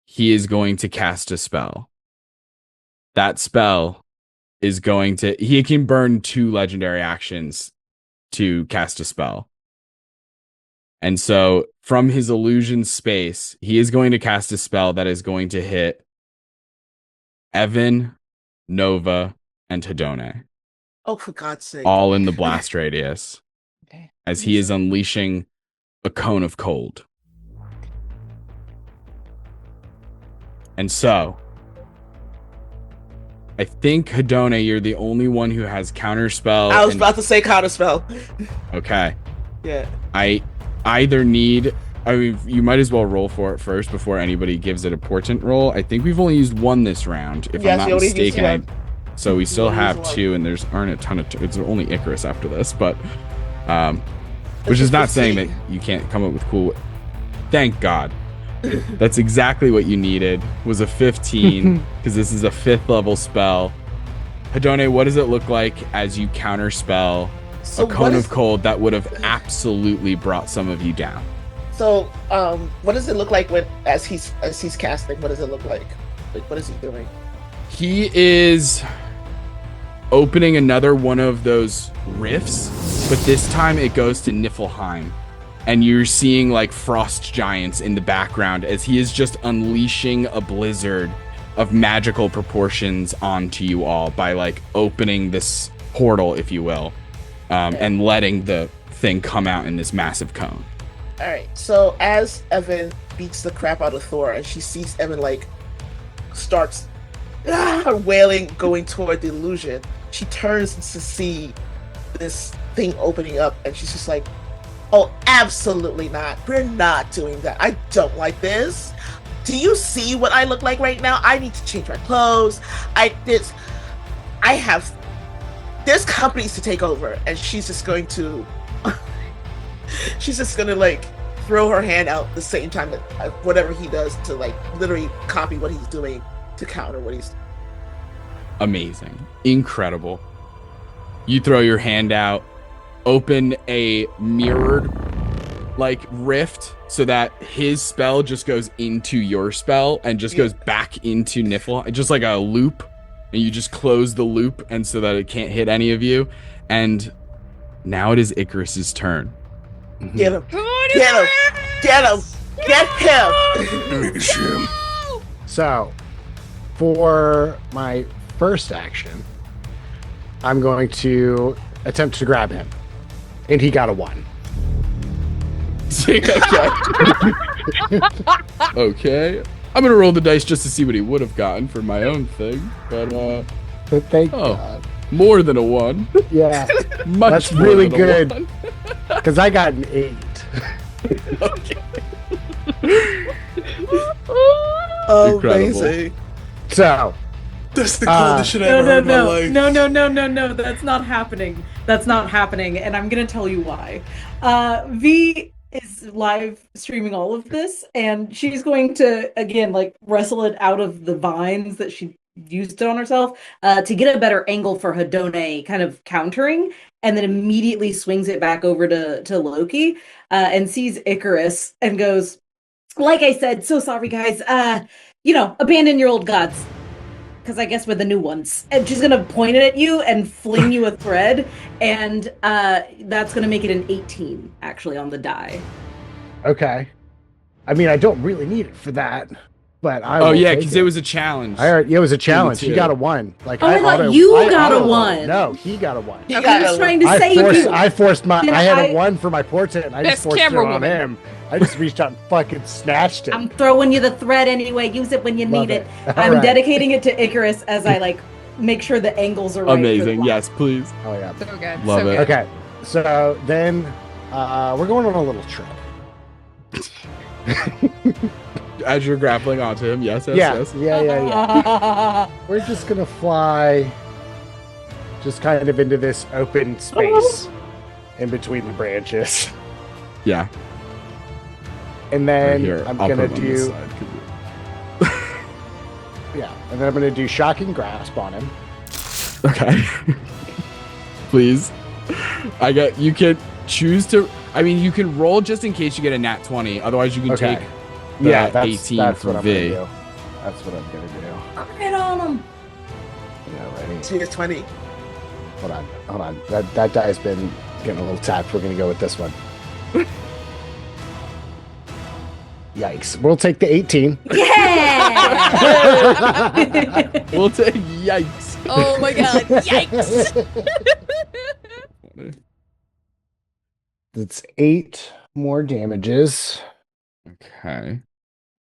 he is going to cast a spell. That spell is going to, he can burn 2 legendary actions to cast a spell. And so from his illusion space, he is going to cast a spell that is going to hit Evan, Nova, and Hidone. Oh, for God's sake. all in the blast radius, Okay. as he is unleashing a cone of cold. And so, I think, Hedone, you're the only one who has counterspell. I was about to say counterspell. Okay. Yeah. I either need... I mean, you might as well roll for it first before anybody gives it a portent roll. I think we've only used one this round, if I'm not mistaken. So we still have two, and aren't a ton of... It's only Icarus after this, but... which is not saying that you can't come up with cool... Thank God. That's exactly what you needed, was a 15, because this is a 5th level spell. Hedone, what does it look like as you counterspell a cone of cold that would have absolutely brought some of you down? So, what does it look like as he's casting? What does it look like? Like, what is he doing? He is opening another one of those rifts, but this time it goes to Niflheim. And you're seeing like frost giants in the background as he is just unleashing a blizzard of magical proportions onto you all by like opening this portal, if you will, and letting the thing come out in this massive cone. All right. So as Evan beats the crap out of Thor, and she sees Evan like starts wailing, going toward the illusion, she turns to see this thing opening up, and she's just like, "Oh, absolutely not. We're not doing that. I don't like this. Do you see what I look like right now? I need to change my clothes. There's companies to take over." And she's just going to like throw her hand out the same time that whatever he does to like literally copy what he's doing to counter what he's... Amazing. Incredible. You throw your hand out, open a mirrored like rift so that his spell just goes into your spell and just goes back into Nifl, just like a loop, and you just close the loop and so that it can't hit any of you. And now it is Icarus's turn. Get him! Get him! Get him! Get him! So, for my first action, I'm going to attempt to grab him. And he got a 1. Okay. I'm gonna roll the dice just to see what he would have gotten for my own thing. But thank God. More than a 1. Yeah. Much That's more really than good. Because I got an 8. Okay. Amazing. So, that's the coldest shit I ever heard in my life. No, that's not happening. That's not happening, and I'm gonna tell you why. V is live streaming all of this, and she's going to again like wrestle it out of the vines that she used it on herself to get a better angle for Hedone kind of countering, and then immediately swings it back over to Loki and sees Icarus and goes, "Like I said, so sorry guys. Abandon your old gods. Because I guess we're the new ones." And she's gonna point it at you and fling you a thread, and that's gonna make it an 18 actually on the die. okay. I mean, I don't really need it for that, but I. Oh yeah, because it was a challenge. It was a challenge. He got a 1. Like I thought you got a 1. No, he got a 1. I was trying to save you. I had a 1 for my portent, and I just forced it on him. I just reached out and fucking snatched it. I'm throwing you the thread anyway. Use it when you need it. I'm dedicating it to Icarus as I like make sure the angles are right. Amazing. Yes, please. Oh yeah. So good. Love so it. Good. Okay. So then we're going on a little trip. As you're grappling onto him, yes. Yeah. We're just gonna fly just kind of into this open space in between the branches. Yeah. And then Right here, I'm I'll gonna put it on this do side, 'cause and then I'm gonna do shocking grasp on him. Okay. Please. You can choose to... I mean, you can roll just in case you get a nat 20. Otherwise, you can take the 18 that's for what I'm V. gonna do. That's what I'm gonna do. Crit on him. Yeah, ready. She gets 20. Hold on. That die's been getting a little tapped. We're gonna go with this one. Yikes. We'll take the 18. Yeah. We'll take... Yikes. Oh my god! Yikes! That's 8 more damages. Okay.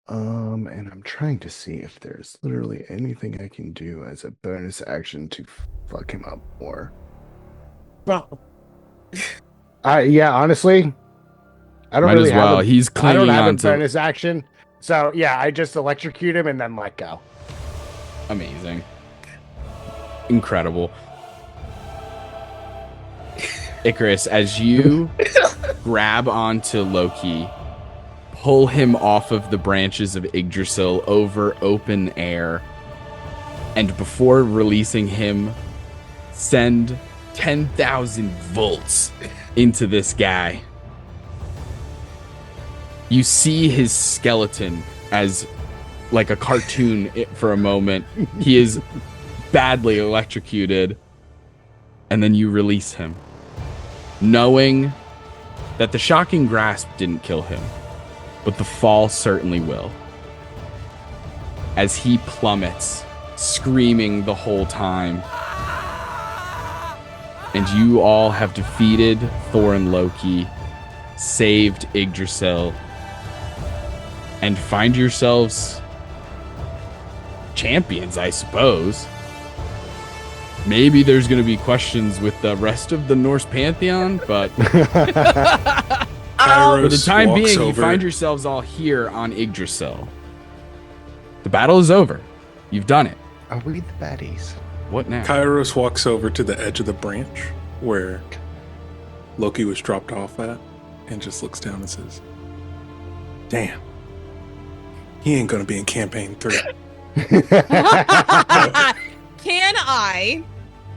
And I'm trying to see if there's literally anything I can do as a bonus action to fuck him up more. Bro. Yeah, honestly, I don't Might really as well. have He's I don't clinging have a on to. bonus action. So yeah, I just electrocute him and then let go. Amazing. Incredible. Icarus, as you grab onto Loki, pull him off of the branches of Yggdrasil over open air, and before releasing him, send 10,000 volts into this guy. You see his skeleton as like a cartoon for a moment. He is badly electrocuted, and then you release him, knowing that the shocking grasp didn't kill him, but the fall certainly will. As he plummets, screaming the whole time. And you all have defeated Thor and Loki, saved Yggdrasil, and find yourselves champions, I suppose. Maybe there's going to be questions with the rest of the Norse pantheon, but for the time being, you find yourselves all here on Yggdrasil. The battle is over. You've done it. Are we the baddies? What now? Kairos walks over to the edge of the branch where Loki was dropped off at and just looks down and says, "Damn, he ain't gonna be in campaign 3. Can I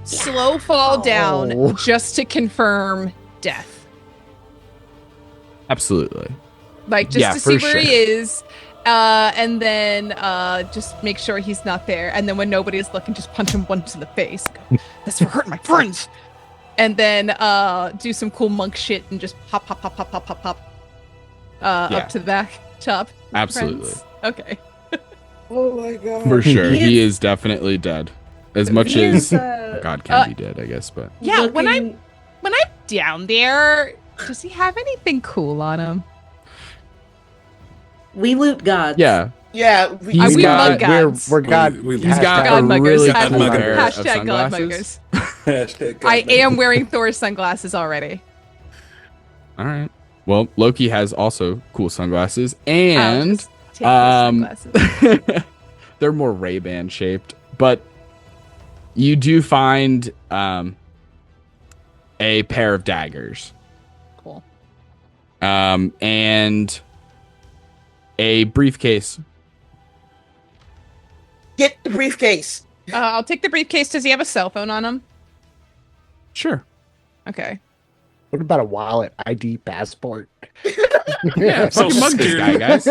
slow fall down just to confirm death? Absolutely. Like, just to see where he is, and then just make sure he's not there. And then when nobody's looking, just punch him once in the face. Go, "That's for hurting my friends." And then do some cool monk shit and just pop, up to the back, top. Absolutely. Friends. Okay. Oh my god. For sure. He is definitely dead. As much as God can be dead, I guess, but yeah, when I'm down there, does he have anything cool on him? We loot gods. Yeah. Yeah, we mug gods. We're god. He's got a really cool pair of Hashtag god sunglasses. muggers. I am wearing Thor's sunglasses already. All right. Well, Loki has also cool sunglasses, and they're more Ray-Ban shaped, but you do find a pair of daggers. Cool. And a briefcase. Get the briefcase. I'll take the briefcase. Does he have a cell phone on him? Sure. Okay. What about a wallet, ID, passport? Yeah, fucking mug this guy, guys.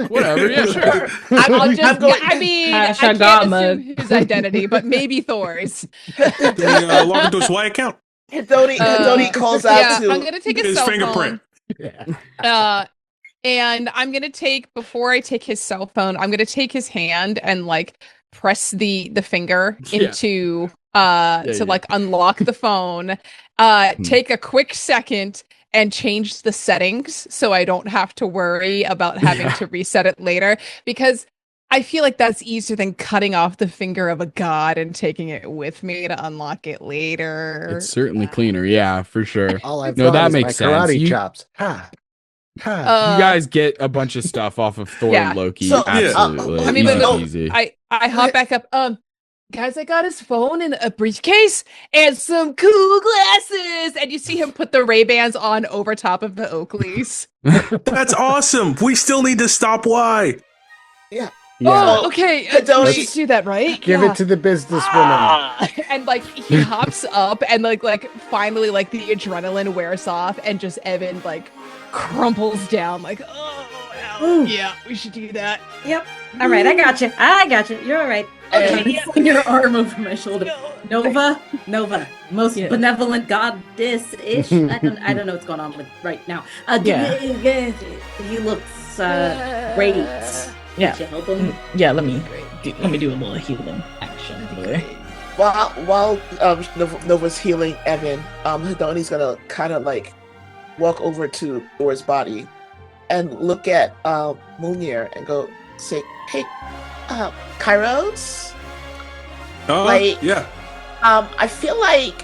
Whatever, yeah, sure. I can't assume his identity, but maybe Thor's. Log into his Y account. Hidoni calls out to I'm gonna take his cell fingerprint. Phone. And I'm gonna take, before I take his cell phone, I'm gonna take his hand and like press the finger into like unlock the phone. Take a quick second and change the settings so I don't have to worry about having to reset it later, because I feel like that's easier than cutting off the finger of a god and taking it with me to unlock it later. It's certainly cleaner, yeah, for sure. All I've No, thought that is makes my sense. karate You chops. Ha. you guys get a bunch of stuff off of Thor and Loki. So, absolutely. I mean, easy. I hop back up. Guys, I got his phone in a briefcase and some cool glasses. And you see him put the Ray-Bans on over top of the Oakleys. That's awesome. We still need to stop Y. Yeah. Oh, okay. Hidoni, Let's do that, right? Give it to the businesswoman. And like he hops up and like finally like the adrenaline wears off and just Evan like crumples down like, oh yeah, we should do that. Yep. All right, I got you. You're all right. Okay, put your arm over my shoulder. Nova, most benevolent goddess-ish. I don't know what's going on with right now. He looks great. Yeah. Should help him. Yeah, let me do a little healing action here. While Nova's healing Evan, Hedoni's gonna kind of like walk over to Thor's body and look at Munir and say, "Hey, Kairos, yeah. I feel like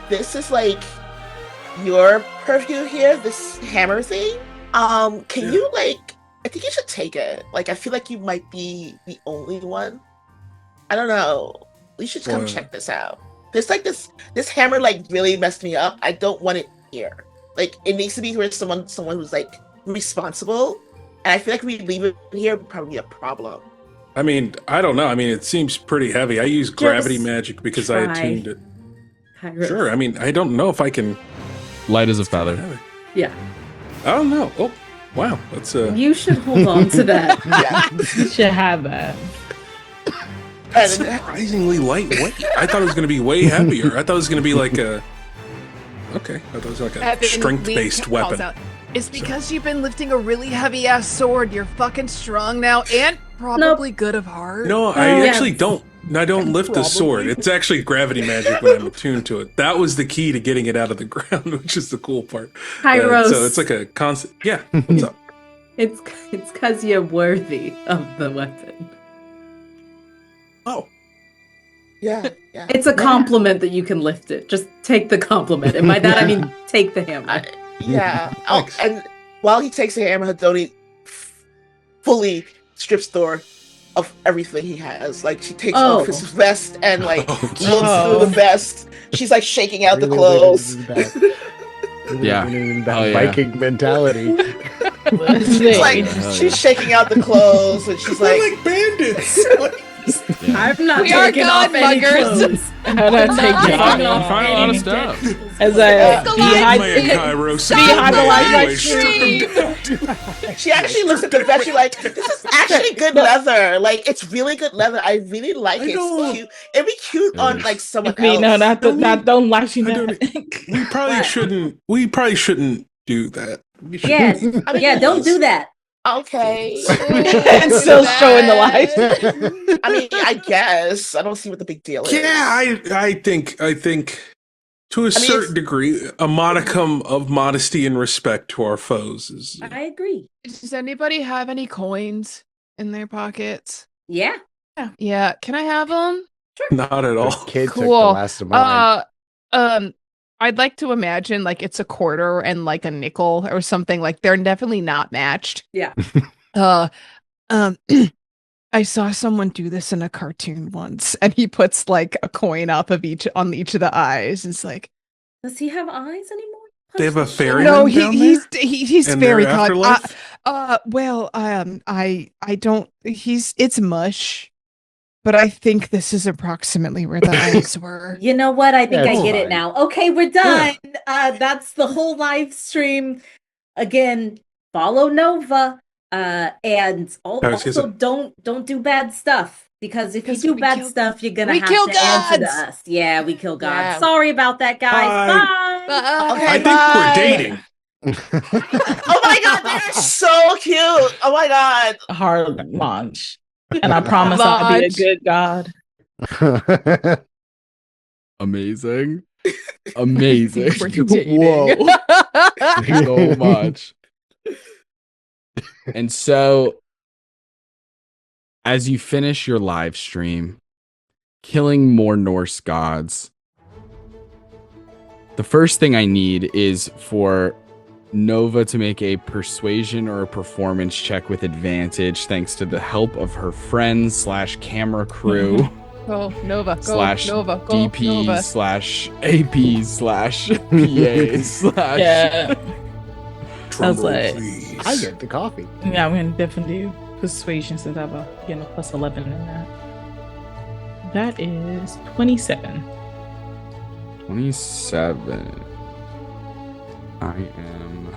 this is like your purview here, this hammer thing. Can you like? I think you should take it. Like, I feel like you might be the only one. I don't know. We should come check this out. There's like this hammer like really messed me up. I don't want it here. Like, it needs to be where someone who's like responsible. And I feel like if we leave it here, it would probably be a problem. I mean, I don't know. I mean, it seems pretty heavy. I use gravity magic because I attuned it. Kairos. Sure. I mean, I don't know if I can. Light as a feather. Yeah. I don't know. Oh, wow. That's You should hold on to that. Yeah. You should have that. That's surprisingly lightweight. I thought it was going to be way heavier. I thought it was going to be like a. Okay, I thought it was like a strength-based weapon. It's because you've been lifting a really heavy-ass sword. You're fucking strong now, and probably good of heart. No, I actually don't. I don't lift the sword. It's actually gravity magic when I'm attuned to it. That was the key to getting it out of the ground, which is the cool part. Kairos. So it's like a constant. Yeah, what's up? It's because you're worthy of the weapon. Oh. Yeah. It's a compliment that you can lift it. Just take the compliment. And by that, I mean take the hammer. Yeah. And while he takes the hammer, Hedoni fully strips Thor of everything he has. Like, she takes off his vest and like looks through the vest. She's like shaking out the clothes. Yeah. Viking mentality. She's like she's shaking out the clothes and she's like bandits. Yeah. I'm not we are taking off any clothes. I'm not taking off You find a lot of stuff. As a she actually looks at the vest. She's like, "This is actually good leather. Like, it's really good leather. I really like it. It's cute. It'd be cute on like someone else." No, don't lash you. We probably shouldn't do that. Yes. Don't do that. Okay. And still showing the light. I mean, I guess I don't see what the big deal is. Yeah, I think to a certain degree, a modicum of modesty and respect to our foes is. I agree. Does anybody have any coins in their pockets? Yeah. Yeah. Can I have them? Sure. Not at all. Kid took the last of mine. I'd like to imagine like it's a quarter and like a nickel or something. Like, they're definitely not matched. Yeah. I saw someone do this in a cartoon once, and he puts like a coin up of each on each of the eyes. It's like, does he have eyes anymore? They have a fairy. No, he's fairy god. I don't. It's mush. But I think this is approximately where the eyes were. You know what? I think I get it now. Okay, we're done. That's the whole live stream. Again, follow Nova. And also don't do bad stuff. Because if you do bad stuff, you're gonna have to answer to us. Yeah, we kill gods. Yeah. Sorry about that, guys. Bye. Okay, I think we're dating. Oh my god, they're so cute. Oh my god. Hard launch. And I promise I'll be a good god. Amazing. Amazing. Whoa. So much. And so, as you finish your live stream, killing more Norse gods, the first thing I need is for Nova to make a persuasion or a performance check with advantage, thanks to the help of her friends / camera crew. Go Nova. Go / Nova. Go DP Nova. / AP / PA / Yeah. I was like, I get the coffee. Yeah, I'm gonna definitely do persuasion since I have a +11 in that. That is 27. 27. I am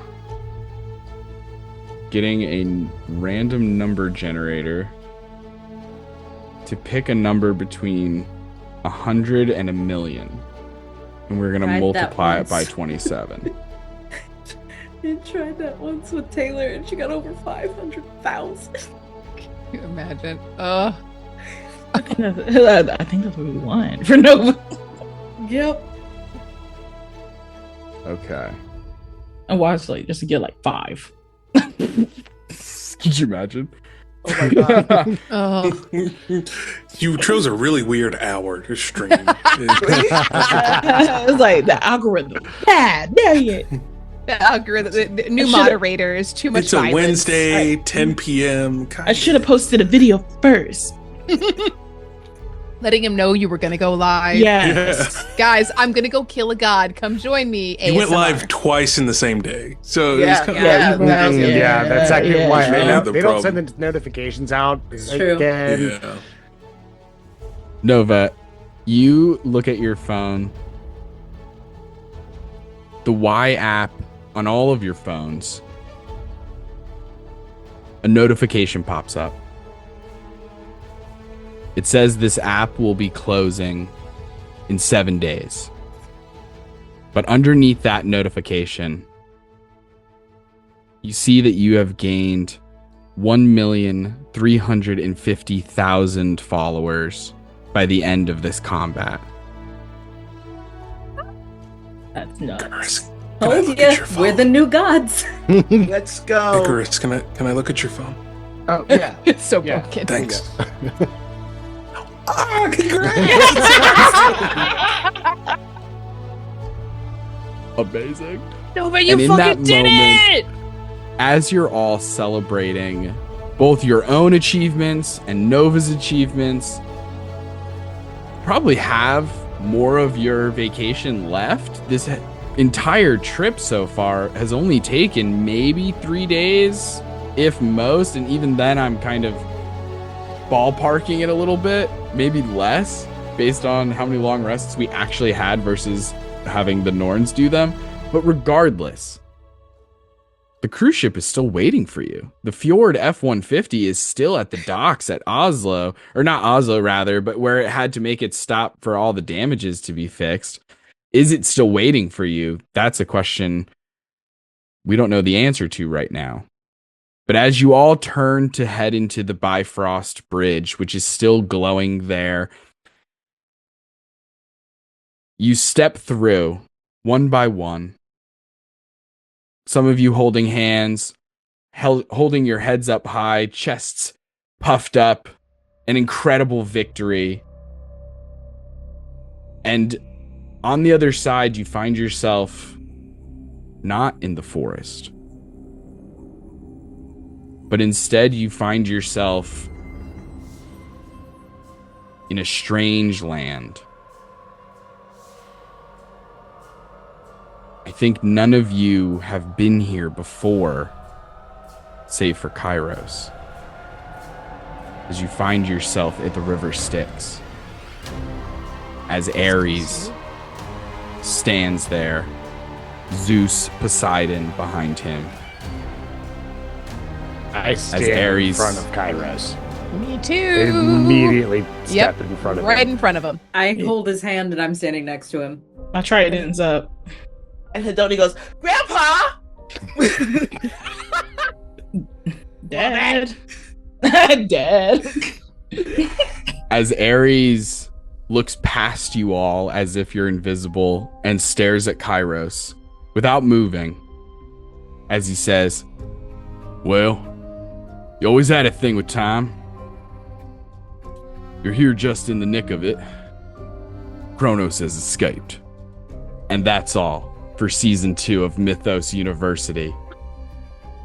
getting a random number generator to pick a number between 100 and 1,000,000. And we're going to multiply it by 27. I tried that once with Taylor and she got over 500,000. Can you imagine? I think that's what we want for Nova. Yep. Okay. And watch just to get 5. Could you imagine? Oh my god. Oh. You chose a really weird hour to stream. It's the algorithm. Bad. Dang it. The algorithm, the new moderators, too much It's a violence. Wednesday, 10 p.m. I should have posted a video first. Letting him know you were going to go live. Yes. Guys, I'm going to go kill a god. Come join me. You went ASMR. live twice in the same day. So Yeah, it was That's actually why they don't send problem. the notifications out. It's true. Again. Yeah. Nova, you look at your phone. The Y app on all of your phones. A notification pops up. It says this app will be closing in 7 days. But underneath that notification, you see that you have gained 1,350,000 followers by the end of this combat. That's nuts. Told ya, we're the new gods. Let's go. Icarus, can I look at your phone? Oh, yeah. It's so Yeah. broken. Thanks. Amazing. No, but you And in fucking that did moment- it! As you're all celebrating both your own achievements and Nova's achievements, probably have more of your vacation left. This entire trip so far has only taken maybe 3 days, if most, and even then I'm kind of ballparking it a little bit, maybe less, based on how many long rests we actually had versus having the Norns do them. But regardless, the cruise ship is still waiting for you. The Fjord F-150 is still at the docks at Oslo, or not Oslo rather, but where it had to make its stop for all the damages to be fixed. Is it still waiting for you? That's a question we don't know the answer to right now. But as you all turn to head into the Bifrost Bridge, which is still glowing there, you step through one by one. Some of you holding hands, holding your heads up high, chests puffed up, an incredible victory. And on the other side, you find yourself not in the forest, but instead you find yourself in a strange land. I think none of you have been here before, save for Kairos, as you find yourself at the river Styx, as Ares stands there, Zeus, Poseidon behind him. I stand in Ares- front of Kairos. Me too. Immediately step in front of him. Right in front of him. I hold his hand and I'm standing next to him. My trident's up. And Hedoni goes, Grandpa! Dad. Dad. As Ares looks past you all as if you're invisible and stares at Kairos without moving, as he says, "Well, you always had a thing with time. You're here just in the nick of it. Kronos has escaped. And that's all for season 2 of Mythos University.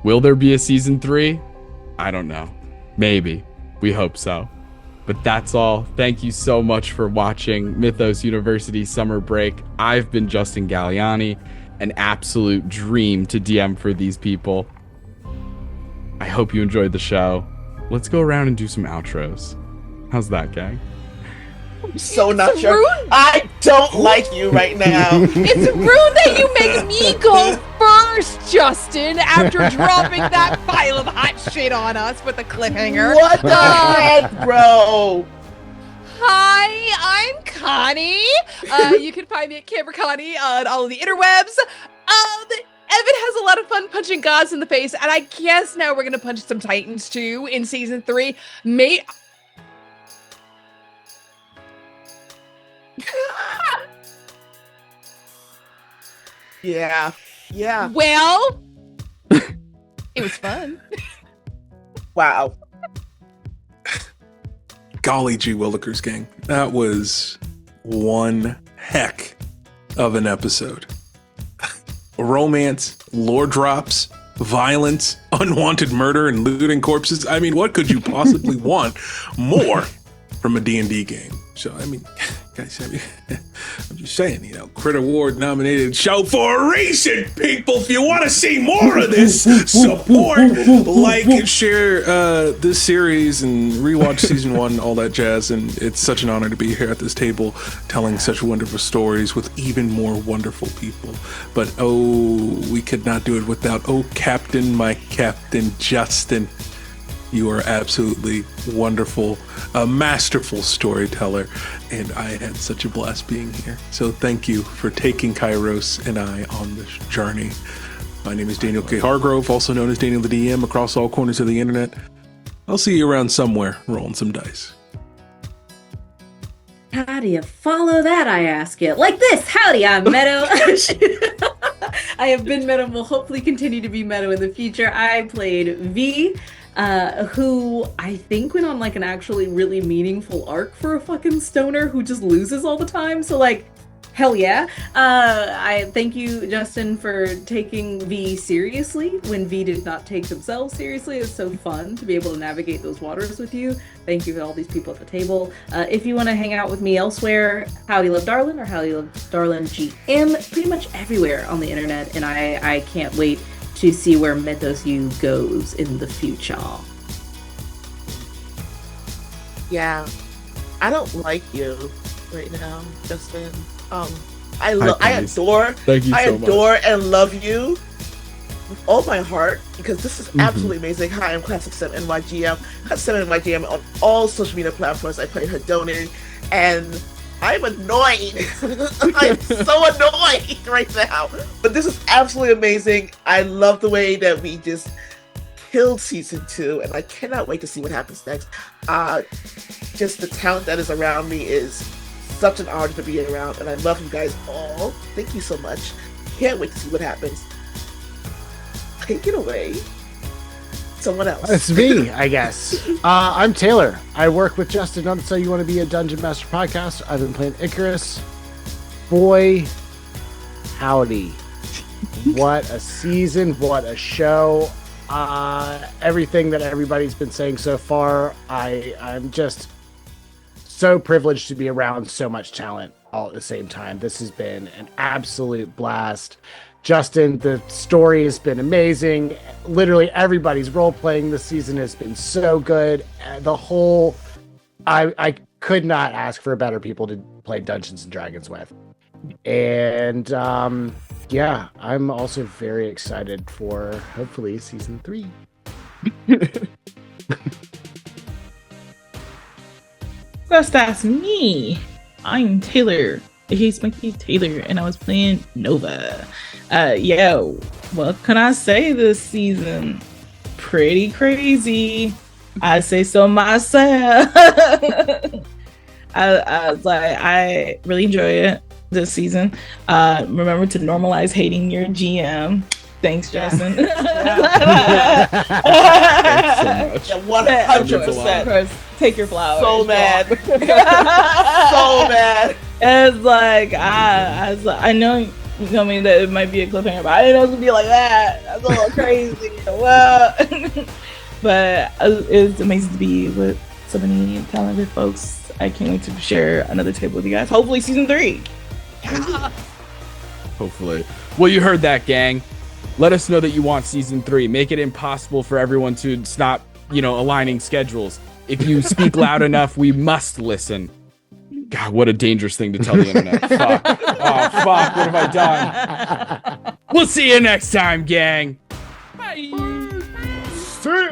Will there be a season 3? I don't know. Maybe. We hope so. But that's all. Thank you so much for watching Mythos University Summer Break. I've been Justin Galliani, an absolute dream to DM for these people. I hope you enjoyed the show. Let's go around and do some outros. How's that, gang? I'm so not It's sure. rude. I don't like you right now. It's rude that you make me go first, Justin, after dropping that pile of hot shit on us with a cliffhanger. What the heck, bro? Hi, I'm Connie. You can find me at Camera Connie on all of the interwebs. Evan has a lot of fun punching gods in the face, and I guess now we're gonna punch some titans too in season 3. Yeah. Well, it was fun. Wow. Golly gee willikers, gang. That was one heck of an episode. Romance, lore drops, violence, unwanted murder, and looting corpses. I mean, what could you possibly want more from a D&D game? So, I mean, guys, I'm just saying, Crit Award nominated show for a reason, people. If you want to see more of this, support, like, and share this series and rewatch season 1, all that jazz. And it's such an honor to be here at this table telling such wonderful stories with even more wonderful people. But we could not do it without Captain, my Captain Justin. You are absolutely wonderful, a masterful storyteller, and I had such a blast being here. So thank you for taking Kairos and I on this journey. My name is Daniel K. Hargrove, also known as Daniel the DM, across all corners of the internet. I'll see you around somewhere, rolling some dice. How do you follow that, I ask you? Like this. Howdy, I'm Meadow. I have been Meadow and will hopefully continue to be Meadow in the future. I played V, who I think went on like an actually really meaningful arc for a fucking stoner who just loses all the time. So like, hell yeah. I thank you, Justin, for taking V seriously when V did not take themselves seriously. It's so fun to be able to navigate those waters with you. Thank you to all these people at the table. If you want to hang out with me elsewhere, Howdy Love Darlin or Howdy Love Darlin GM, pretty much everywhere on the internet, and I can't wait to see where Mythos U goes in the future. Yeah. I don't like you right now, Justin. I adore Thank you so much. And love you with all my heart, because this is absolutely amazing. Hi, I'm Classic 7 NYGM. Classic 7 NYGM on all social media platforms. I play Hedonian, and I'm annoyed. I'm so annoyed right now. But this is absolutely amazing. I love the way that we just killed season 2, and I cannot wait to see what happens next. Just the talent that is around me is such an honor to be around, and I love you guys all. Thank you so much. Can't wait to see what happens. Take it away. Someone else. It's me, I guess. I'm Taylor. I work with Justin on So You Want to Be a Dungeon Master podcast. I've been playing Icarus. Boy, howdy. What a season. What a show. Everything that everybody's been saying so far, I'm just so privileged to be around so much talent all at the same time. This has been an absolute blast. Justin, the story has been amazing. Literally everybody's role playing this season has been so good. I could not ask for better people to play Dungeons and Dragons with. And yeah, I'm also very excited for hopefully season 3. That's me. I'm Taylor. He's Mickey Taylor, and I was playing Nova. What can I say this season? Pretty crazy. I say so myself. I really enjoy it this season. Remember to normalize hating your GM. Thanks, Justin. Thanks so much. 100%. Take your flowers. So mad. So mad. It's like I know you told me that it might be a cliffhanger, but I didn't know it was gonna be like that. That's a little crazy. Well, but it's amazing to be with so many talented folks. I can't wait to share another table with you guys. Hopefully, season 3. Hopefully. Well, you heard that, gang. Let us know that you want season 3. Make it impossible for everyone to stop, aligning schedules. If you speak loud enough, we must listen. God, what a dangerous thing to tell the internet. Fuck. Oh, fuck. What have I done? We'll see you next time, gang. See ya.